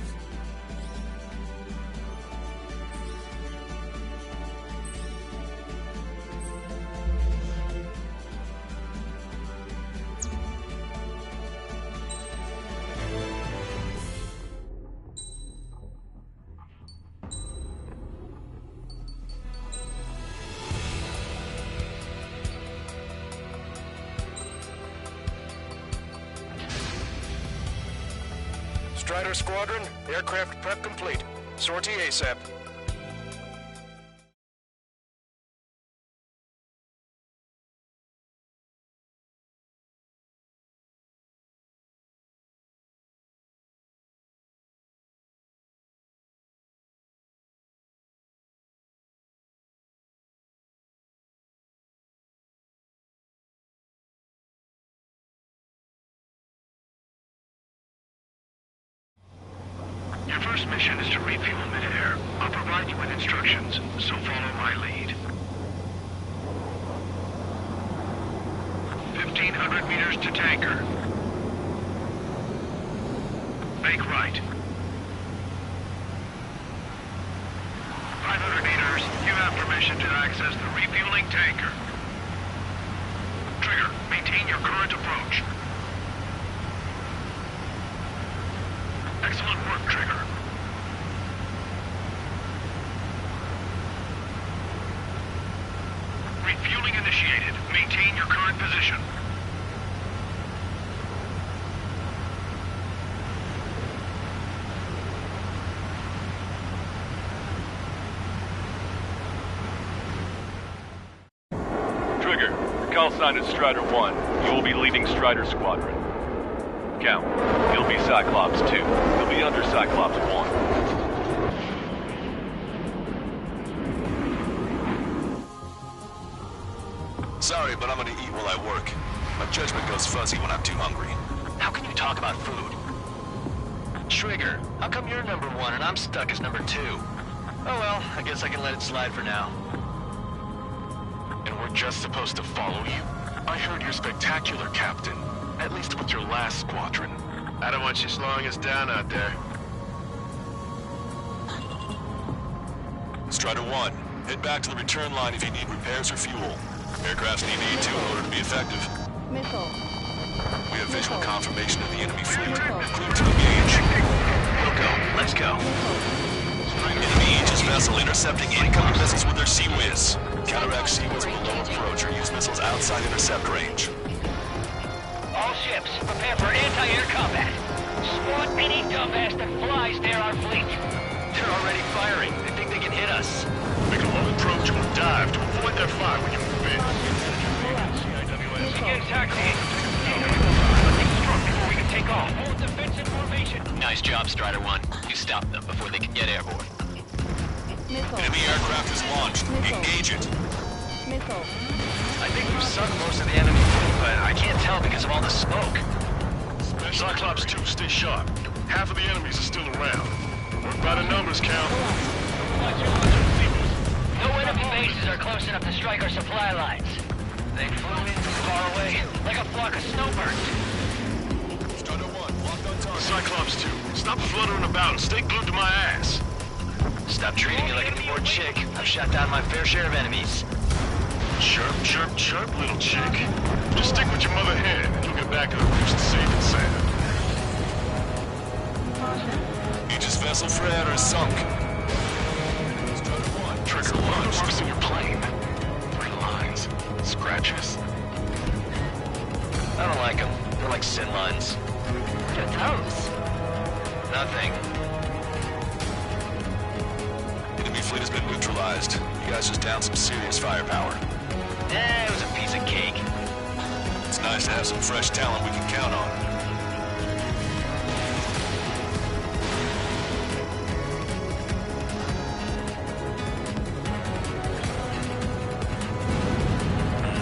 Strider Squadron, aircraft prep complete. Sortie ASAP. mission is to refuel mid-air. I'll provide you with instructions, so follow my lead. 1,500 meters to tanker. Make right. 500 meters, you have permission to access the refueling tanker. Trigger, maintain your current approach. Excellent work, Trigger. Refueling initiated. Maintain your current position. Trigger, your call sign is Strider 1. You will be leading Strider Squadron. Count. You'll be Cyclops 2. You'll be under Cyclops 1. Sorry, but I'm gonna eat while I work. My judgment goes fuzzy when I'm too hungry. How can you talk about food? Trigger, how come you're number 1 and I'm stuck as number 2? Oh well, I guess I can let it slide for now. And we're just supposed to follow you? I heard you're spectacular, Captain. At least with your last squadron. I don't want you slowing us down out there. Strider 1, head back to the return line if you need repairs or fuel. Aircrafts need E2 in order to be effective. Missile. We have visual confirmation of the enemy fleet. Clear to engage. We'll go. Let's go. Enemy Aegis vessel intercepting incoming missiles with their Sea-Wiz. Counteract Sea-Wiz with a low approach or use missiles outside intercept range. All ships, prepare for anti-air combat. Spot any dumbass that flies near our fleet. They're already firing. They think they can hit us. Make a low approach or dive to avoid their fire when you move in. Begin taxiing. Let's struck before we can take off. Hold defensive formation. Nice job, Strider 1. You stopped them before they could get airborne. Missile. Enemy aircraft is launched. Engage it. Missile. I think we've sunk most of the enemy fleet, but I can't tell because of all the smoke. Cyclops 2, stay sharp. Half of the enemies are still around. Work by the numbers, Count. No enemy bases are close enough to strike our supply lines. They flew in from far away, like a flock of snowbirds. Strider 1, locked on target. Cyclops 2, stop fluttering about and stay glued to my ass. Stop treating me like a poor chick. I've shot down my fair share of enemies. Chirp, chirp, chirp, little chick. Just stick with your mother hen, and you'll get back to the roost safe and sound. Aegis vessel Freator is sunk. Trigger 1, marks in your plane. 3 lines. Scratches. I don't like them. They're like sin lines. What are those? Nothing. Enemy fleet has been neutralized. You guys just downed some serious firepower. It was a piece of cake. It's nice to have some fresh talent we can count on.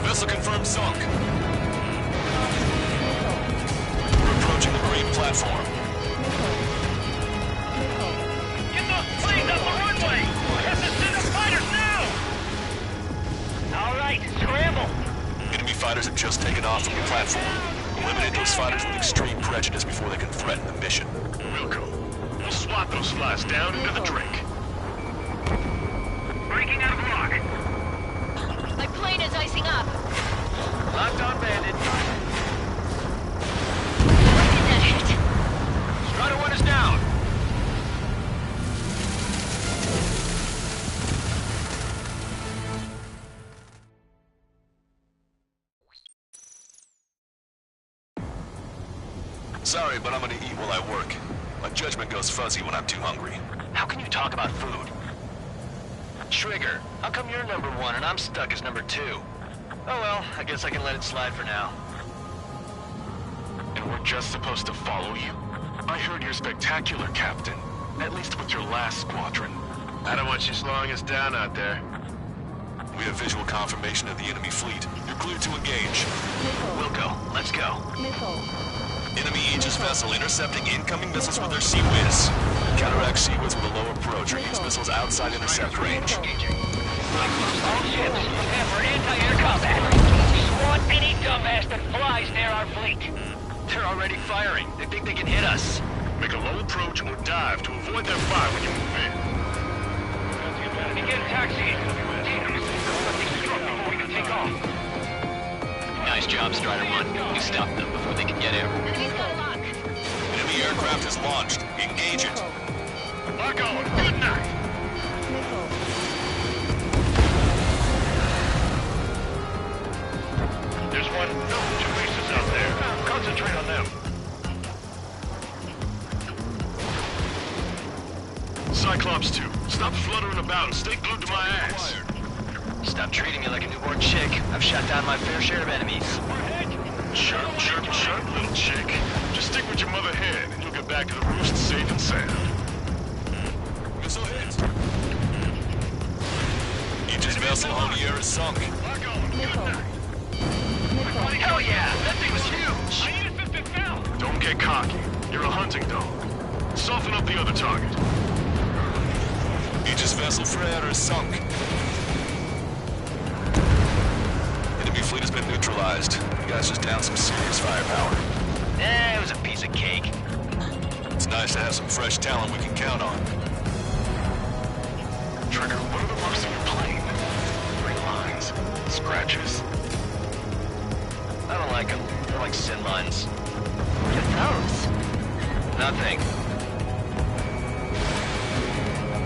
Vessel confirmed sunk. We're approaching the green platform. Get those planes off the runway! Have to send the fighters now! All right, scramble! Enemy fighters have just taken off from the platform. Eliminate those fighters with extreme prejudice before they can threaten the mission. Wilco, we'll swat those flies down into the drink. Breaking out of lock. My plane is icing up. Locked on bandit. Where did that hit? Strider 1 is down. Sorry, but I'm gonna eat while I work. My judgment goes fuzzy when I'm too hungry. How can you talk about food? Trigger, how come you're number 1 and I'm stuck as number 2? Oh well, I guess I can let it slide for now. And we're just supposed to follow you? I heard you're spectacular, Captain. At least with your last squadron. I don't want you slowing us down out there. We have visual confirmation of the enemy fleet. You're cleared to engage. We'll go. Let's go. Missile. Enemy Aegis vessel intercepting incoming missiles with their Sea-Whiz. Counteract Sea-Whiz with a low approach or use missiles outside intercept range. All ships, prepare for anti-air combat. Swat any dumbass that flies near our fleet. They're already firing. They think they can hit us. Make a low approach or dive to avoid their fire when you move in. Begin taxiing. Let these struck before we can take off. Nice job, Strider 1. You stopped them before they can get air. Enemy aircraft is launched. Engage it. Lock on. Good night. There's one. No, 2 bases out there. Concentrate on them. Cyclops 2, stop fluttering about and stay glued to my ass. Stop treating me like a newborn chick. I've shot down my fair share of enemies. Chirp, chirp, chirp, little chick. Just stick with your mother hen and you'll get back to the roost safe and sound. Missile hit. Aegis vessel on the air is sunk. Hell yeah! That thing was huge! I need assistance now! Don't get cocky. You're a hunting dog. Soften up the other target. Aegis vessel Frere is sunk. Enemy fleet has been neutralized. You guys just down some serious firepower. It was a piece of cake. It's nice to have some fresh talent we can count on. Trigger, what are the marks on your plane? Ring lines? Scratches? I don't like them. They're like sin lines. What are those? Nothing.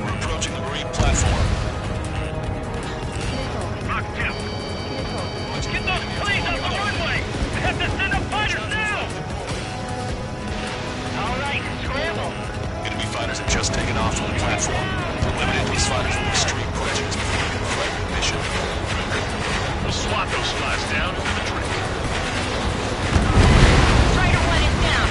We're approaching the marine platform. Mach 2. Get those planes off the runway! We have to send up fighters now! All right, scramble! Enemy fighters have just taken off from the platform. Eliminate these fighters with extreme questions before you can threaten the mission. We'll swat those flies down into the drink. Strider 1 is down.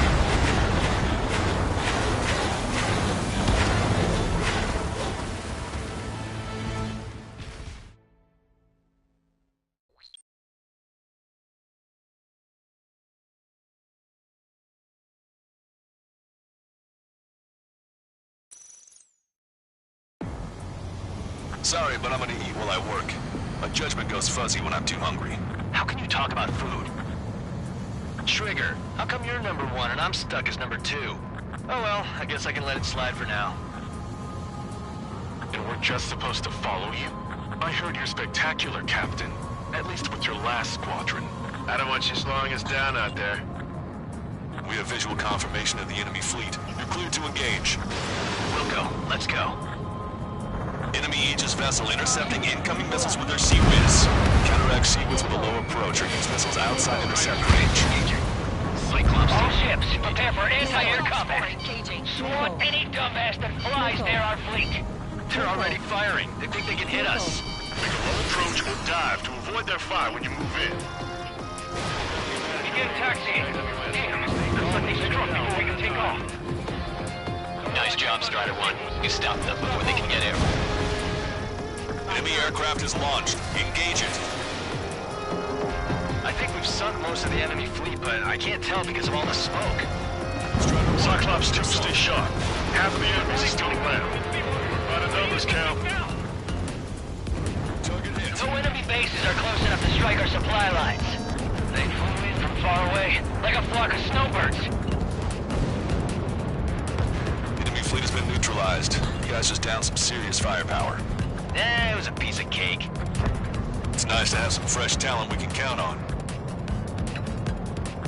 Sorry, but I'm gonna eat while I work. My judgment goes fuzzy when I'm too hungry. How can you talk about food? Trigger, how come you're number 1 and I'm stuck as number 2? Oh well, I guess I can let it slide for now. And we're just supposed to follow you? I heard you're spectacular, Captain. At least with your last squadron. I don't want you slowing us down out there. We have visual confirmation of the enemy fleet. You're cleared to engage. We'll go. Let's go. Enemy Aegis vessel intercepting incoming missiles with their Sea-Whiz. Counteract Sea-Whiz with a low approach or use missiles outside intercept range. Cyclops. All ships, prepare for anti-air combat. Swat any dumbass that flies near our fleet. They're already firing. They think they can hit us. Make a low approach or dive to avoid their fire when you move in. Begin taxiing. Let these struck before we can take off. Nice job, Strider 1. You stopped them before they can get air. Enemy aircraft is launched. Engage it. I think we've sunk most of the enemy fleet, but I can't tell because of all the smoke. Cyclops 2, stay sharp. Half of the enemies is still around. By the numbers, Cal. No enemy bases are close enough to strike our supply lines. They flew in from far away, like a flock of snowbirds. Enemy fleet has been neutralized. You guys just down some serious firepower. It was a piece of cake. It's nice to have some fresh talent we can count on.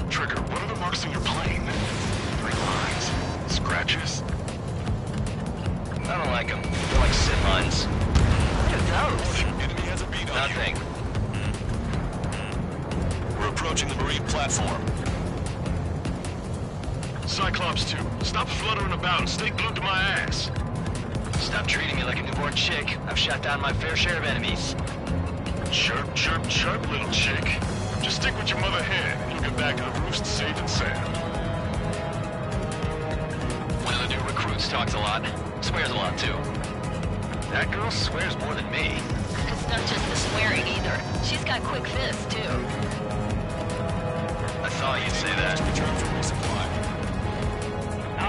Trigger, what are the marks on your plane? Ring lines? Scratches? I don't like them. They're like sin lines. What are those? Enemy has a beat on Nothing. you. We're approaching the marine platform. Cyclops 2, stop fluttering about and stay glued to my ass. Stop treating me like a newborn chick. I've shot down my fair share of enemies. Chirp, chirp, chirp, little chick. Just stick with your mother hen and you'll get back to the roost safe and sound. One of the new recruits talks a lot. Swears a lot, too. That girl swears more than me. It's not just the swearing either. She's got quick fists, too. I thought you'd say that. Return from resupply.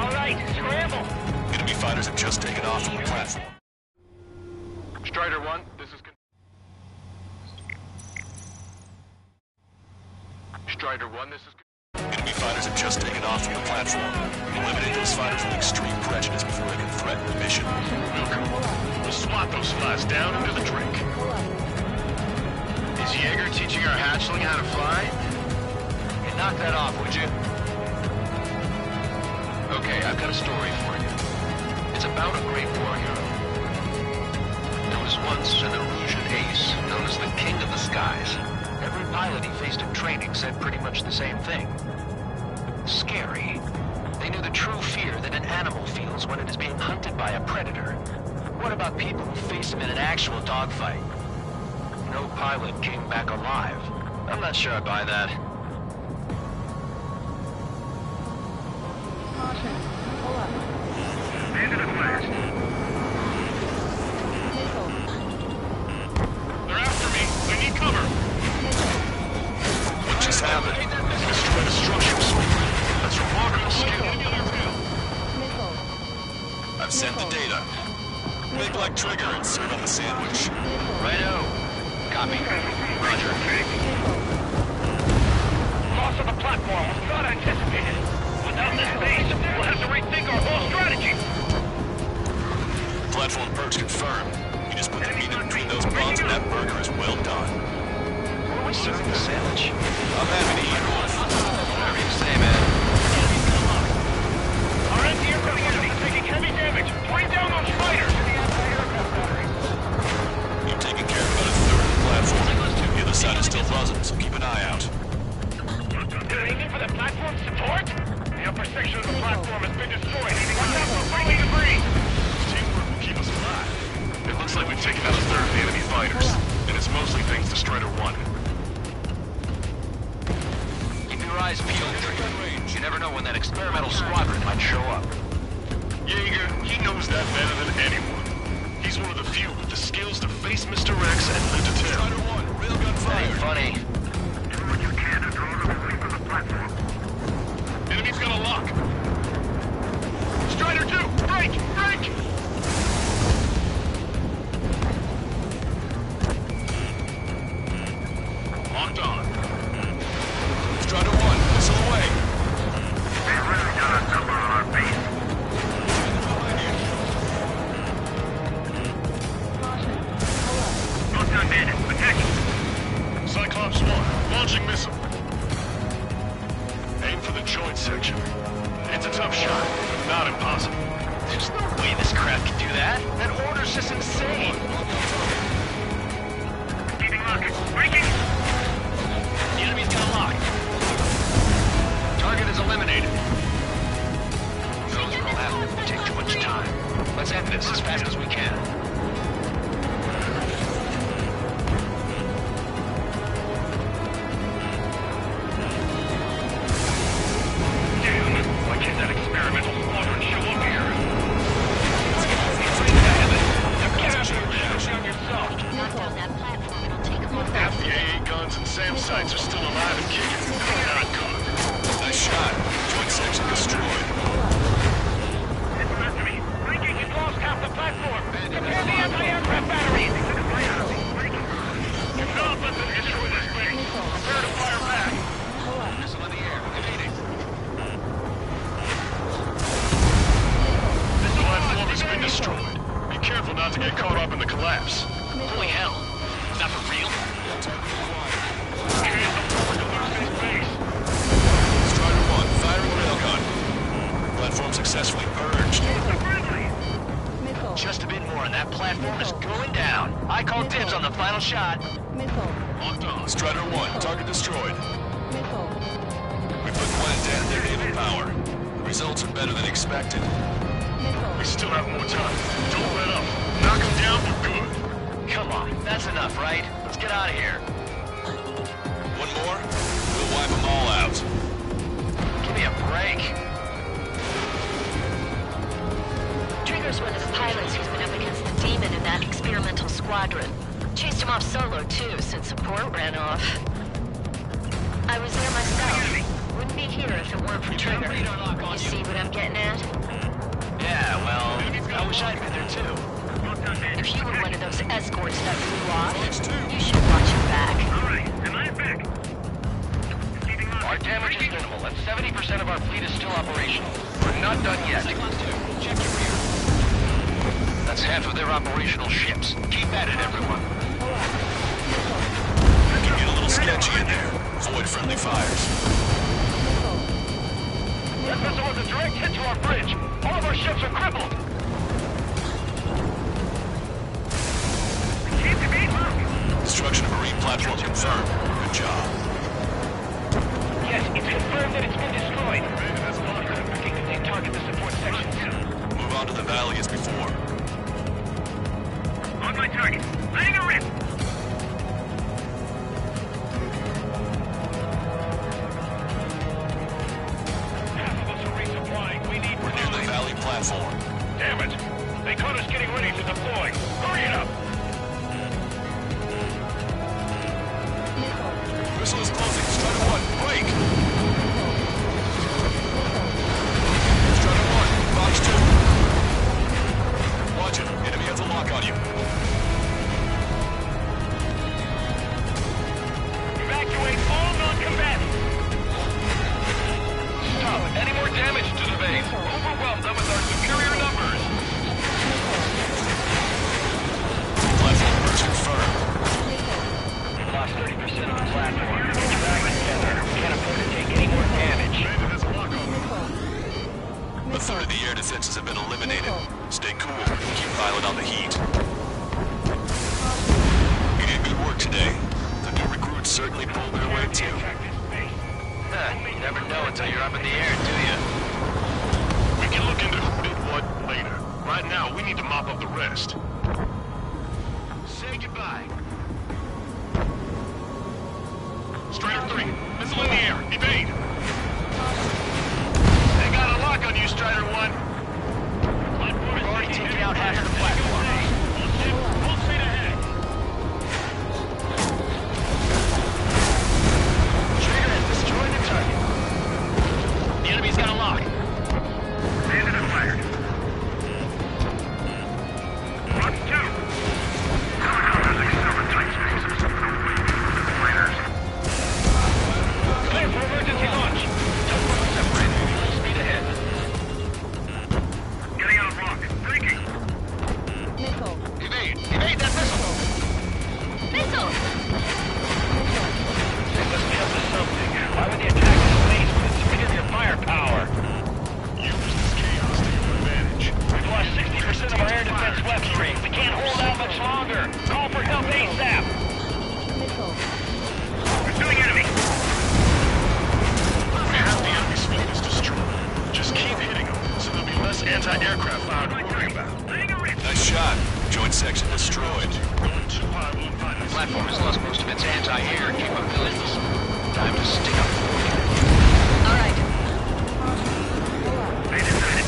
All right, scramble. Enemy fighters have just taken off from the platform. Strider 1, this is... Strider 1, this is... Enemy fighters have just taken off from the platform. Eliminate those fighters with extreme prejudice before they can threaten the mission. We'll swat those flies down into the drink. Is Jaeger teaching our hatchling how to fly? Hey, knock that off, would you? Okay, I've got a story for you. It's about a great war hero. There was once an Erusian ace known as the King of the Skies. Every pilot he faced in training said pretty much the same thing. Scary. They knew the true fear that an animal feels when it is being hunted by a predator. What about people who face him in an actual dogfight? No pilot came back alive. I'm not sure I buy that. Caution. Pull up. Into the flash. Missile. They're after me! I need cover! What just happened? Destroyed a structure somewhere. That's remarkable skill. Missile. I've sent the data. Make like Trigger and serve on the sandwich. Righto. Copy. Roger. Loss of the platform was not anticipated. Without this base, we'll have to rethink our whole strategy. Platform perch confirmed. You just put the meat in between those bombs and that burger is well done. Were we serving the sandwich? I'm happy to eat one. Whatever you say, man. Our anti-aircraft enemy is taking heavy damage. Bring down those fighters. You've taken care of about a third of the platform. The other side is still buzzing, so keep an eye out. They're aiming for the platform support? The upper section of the platform has been destroyed. Watch out for fighting debris. Teamwork will keep us alive. It looks like we've taken out a third of the enemy fighters. And it's mostly thanks to Strider 1. Keep your eyes peeled, Trigger. You never know when that experimental squadron might show up. Jaeger, he knows that better than anyone. He's one of the few with the skills to face Mr. Rex and live to tell. Strider 1, railgun That ain't fire. funny. Do what you can to draw them away from the platform. Enemy's got a lock. Strider 2, break! Break! Locked on. Strider 1, missile away. They really got a number on our base. Caution. Pull up. Both done, bandit. Attacking. Cyclops 1, launching missile. Aim for the joint section. It's a tough shot, but not impossible. There's no way this craft can do that. That order's just insane. Keeping locked. Breaking. The enemy's got a lock. Target is eliminated. Those will have to take too much time. Let's end this as fast as we can. Damn. Why can't that experimental squadron show up here? Damn it. Yourself. Knock down that platform, it'll take them all Half the AA guns and SAM sites are still alive and kicking. Not good. Nice shot. Joint section destroyed. It's the rest of me. Breaking. You've lost half the platform. Prepare the anti-aircraft batteries. You cannot let them destroy this base. Prepare to fire back. Missile in the air. Evading. This platform has been destroyed. Be careful not to get caught up in the collapse. Holy hell. Is that for real? Can't afford to lose this base. Strider 1, firing railgun. Platform successfully purged. Missile. Just a bit more and that platform is going down. I call dibs on the final shot. Missile. Locked on. Strider 1, target destroyed. Missile. We put one dent in their naval power. The results are better than expected. We still have more time. Don't let up. Knock them down for good. Come on, that's enough, right? Let's get out of here. One more, we'll wipe them all out. Give me a break. Trigger's one of the pilots who's been up against the demon in that experimental squadron. Chased him off solo, too, since support ran off. I was there myself. Wouldn't be here if it weren't for Trigger. You see what I'm getting at? Yeah, well, I wish I'd been there too. If you were one of those escorts that flew off, you should watch your back. Alright, am I back? Our damage is minimal, and 70% of our fleet is still operational. We're not done yet. Check your rear. That's half of their operational ships. Keep at it, everyone. It can get a little sketchy in there. Avoid friendly fires. That missile was a direct hit to our bridge. All of our ships are crippled. Destruction of marine platform confirmed. Good job. Yes, it's confirmed that it's been destroyed. Looking to take target the support sections. Move on to the valley as before. On my target. Letting a rip. Half of us are resupplying. We need... We're near the valley platform. Damn it! They caught us getting ready to deploy. Hurry it up! Missile is closing. Strider 1, break! Strider 1, box 2. Watch it. Enemy has a lock on you. Evacuate all non-combatants! Stop! Any more damage to the base? Overwhelm them with our superior numbers! Platform burst confirmed. We've lost 30% of the platform. Get back together. We can't afford to take any more damage. A third of the air defenses have been eliminated. Stay cool. Keep pilot on the heat. You did good work today. The new recruits certainly pulled their weight too. You never know until you're up in the air, do you? We can look into who did what later. Right now, we need to mop up the rest. Say goodbye. Strider 3, missile in the air. Evade. They got a lock on you, Strider 1. We've already taken out half of the platform. Full speed ahead. Trigger has destroyed the target. The enemy's got a lock. Bandit is fired. Box 2. Using silver tight spaces. Fighters. Clear for emergency launch. Separated. Full speed ahead. Getting out of rock. Breaking. Missile. Evade! Evade that missile! Missile! They must be up to something. Why would they attack this base with its superior firepower? Use this chaos to your advantage. We've lost 60% of our air defense weaponry. We can't hold out much longer. Call for help ASAP. Missile. Pursuing enemy. Half the enemy's fleet is destroyed. Just keep hitting them, so there'll be less anti-aircraft fire to worry about. Letting a rip. Nice shot. Joint section destroyed. Going too high, we'll find The platform has lost most of its anti-air capabilities. Time to stick up. All right. They decided.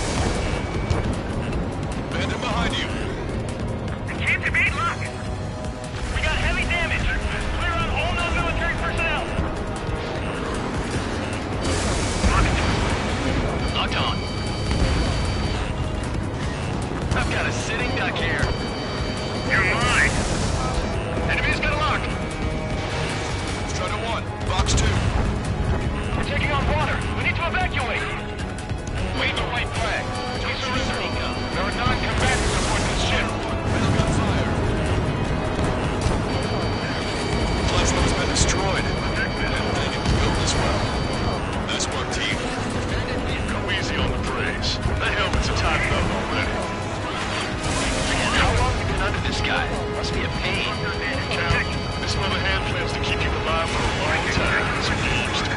Bandit behind you. I can't evade lock. We got heavy damage. Clear out all non-military personnel. Locked on. I've got a sitting duck here. You're mine. Enemy's got a lock. Strider 1, box 2. We're taking on water. We need to evacuate. Wave the white flag. We surrender. There are non-combatants aboard this ship. Middle gun fire. Platform has been destroyed. And they can build as well. Nice work, team. Go easy on the praise. The helmets are tightened up already. How long have you been under this guy? Must be a pain. This mother hand plans to keep you alive for a long time. It's finished.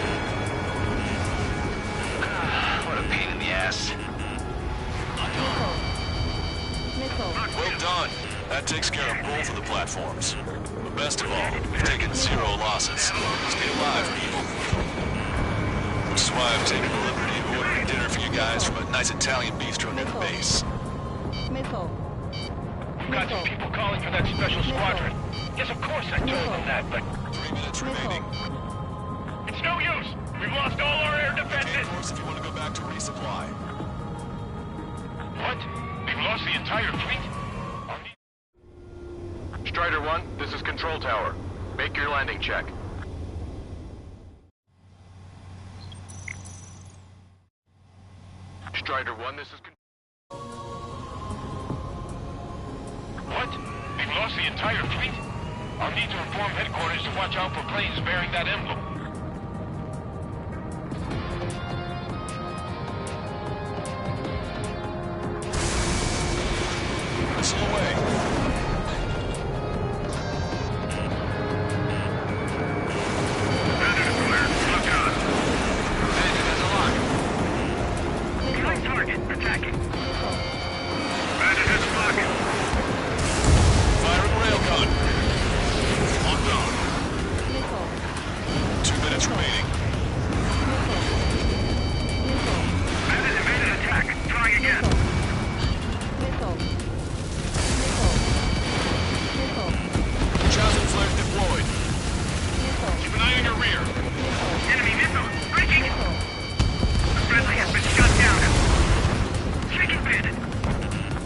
What a pain in the ass. Missile. Well done. That takes care of both of the platforms. But best of all, you've taken 0 losses. Stay alive, people. Which is why I've taken the liberty of ordering dinner for you guys from a nice Italian bistro near the base. Missile. We've got some people calling for that special squadron. Yes, of course I told them that, but 3 minutes remaining. it's no use. We've lost all our air defenses! Of course, if you want to go back to resupply. What? We've lost the entire fleet? Strider 1, this is Control Tower. Make your landing check. Strider 1, this is... What? We've lost the entire fleet? I'll need to inform headquarters to watch out for planes bearing that emblem. Missile away. Target, attacking. Bandit has target. Firing railgun. Locked on. 2 minutes remaining. Bandit evaded attack. Trying again. Chosen flare deployed. Keep an eye on your rear. Enemy missile. Breaking. The friendly has been shut down. Taking Bandit.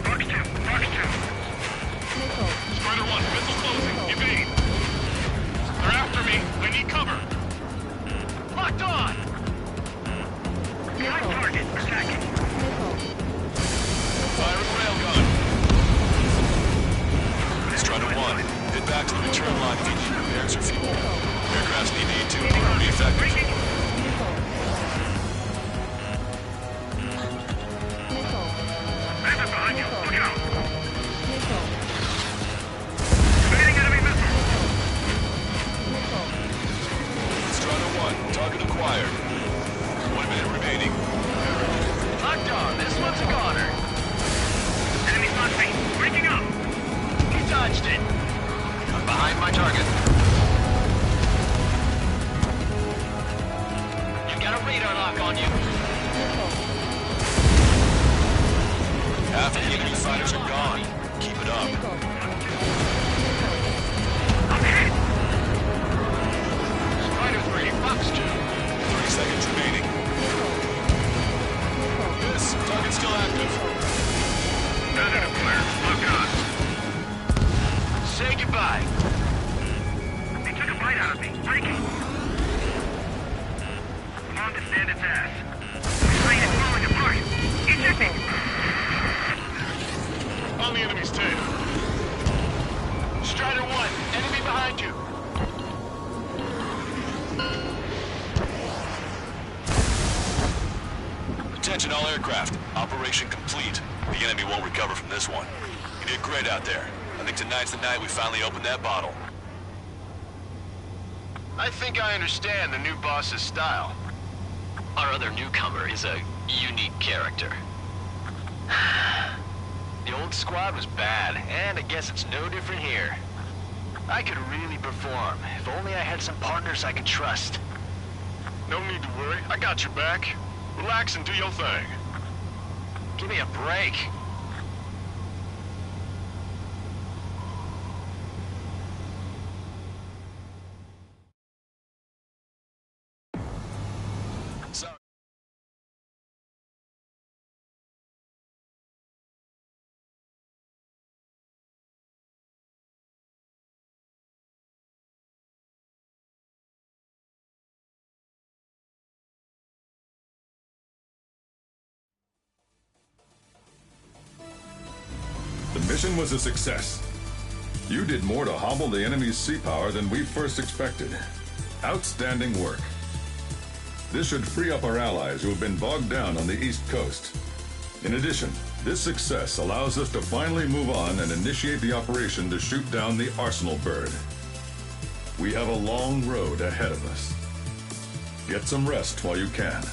Mark 2. Mark 2. Strider 1, missile closing. Evade. They're after me. I need cover. Locked on! Behind target. Attacking. Firing railgun. Strider 1, head back to the return line if you need repairs or fuel. Aircrafts need aid to be effective. Bandit behind you. Look out. Evading enemy missile. Strider 1, target acquired. 1 minute remaining. Locked on. This one's a goner. Enemy launching. Breaking up. He dodged it. I'm behind my target. You got a radar lock on you. Half the enemy fighters are gone. Keep it up. Strider 3, Fox 2. 30 seconds remaining. Yes, target still active. Bandit acquired. Lock on. Say goodbye. They took a bite out of me. Breaking. I'm on to Bandit's ass. The plane is falling apart. Ejecting. On the enemy's tail. Strider 1, enemy behind you. Attention all aircraft. Operation complete. The enemy won't recover from this one. You did great out there. I think tonight's the night we finally open that bottle. I think I understand the new boss's style. Our other newcomer is a unique character. The old squad was bad, and I guess it's no different here. I could really perform, if only I had some partners I could trust. No need to worry. I got your back. Relax and do your thing. Give me a break. Sorry. The mission was a success. You did more to hobble the enemy's sea power than we first expected. Outstanding work. This should free up our allies who have been bogged down on the East Coast. In addition, this success allows us to finally move on and initiate the operation to shoot down the Arsenal bird. We have a long road ahead of us. Get some rest while you can.